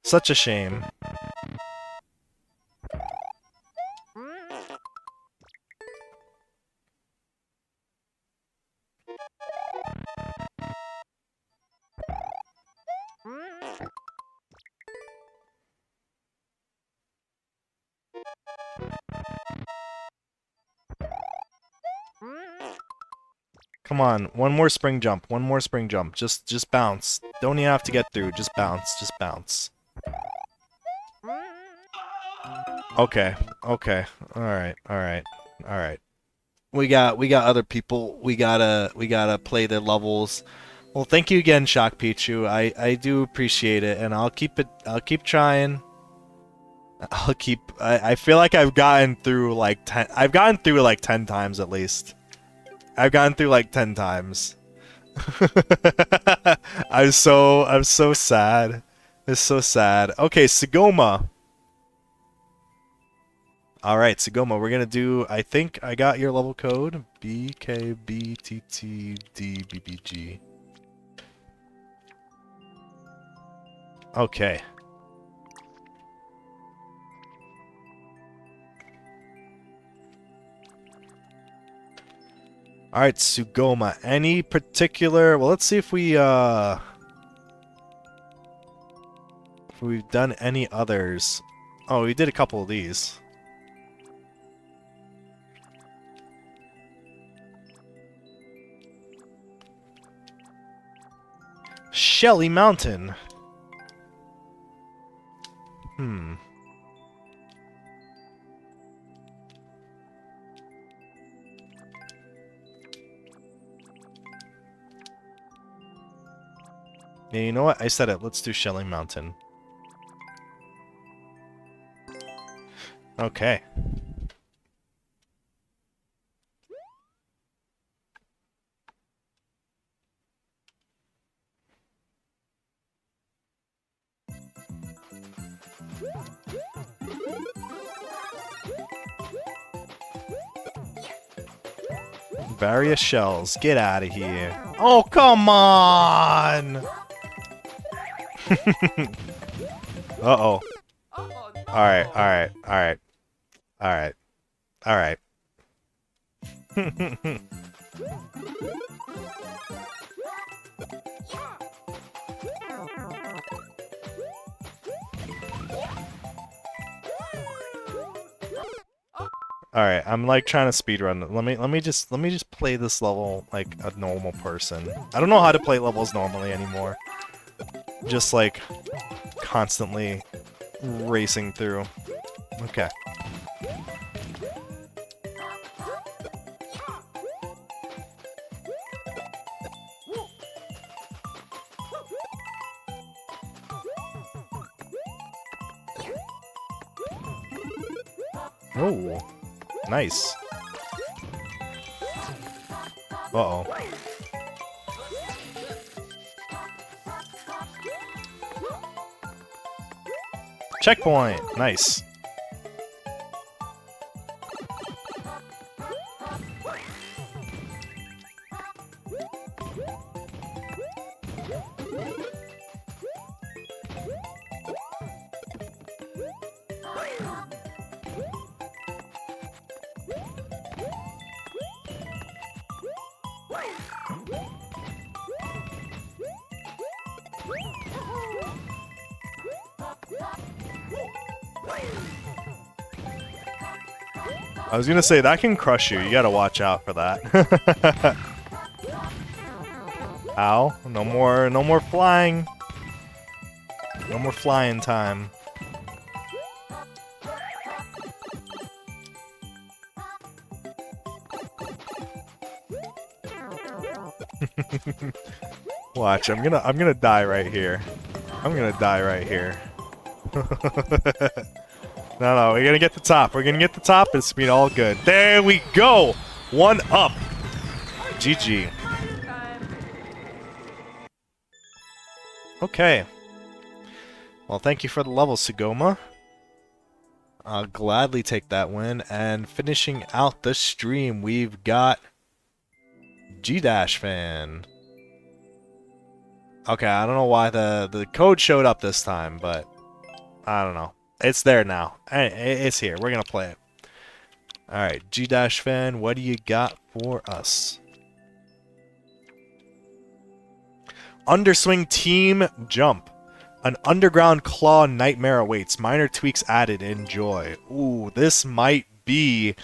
Such a shame. Come on, one more spring jump. Just bounce. Don't even have to get through. Just bounce. Okay. Alright. We got other people. We gotta play their levels. Well, thank you again, ShockPichu. I do appreciate it, and I'll keep trying. I feel like I've gotten through like 10. I've gotten through like 10 times at least. I've gotten through like 10 times. I'm so sad. It's so sad. Okay, Sagoma. Alright, Sagoma, we're gonna do, I think I got your level code. BKBTTDBBG. Okay. Alright, Sugoma. Any particular... Well, let's see if we've done any others. Oh, we did a couple of these. Shelly Mountain. Yeah, you know what? I said it. Let's do Shelly Mountain. Okay. Various shells. Get out of here. Oh, come on! Uh-oh. Oh, no. Alright. Alright, I'm like trying to speedrun. Let me just play this level like a normal person. I don't know how to play levels normally anymore. Just like constantly racing through. Okay. Oh, nice. Uh-oh. Checkpoint! Nice. I was gonna say, that can crush you. You gotta watch out for that. Ow. No more flying. No more flying time. Watch, I'm gonna die right here. I'm gonna die right here. No, we're gonna get the top. We're gonna get the top. It's gonna be all good. There we go. 1 up. GG. Okay. Well, thank you for the level, Sugoma. I'll gladly take that win. And finishing out the stream, we've got G-Fan. Okay, I don't know why the code showed up this time, but I don't know. It's there now. It's here. We're gonna play it. Alright, G-Fan, what do you got for us? Underswing Team Jump. An underground claw nightmare awaits. Minor tweaks added. Enjoy. Ooh, this might be...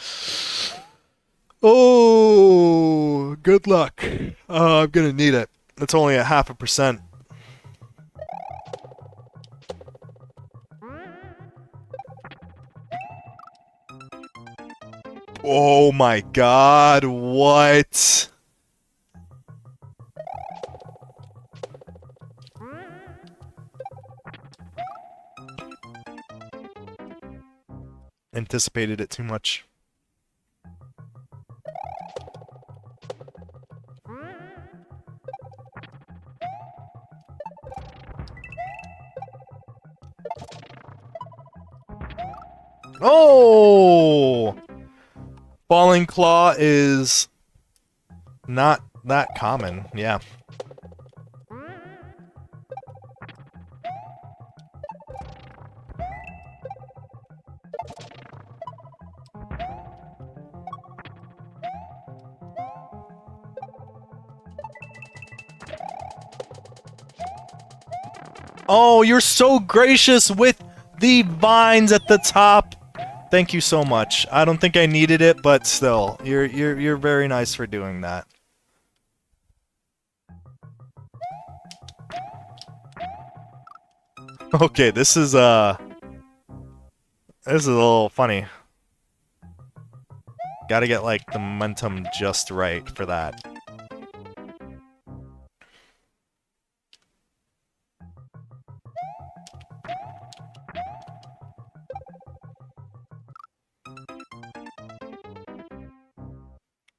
Oh, good luck. I'm gonna need it. It's only at 0.5%. Oh my god, what? Anticipated it too much. Oh! Falling Claw is not that common, yeah. Oh, you're so gracious with the vines at the top. Thank you so much. I don't think I needed it, but still, you're very nice for doing that. Okay, this is a little funny. Gotta get like the momentum just right for that.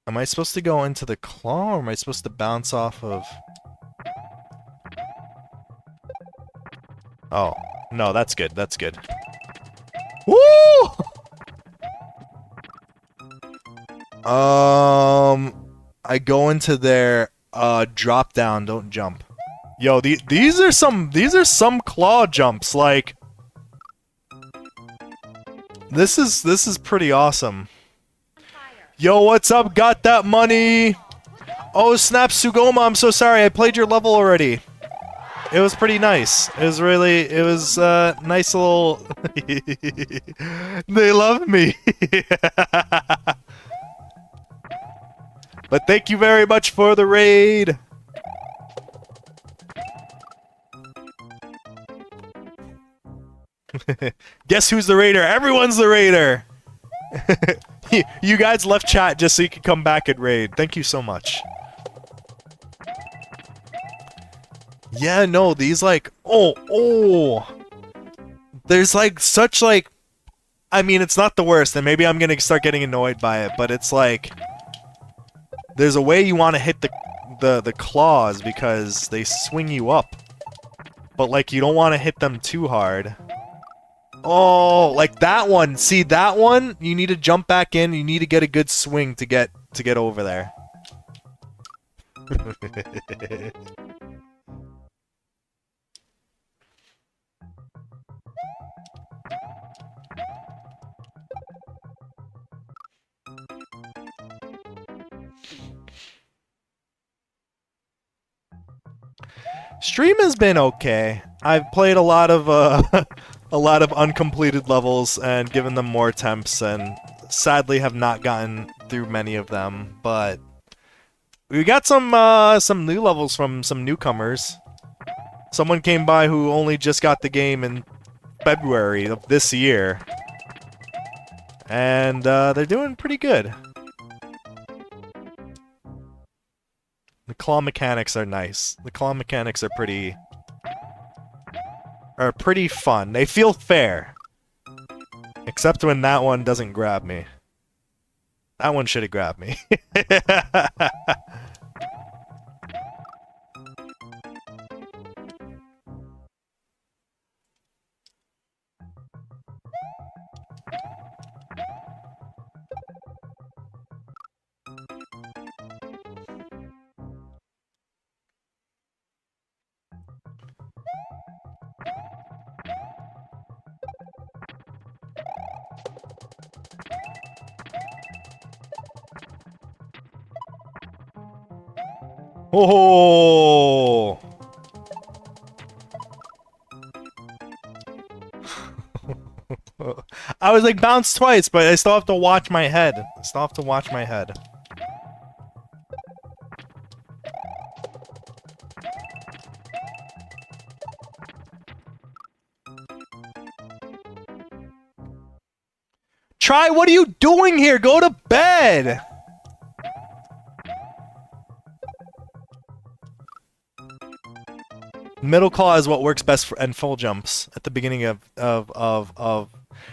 Am I supposed to go into the claw, or am I supposed to bounce off of... Oh, no, that's good, that's good. Woo! I go into their, drop down, don't jump. Yo, these are some claw jumps, like... This is pretty awesome. Yo, what's up? Got that money? Oh, snap, Sugoma, I'm so sorry. I played your level already. It was pretty nice. It was nice little... They love me. But thank you very much for the raid. Guess who's the raider? Everyone's the raider. You guys left chat just so you could come back and raid. Thank you so much. Yeah, no, these like... Oh! There's like such like... I mean, it's not the worst, and maybe I'm gonna start getting annoyed by it, but it's like... There's a way you want to hit the claws because they swing you up. But like, you don't want to hit them too hard. Oh, like that one. See that one? You need to jump back in. You need to get a good swing to get over there. Stream has been okay. I've played a lot of a lot of uncompleted levels and given them more attempts, and sadly have not gotten through many of them, but we got some new levels from some newcomers. Someone came by who only just got the game in February of this year, and they're doing pretty good. The claw mechanics are nice. The claw mechanics are pretty fun. They feel fair. Except when that one doesn't grab me. That one should have grabbed me. Oh! I was like bounced twice, but I still have to watch my head. I still have to watch my head. Try, what are you doing here? Go to bed! Middle claw is what works best in full jumps at the beginning of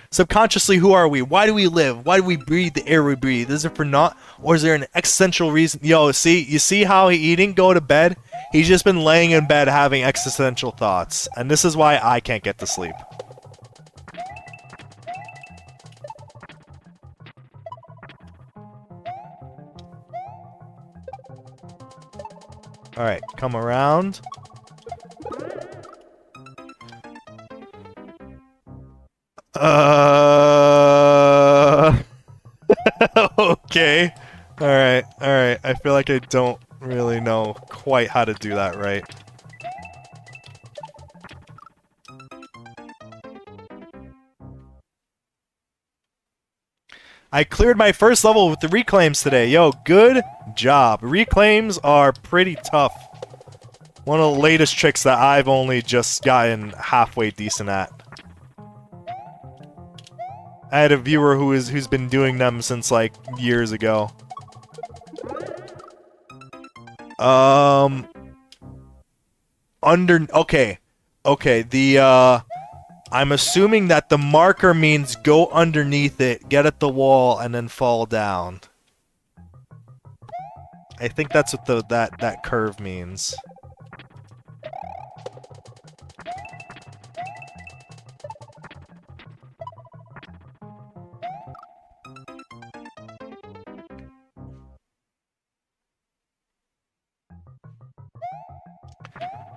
subconsciously. Who are we? Why do we live? Why do we breathe the air we breathe? Is it for naught, or is there an existential reason? Yo, you see how he didn't go to bed? He's just been laying in bed having existential thoughts, and this is why I can't get to sleep. All right, come around. Okay. Alright, alright. I feel like I don't really know quite how to do that right. I cleared my first level with the reclaims today. Yo, good job. Reclaims are pretty tough. One of the latest tricks that I've only just gotten halfway decent at. I had a viewer who's been doing them since like years ago. Okay. I'm assuming that the marker means go underneath it, get at the wall, and then fall down. I think that's what that curve means.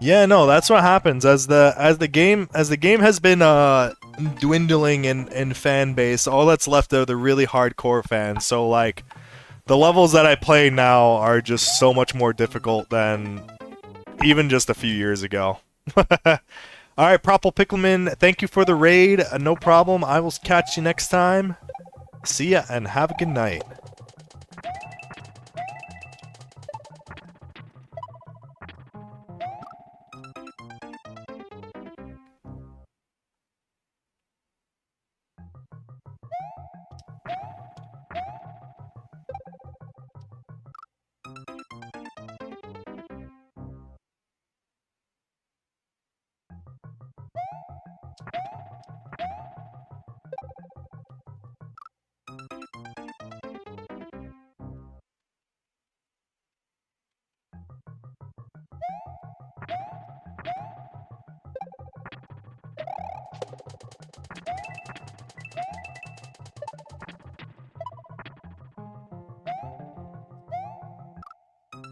Yeah, no, that's what happens as the game has been dwindling in fan base. All that's left are the really hardcore fans. So like the levels that I play now are just so much more difficult than even just a few years ago. Alright, Propple Pickleman, thank you for the raid. No problem. I will catch you next time. See ya and have a good night.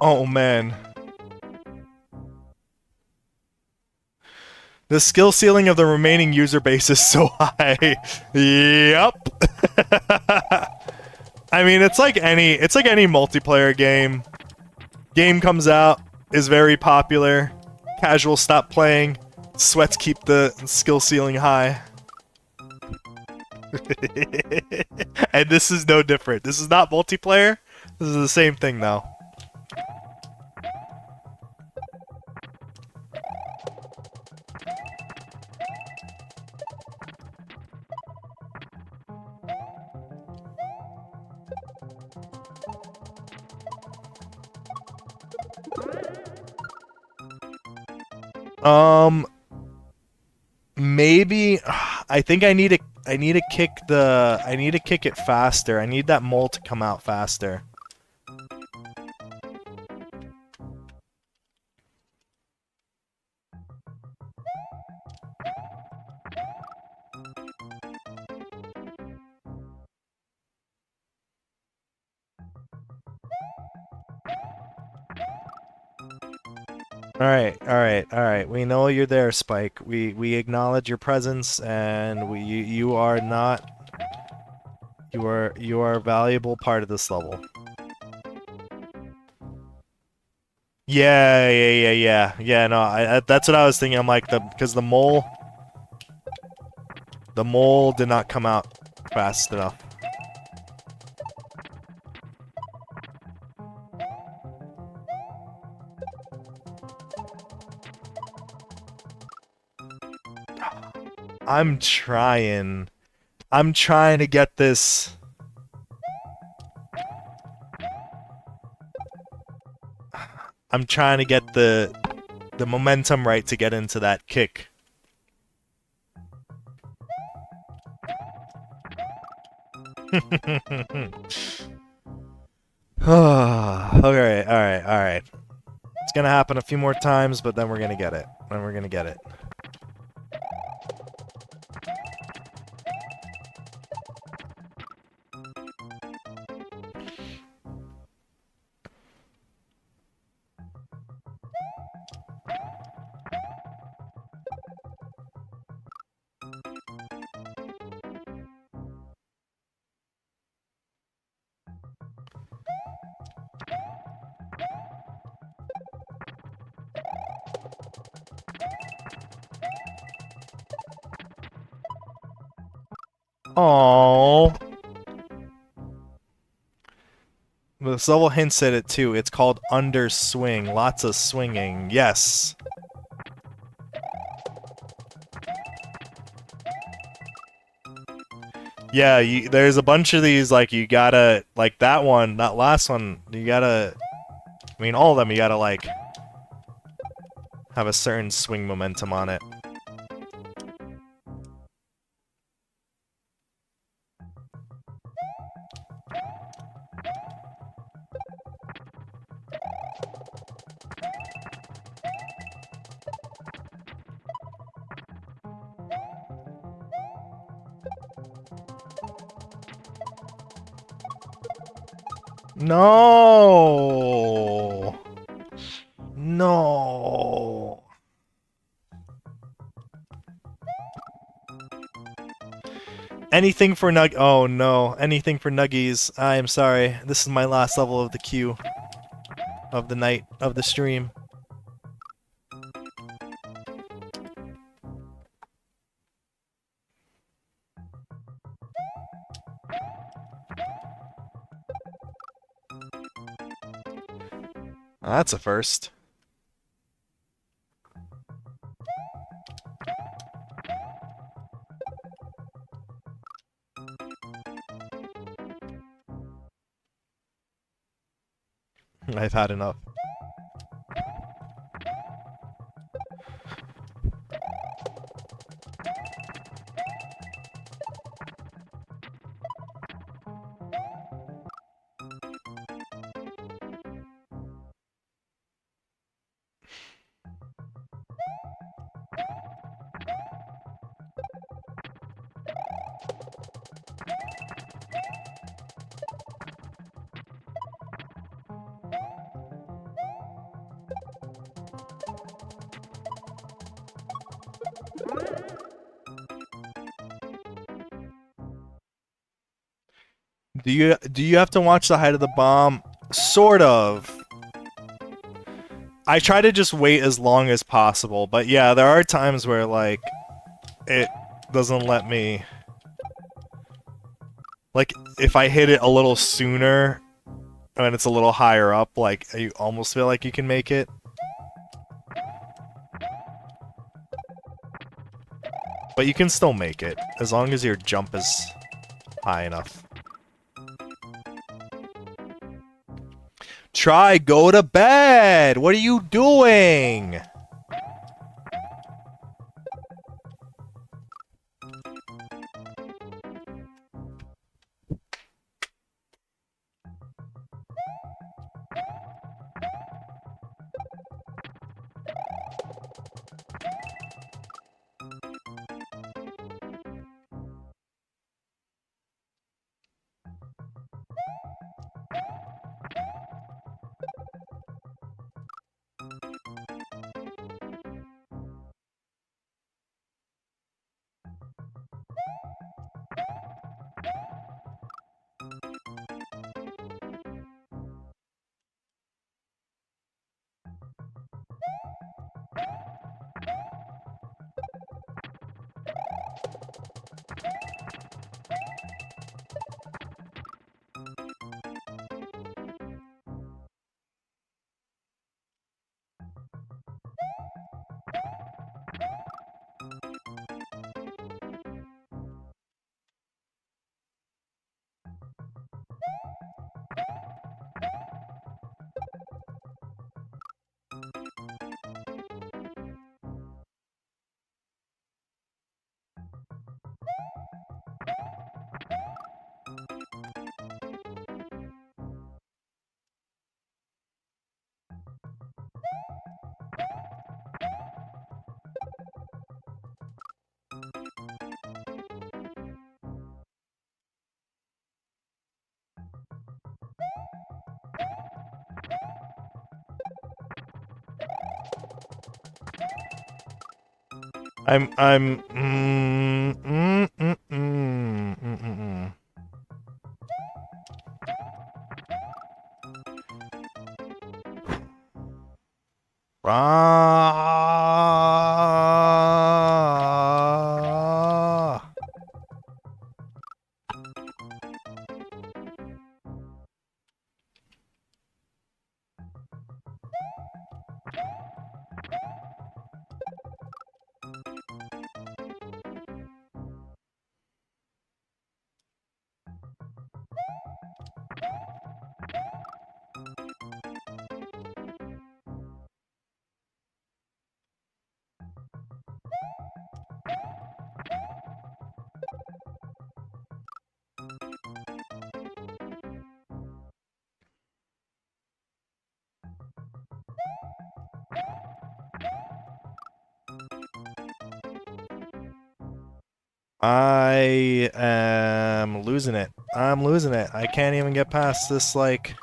Oh man. The skill ceiling of the remaining user base is so high. Yup. I mean, it's like any multiplayer game. Game comes out, is very popular. Casuals stop playing. Sweats keep the skill ceiling high. And this is no different. This is not multiplayer. This is the same thing now. Maybe I think I need to kick it faster. I need that mole to come out faster. Alright. We know you're there, Spike. We acknowledge your presence, and you are not. You are a valuable part of this level. Yeah. No, that's what I was thinking. I'm like because the mole did not come out fast enough. I'm trying to get this. I'm trying to get the momentum right to get into that kick. Alright. It's gonna happen a few more times, but then we're gonna get it. Aww. This level hints at it too. It's called Underswing. Lots of swinging. Yes. Yeah, there's a bunch of these, like, you gotta, like, that last one, you gotta, I mean, all of them, you gotta, like, have a certain swing momentum on it. No. No. Anything for oh no. Anything for nuggies. I am sorry. This is my last level of the queue. Of the night. Of the stream. That's a first. I've had enough. Do you have to watch the height of the bomb? Sort of. I try to just wait as long as possible, but yeah, there are times where, like, it doesn't let me Like, if I hit it a little sooner, and it's a little higher up, like, you almost feel like you can make it. But you can still make it, as long as your jump is high enough. Try, go to bed! What are you doing? Ah. I am losing it. I'm losing it. I can't even get past this, like...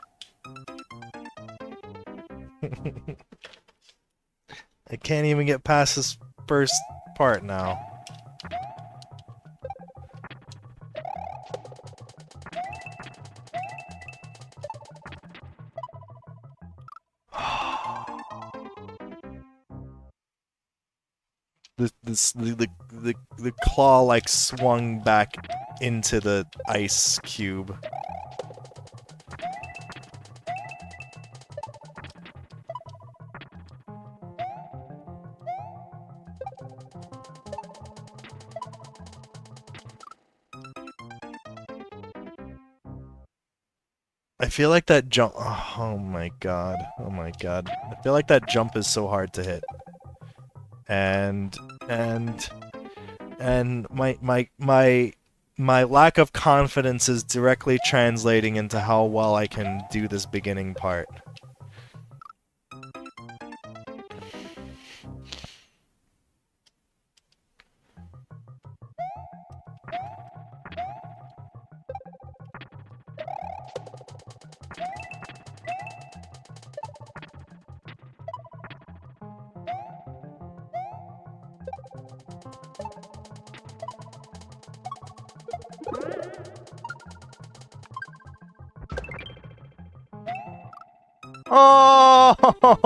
I can't even get past this first part now. The claw like swung back into the ice cube. I feel like that jump. Oh my god. Oh my god. I feel like that jump is so hard to hit. And my lack of confidence is directly translating into how well I can do this beginning part.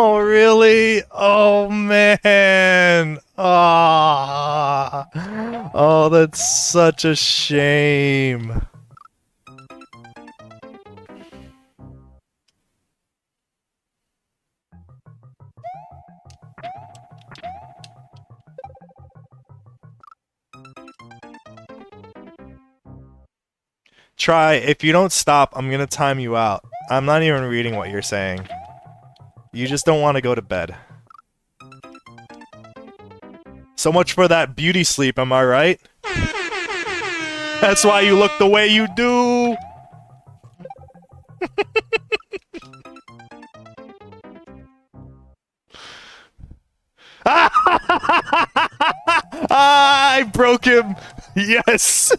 Oh, really? Oh, man. Ah. Oh, that's such a shame. Try. If you don't stop, I'm gonna time you out. I'm not even reading what you're saying. You just don't want to go to bed. So much for that beauty sleep, am I right? That's why you look the way you do! I broke him! Yes!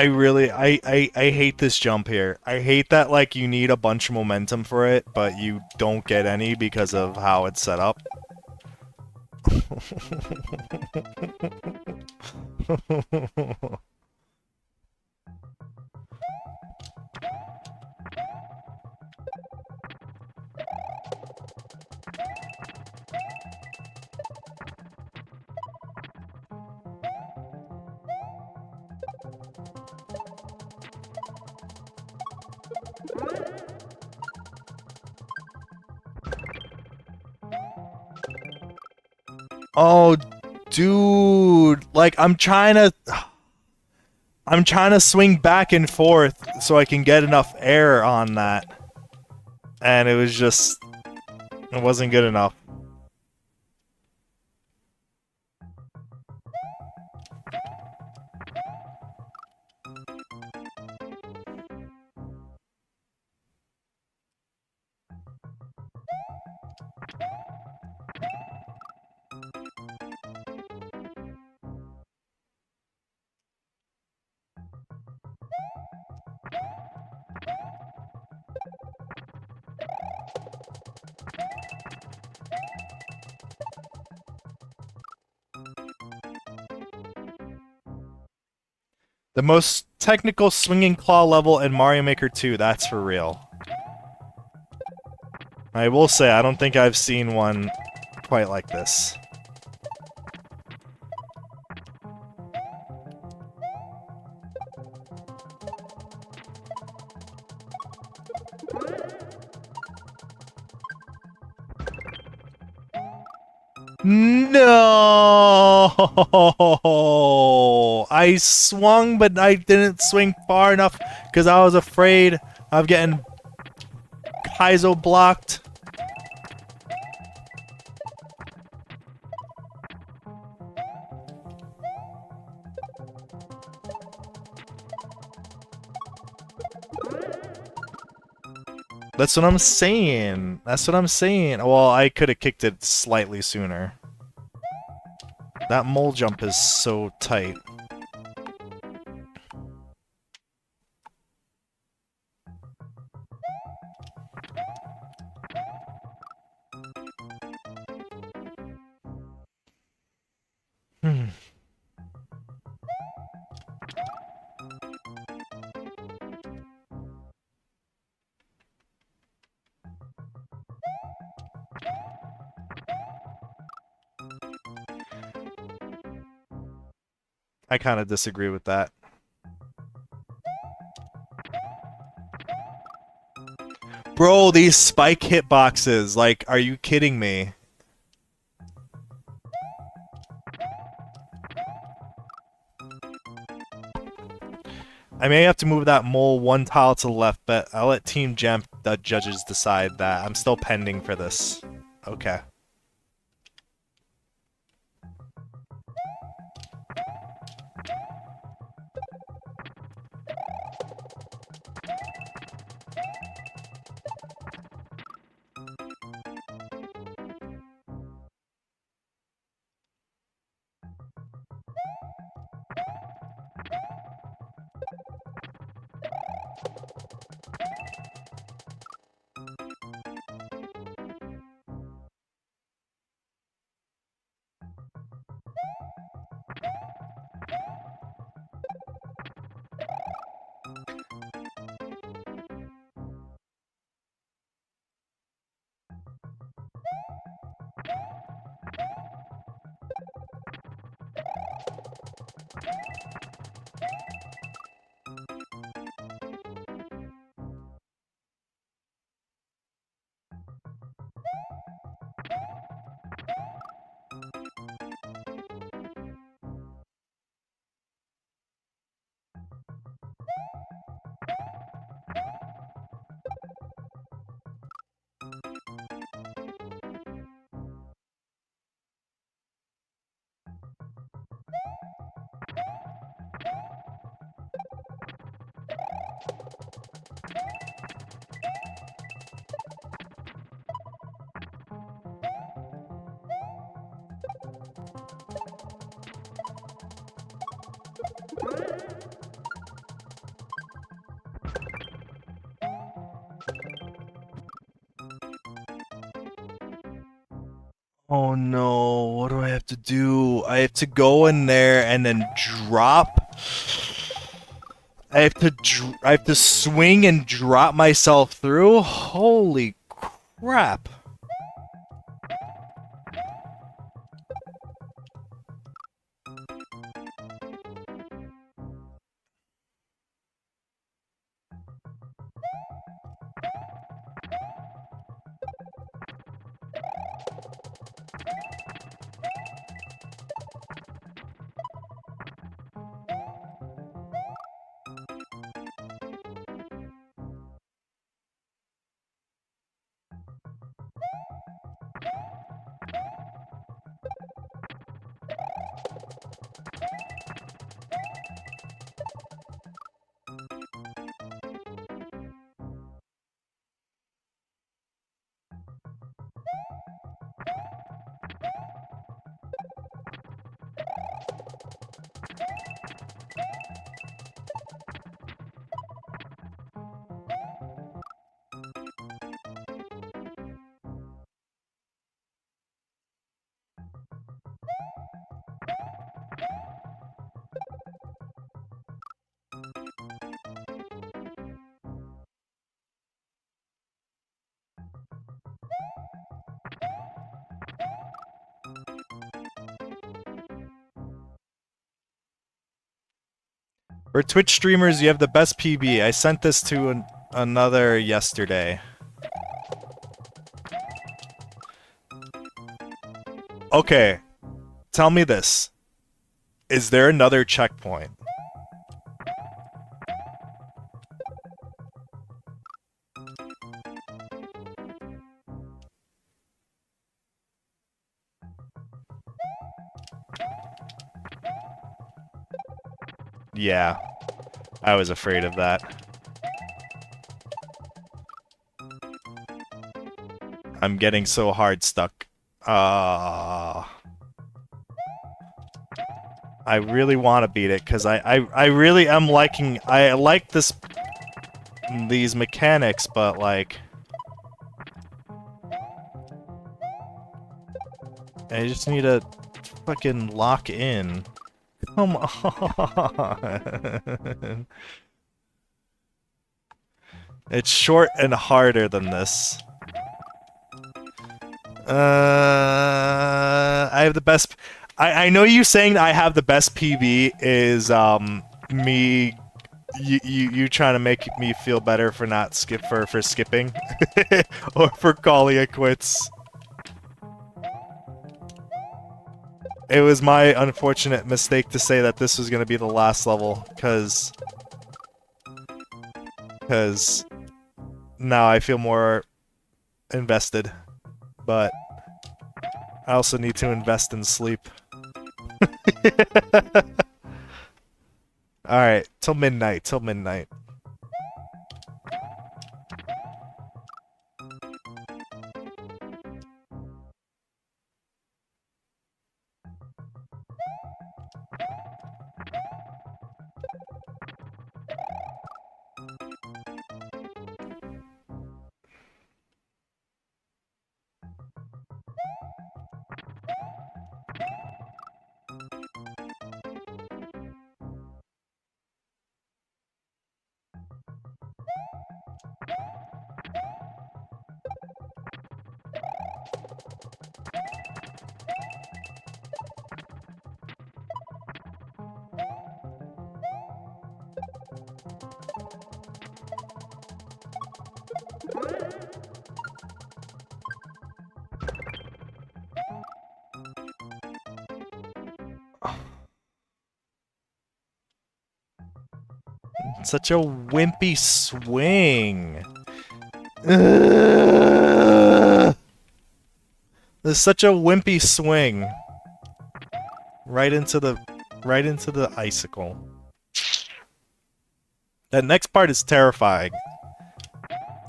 I hate this jump here. I hate that, like, you need a bunch of momentum for it, but you don't get any because of how it's set up. Oh, dude, like I'm trying to swing back and forth so I can get enough air on that. And it wasn't good enough. The most technical swinging claw level in Mario Maker 2, that's for real. I will say, I don't think I've seen one quite like this. No! I swung, but I didn't swing far enough because I was afraid of getting Kaizo blocked. That's what I'm saying. That's what I'm saying. Well, I could have kicked it slightly sooner. That mole jump is so tight. Hmm. I kind of disagree with that. Bro, these spike hitboxes, like, are you kidding me? I may have to move that mole one tile to the left, but I'll let Team Jump, the judges, decide that. I'm still pending for this. Okay. Oh no, what do I have to do? I have to go in there and then drop. I have to swing and drop myself through? Holy crap. For Twitch streamers, you have the best PB. I sent this to another yesterday. Okay, tell me this. Is there another checkpoint? Yeah, I was afraid of that. I'm getting so hard stuck. I really want to beat it because I really am liking. I like these mechanics, but like I just need to fucking lock in. Come on. It's short and harder than this. I have the best. I know you saying I have the best PB is me. You trying to make me feel better for not for skipping or for calling it quits. It was my unfortunate mistake to say that this was gonna be the last level, cause now I feel more invested, but I also need to invest in sleep. Alright, till midnight, till midnight. Such a wimpy swing. Ugh. There's such a wimpy swing. Right into the icicle. That next part is terrifying.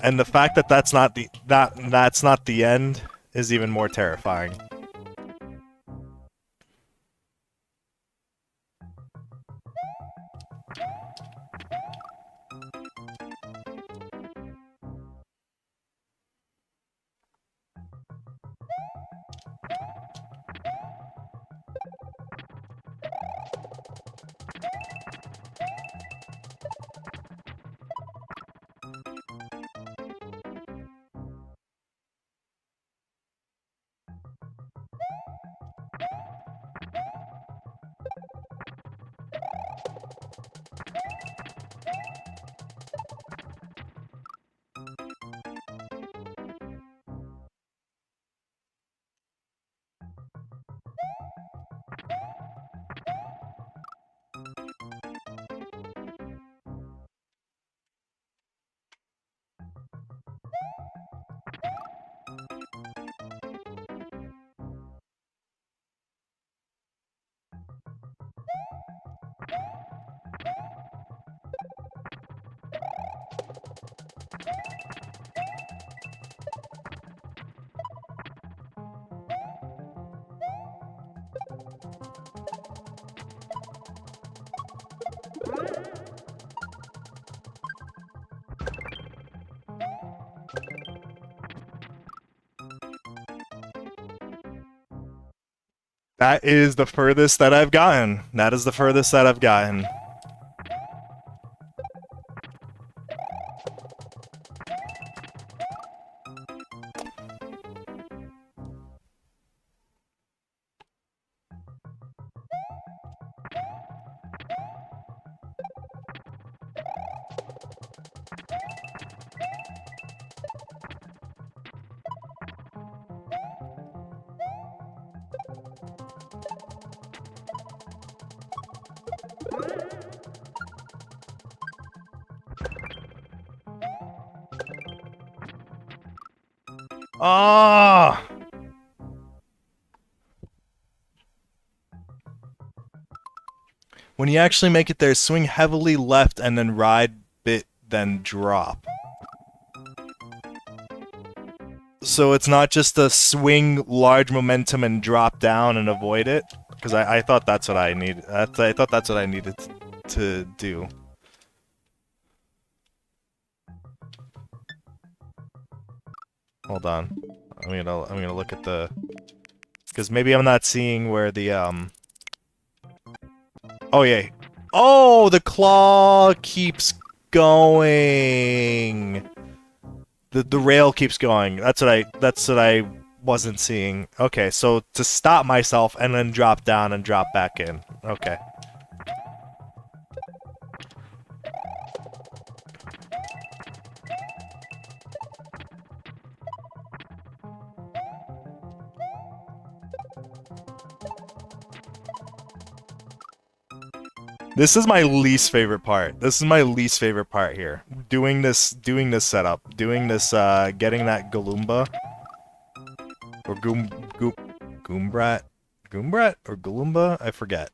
And the fact that that's not the end is even more terrifying. That is the furthest that I've gotten. That is the furthest that I've gotten. Ah! When you actually make it there, swing heavily left and then ride bit, then drop. So it's not just a swing large momentum and drop down and avoid it? Because I thought that's what I needed. I thought that's what I needed to do. Hold on. I'm gonna look at the... Because maybe I'm not seeing where the, Oh, yeah. Oh, the claw keeps going. The rail keeps going. That's what I wasn't seeing. Okay, so to stop myself and then drop down and drop back in. Okay. This is my least favorite part. This is my least favorite part here. Doing this setup. Doing this, getting that Galumba. Or Goombrat? Goombrat? Or Galumba? I forget.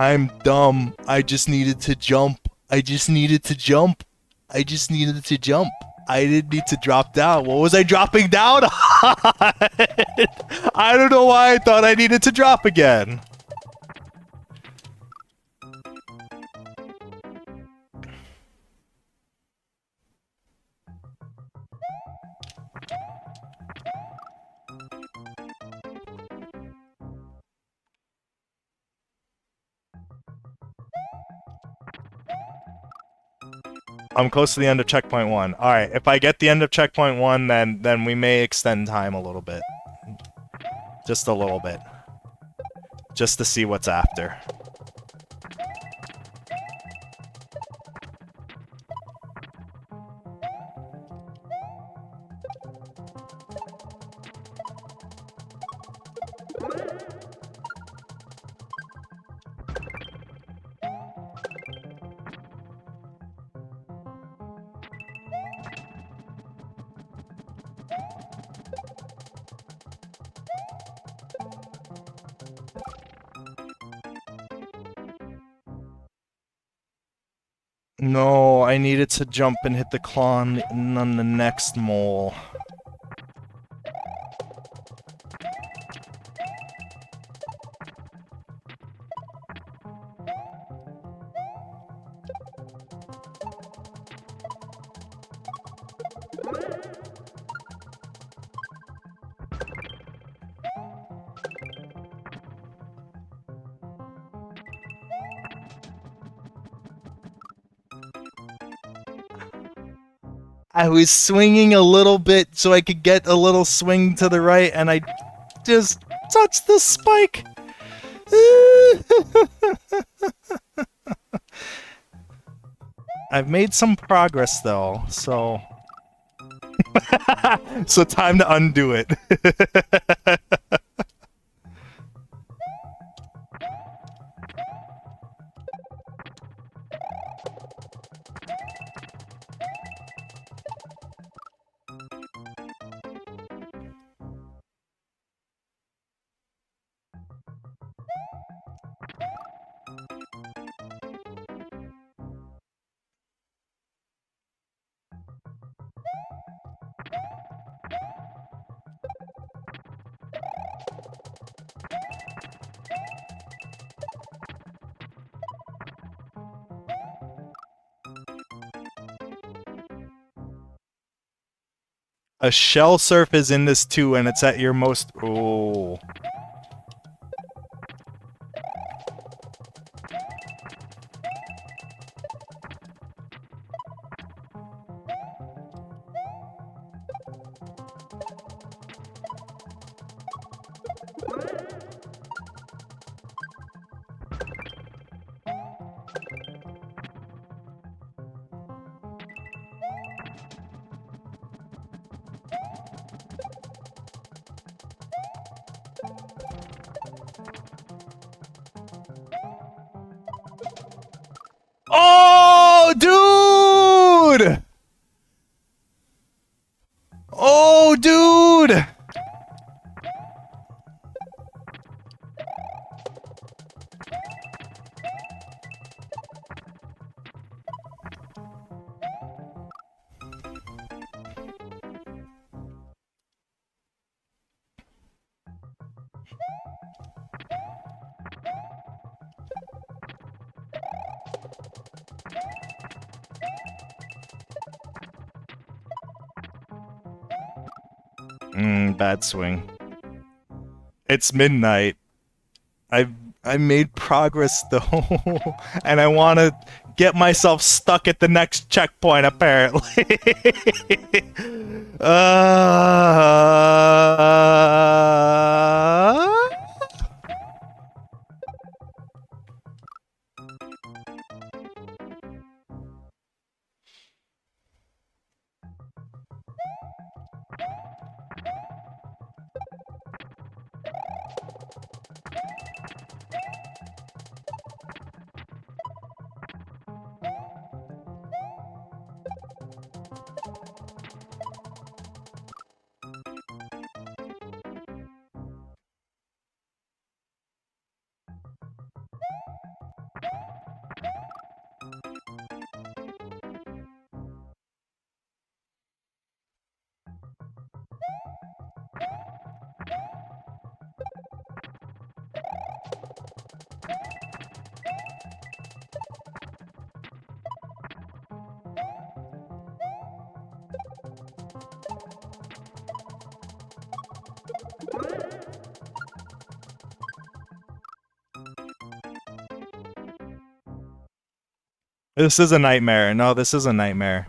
I'm dumb. I just needed to jump. I just needed to jump. I just needed to jump. I didn't need to drop down. What was I dropping down on? I don't know why I thought I needed to drop again. I'm close to the end of checkpoint 1. Alright, if I get the end of checkpoint 1, then we may extend time a little bit. Just a little bit. Just to see what's after. No, I needed to jump and hit the claw on the next mole. I was swinging a little bit so I could get a little swing to the right, and I just touched the spike. I've made some progress though, so... so time to undo it. A shell surf is in this too, and it's at your most... Oh. dude! Oh, dude! Bad swing. It's midnight. I made progress though, and I want to get myself stuck at the next checkpoint. Apparently. This is a nightmare. No, this is a nightmare.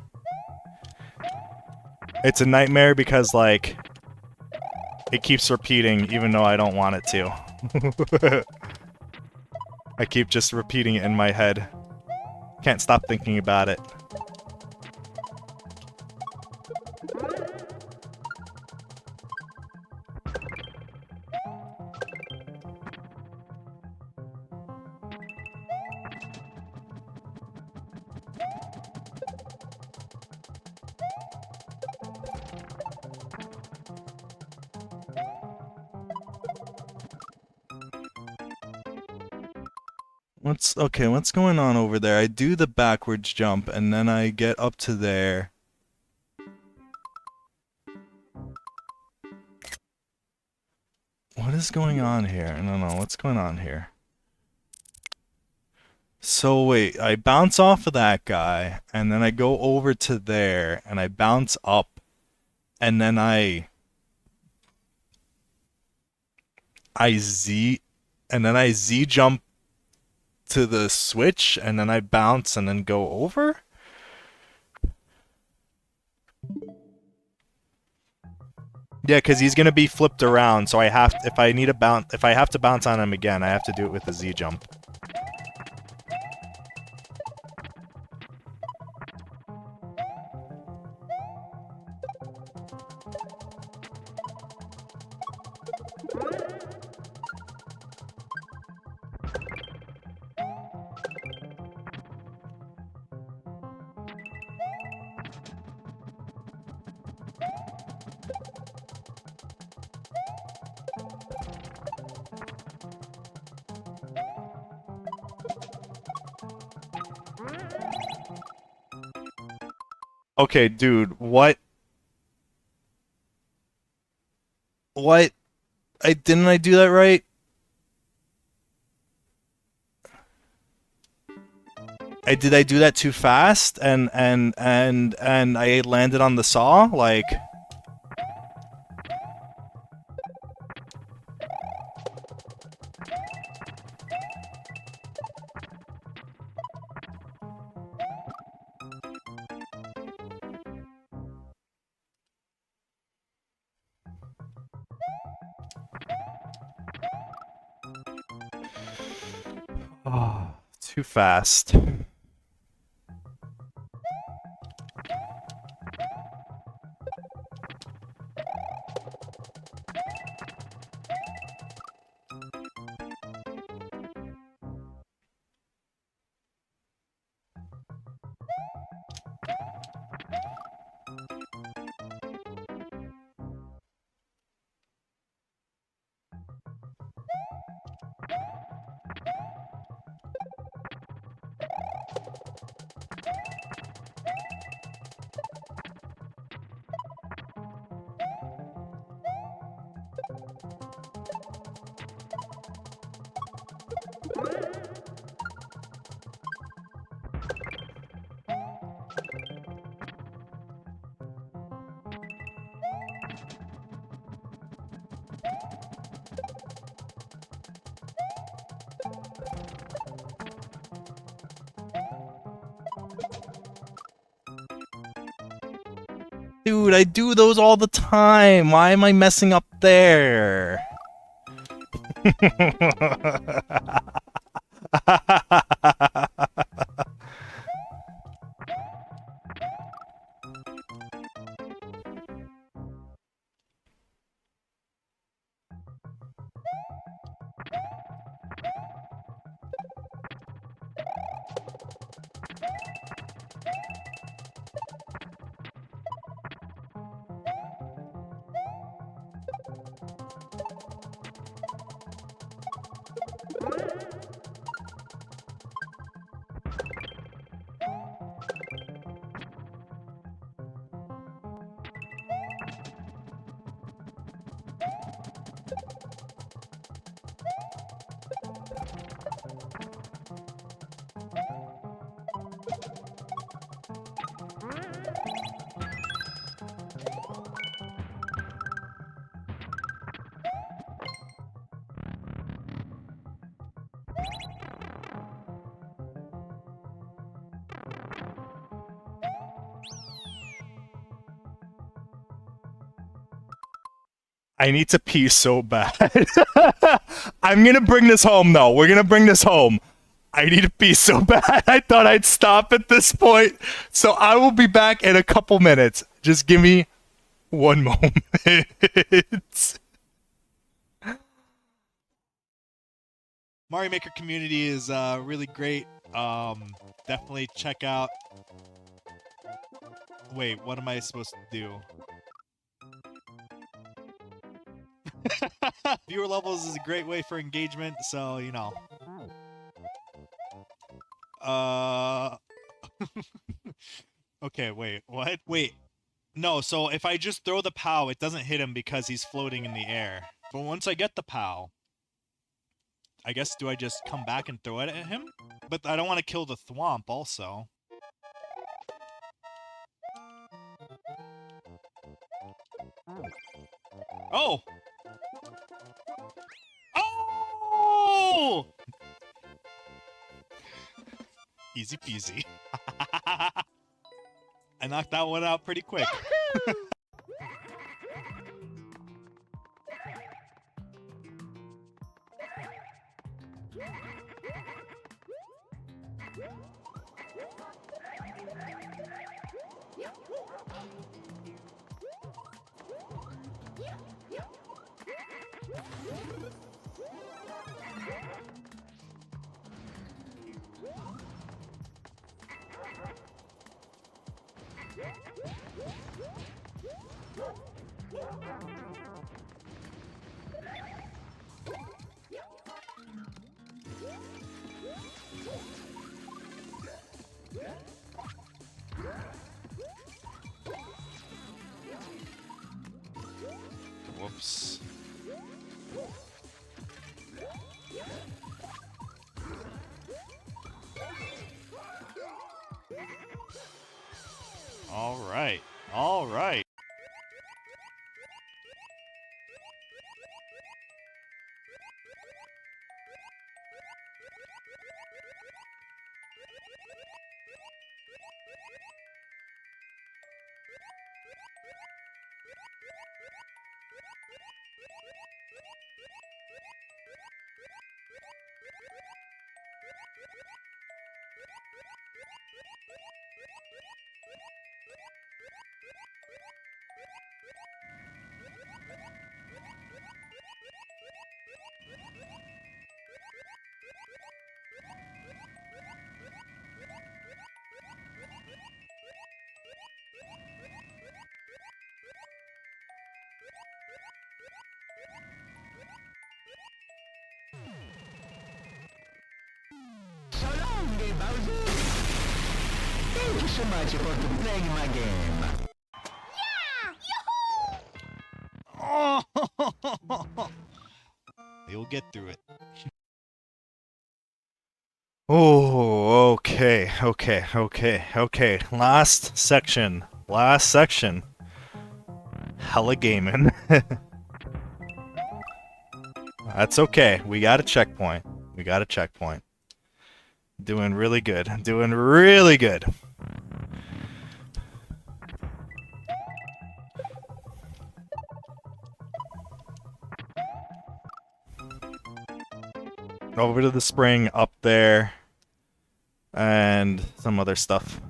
It's a nightmare because, like, it keeps repeating even though I don't want it to. I keep just repeating it in my head. Can't stop thinking about it. What's going on over there? I do the backwards jump and then I get up to there. What is going on here? I don't know. What's going on here? So wait, I bounce off of that guy and then I go over to there and I bounce up and then I Z jump to the switch and then I bounce and then go over? Yeah, because he's gonna be flipped around, so I have if I have to bounce on him again, I have to do it with the Z jump. Okay, dude, what? What? Didn't I do that right? Did I do that too fast? And I landed on the saw? Like... Oh, too fast. Dude, I do those all the time. Why am I messing up there? I need to pee so bad. I'm gonna bring this home, though. We're gonna bring this home. I need to pee so bad. I thought I'd stop at this point. So I will be back in a couple minutes. Just give me one moment. Mario Maker community is really great. Definitely check out. Wait, what am I supposed to do? Viewer levels is a great way for engagement, so you know. Okay, wait, what? Wait. No, so if I just throw the POW, it doesn't hit him because he's floating in the air. But once I get the POW, I guess, do I just come back and throw it at him? But I don't want to kill the thwomp also. Oh! Oh! Easy peasy. I knocked that one out pretty quick. Whoops. All right. All right. Thank you so much for playing my game. Oh! You'll get through it. Oh, okay. Last section. Hella gaming. That's okay. We got a checkpoint. Doing really good. over to the spring up there, and some other stuff.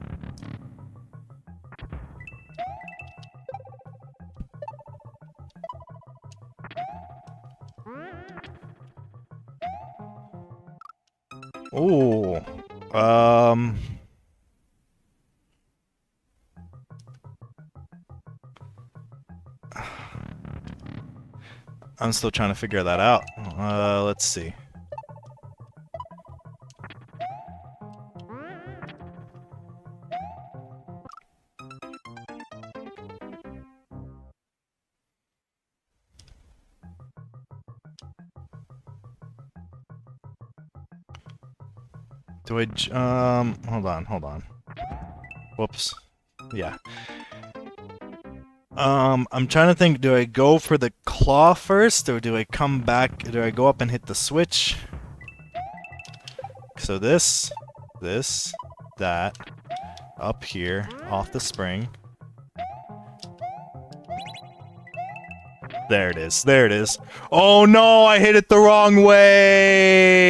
Ooh. I'm still trying to figure that out. Let's see. Do I, hold on. Whoops. Yeah. I'm trying to think, do I go for the claw first, or do I come back, do I go up and hit the switch? So this, that, up here, off the spring. There it is, there it is. Oh no, I hit it the wrong way!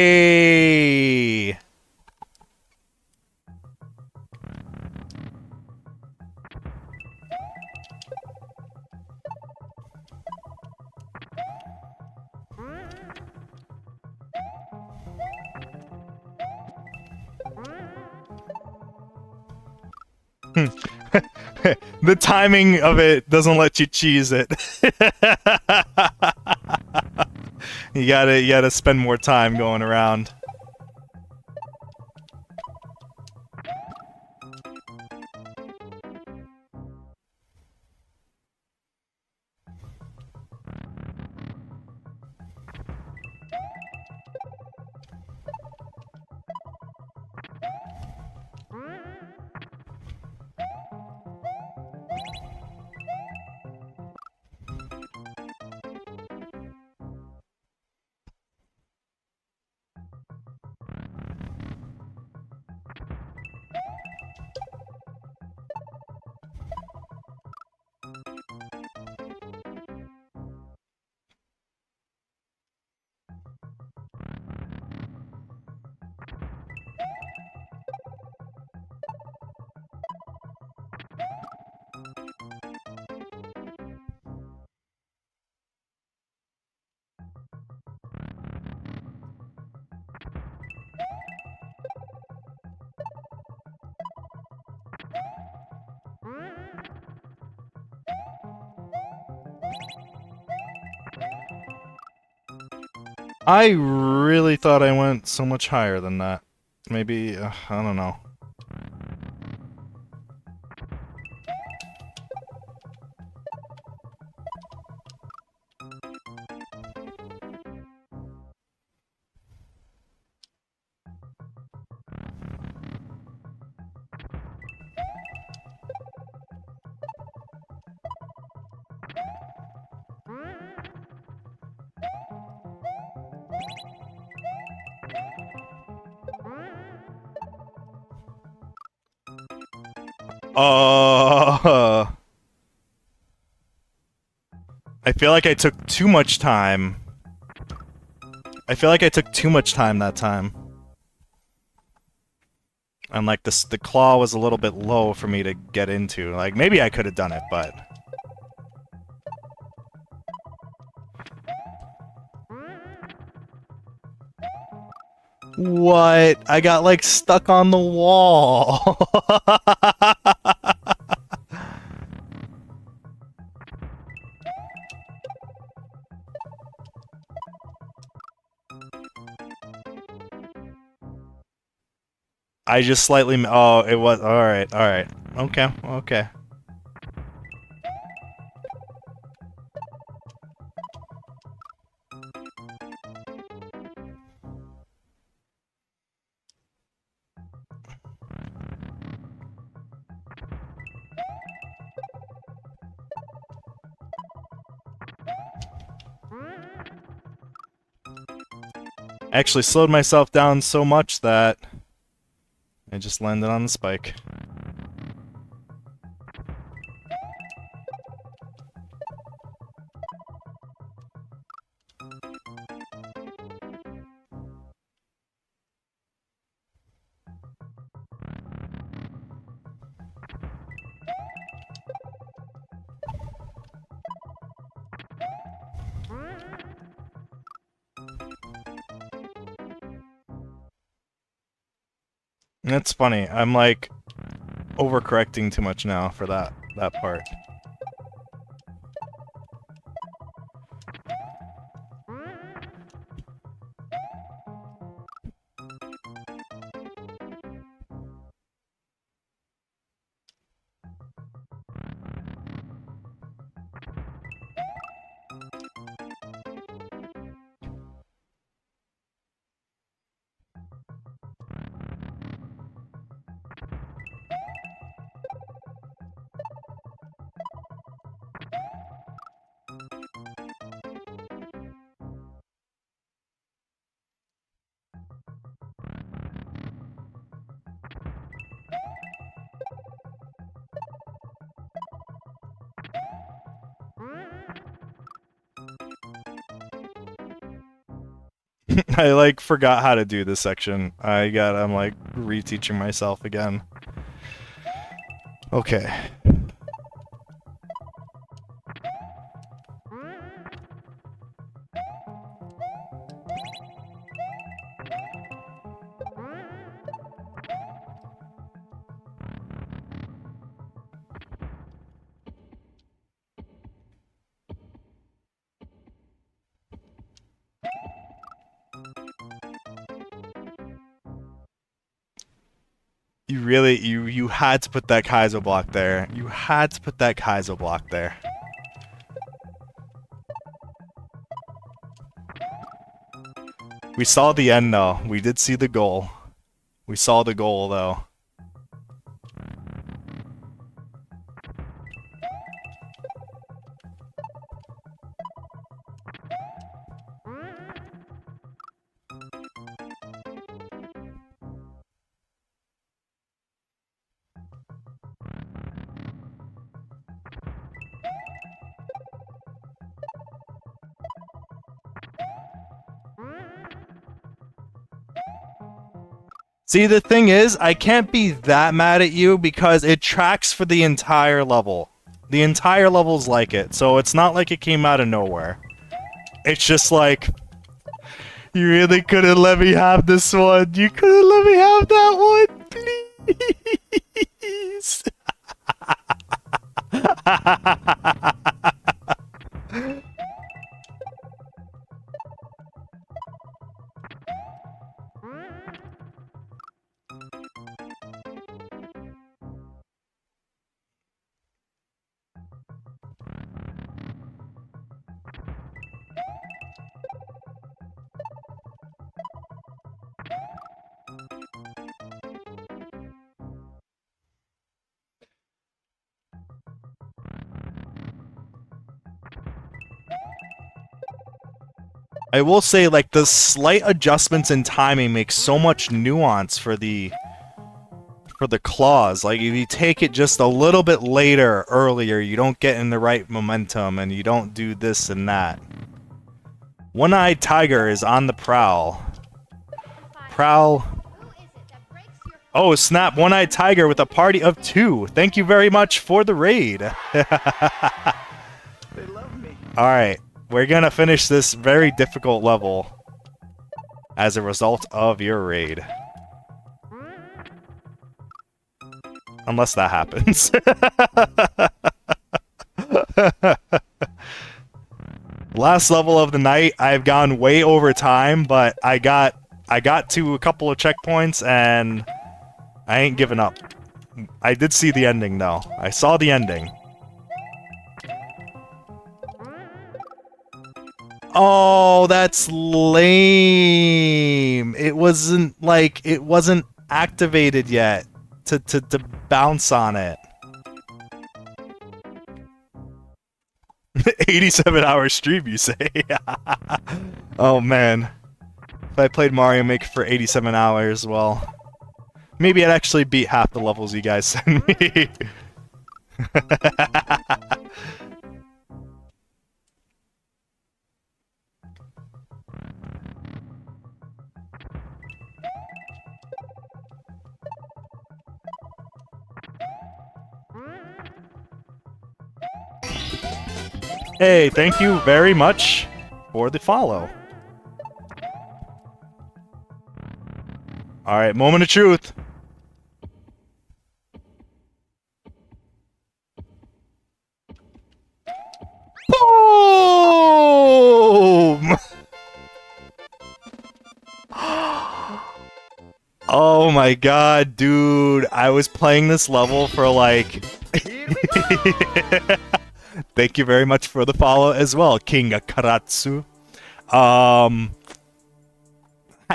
The timing of it doesn't let you cheese it. You gotta spend more time going around. I really thought I went so much higher than that. Maybe, I don't know. I feel like I took too much time. I feel like I took too much time that time. And like the claw was a little bit low for me to get into. Like maybe I could have done it, but what? I got like stuck on the wall. I just slightly. Oh, it was. Alright, alright. Okay, okay. I actually slowed myself down so much that I just landed on the spike. That's funny. I'm like overcorrecting too much now for that part. I like forgot how to do this section. I'm like reteaching myself again. Okay. You really, you had to put that Kaizo block there. You had to put that Kaizo block there. We saw the end though. We did see the goal. We saw the goal though. See, the thing is, I can't be that mad at you because it tracks for the entire level. The entire level's like it, so it's not like it came out of nowhere. It's just like, you really couldn't let me have this one. You couldn't let me have that one, please. I will say, like, the slight adjustments in timing make so much nuance for the claws. Like, if you take it just a little bit later, earlier, you don't get in the right momentum, and you don't do this and that. One-Eyed Tiger is on the prowl. Prowl. Oh, snap, One-Eyed Tiger with a party of 2. Thank you very much for the raid. They love me. Alright. We're gonna finish this very difficult level as a result of your raid. Unless that happens. Last level of the night, I've gone way over time, but I got to a couple of checkpoints and I ain't giving up. I did see the ending though. I saw the ending. Oh, that's lame. It wasn't activated yet to bounce on it. 87-hour stream, you say? Oh man. If I played Mario Maker for 87 hours, well, maybe I'd actually beat half the levels you guys send me. Hey, thank you very much for the follow. Alright, moment of truth. Oh my god, dude. I was playing this level for like... Thank you very much for the follow as well, King Karatsu.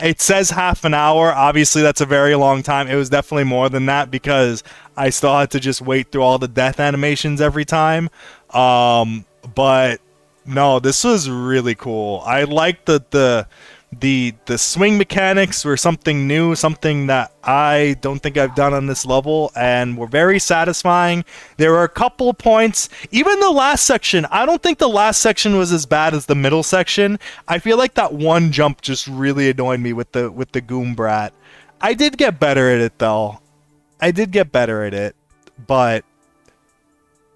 It says half an hour. Obviously, that's a very long time. It was definitely more than that because I still had to just wait through all the death animations every time. But no, this was really cool. I liked the swing mechanics were something new, something that I don't think I've done on this level, and were very satisfying. There were a couple of points, even the last section. I don't think the last section was as bad as the middle section. I feel like that one jump just really annoyed me with the Goom Brat. I did get better at it though. I did get better at it, but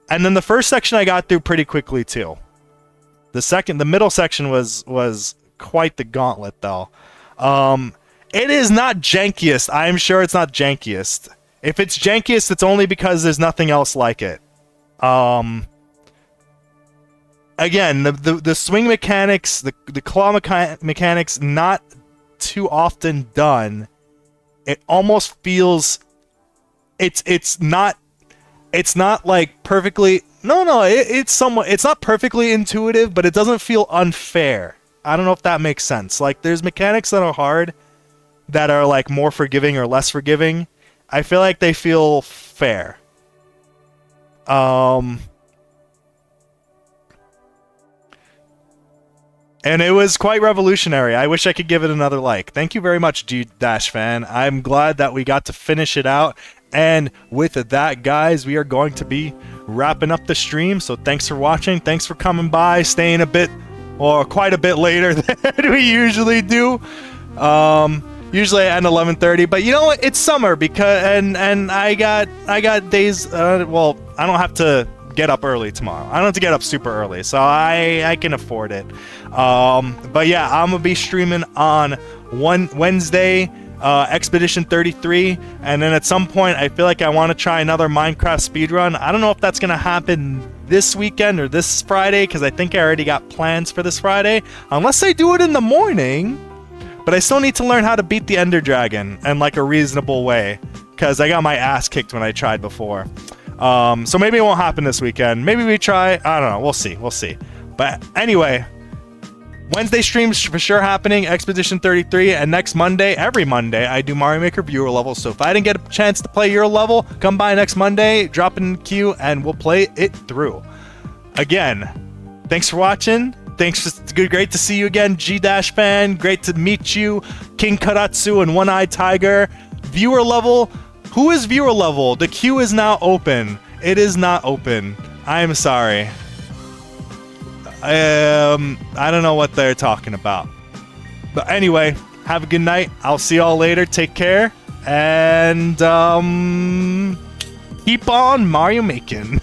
and then the first section I got through pretty quickly too. The middle section was quite the gauntlet though. It is not jankiest. I'm sure it's not jankiest. If it's jankiest, it's only because there's nothing else like it. Again, the swing mechanics, the claw mechanics, not too often done. It almost feels it's not like perfectly it's somewhat, it's not perfectly intuitive, but it doesn't feel unfair. I don't know if that makes sense. Like, there's mechanics that are hard that are, like, more forgiving or less forgiving. I feel like they feel fair. And it was quite revolutionary. I wish I could give it another like. Thank you very much, G-Fan. I'm glad that we got to finish it out. And with that, guys, we are going to be wrapping up the stream. So thanks for watching. Thanks for coming by, staying a bit... or quite a bit later than we usually do. Usually I end 11:30, but you know what? It's summer because and I got days. Well, I don't have to get up early tomorrow. I don't have to get up super early, so I can afford it. But yeah, I'm gonna be streaming on Wednesday, Expedition 33, and then at some point I feel like I want to try another Minecraft speedrun. I don't know if that's gonna happen this weekend or this Friday, because I think I already got plans for this Friday, unless I do it in the morning. But I still need to learn how to beat the Ender Dragon in like a reasonable way, because I got my ass kicked when I tried before. So maybe it won't happen this weekend. Maybe we try. I don't know. We'll see. But anyway, Wednesday streams for sure happening, Expedition 33, and next Monday, every Monday, I do Mario Maker viewer levels. So if I didn't get a chance to play your level, come by next Monday, drop in the queue, and we'll play it through. Again, thanks for watching. It's great to see you again, G-Fan. Great to meet you, King Karatsu and One-Eyed Tiger. Viewer level. Who is viewer level? The queue is now open. It is not open. I am sorry. I don't know what they're talking about. But anyway, have a good night. I'll see y'all later. Take care. And keep on Mario making.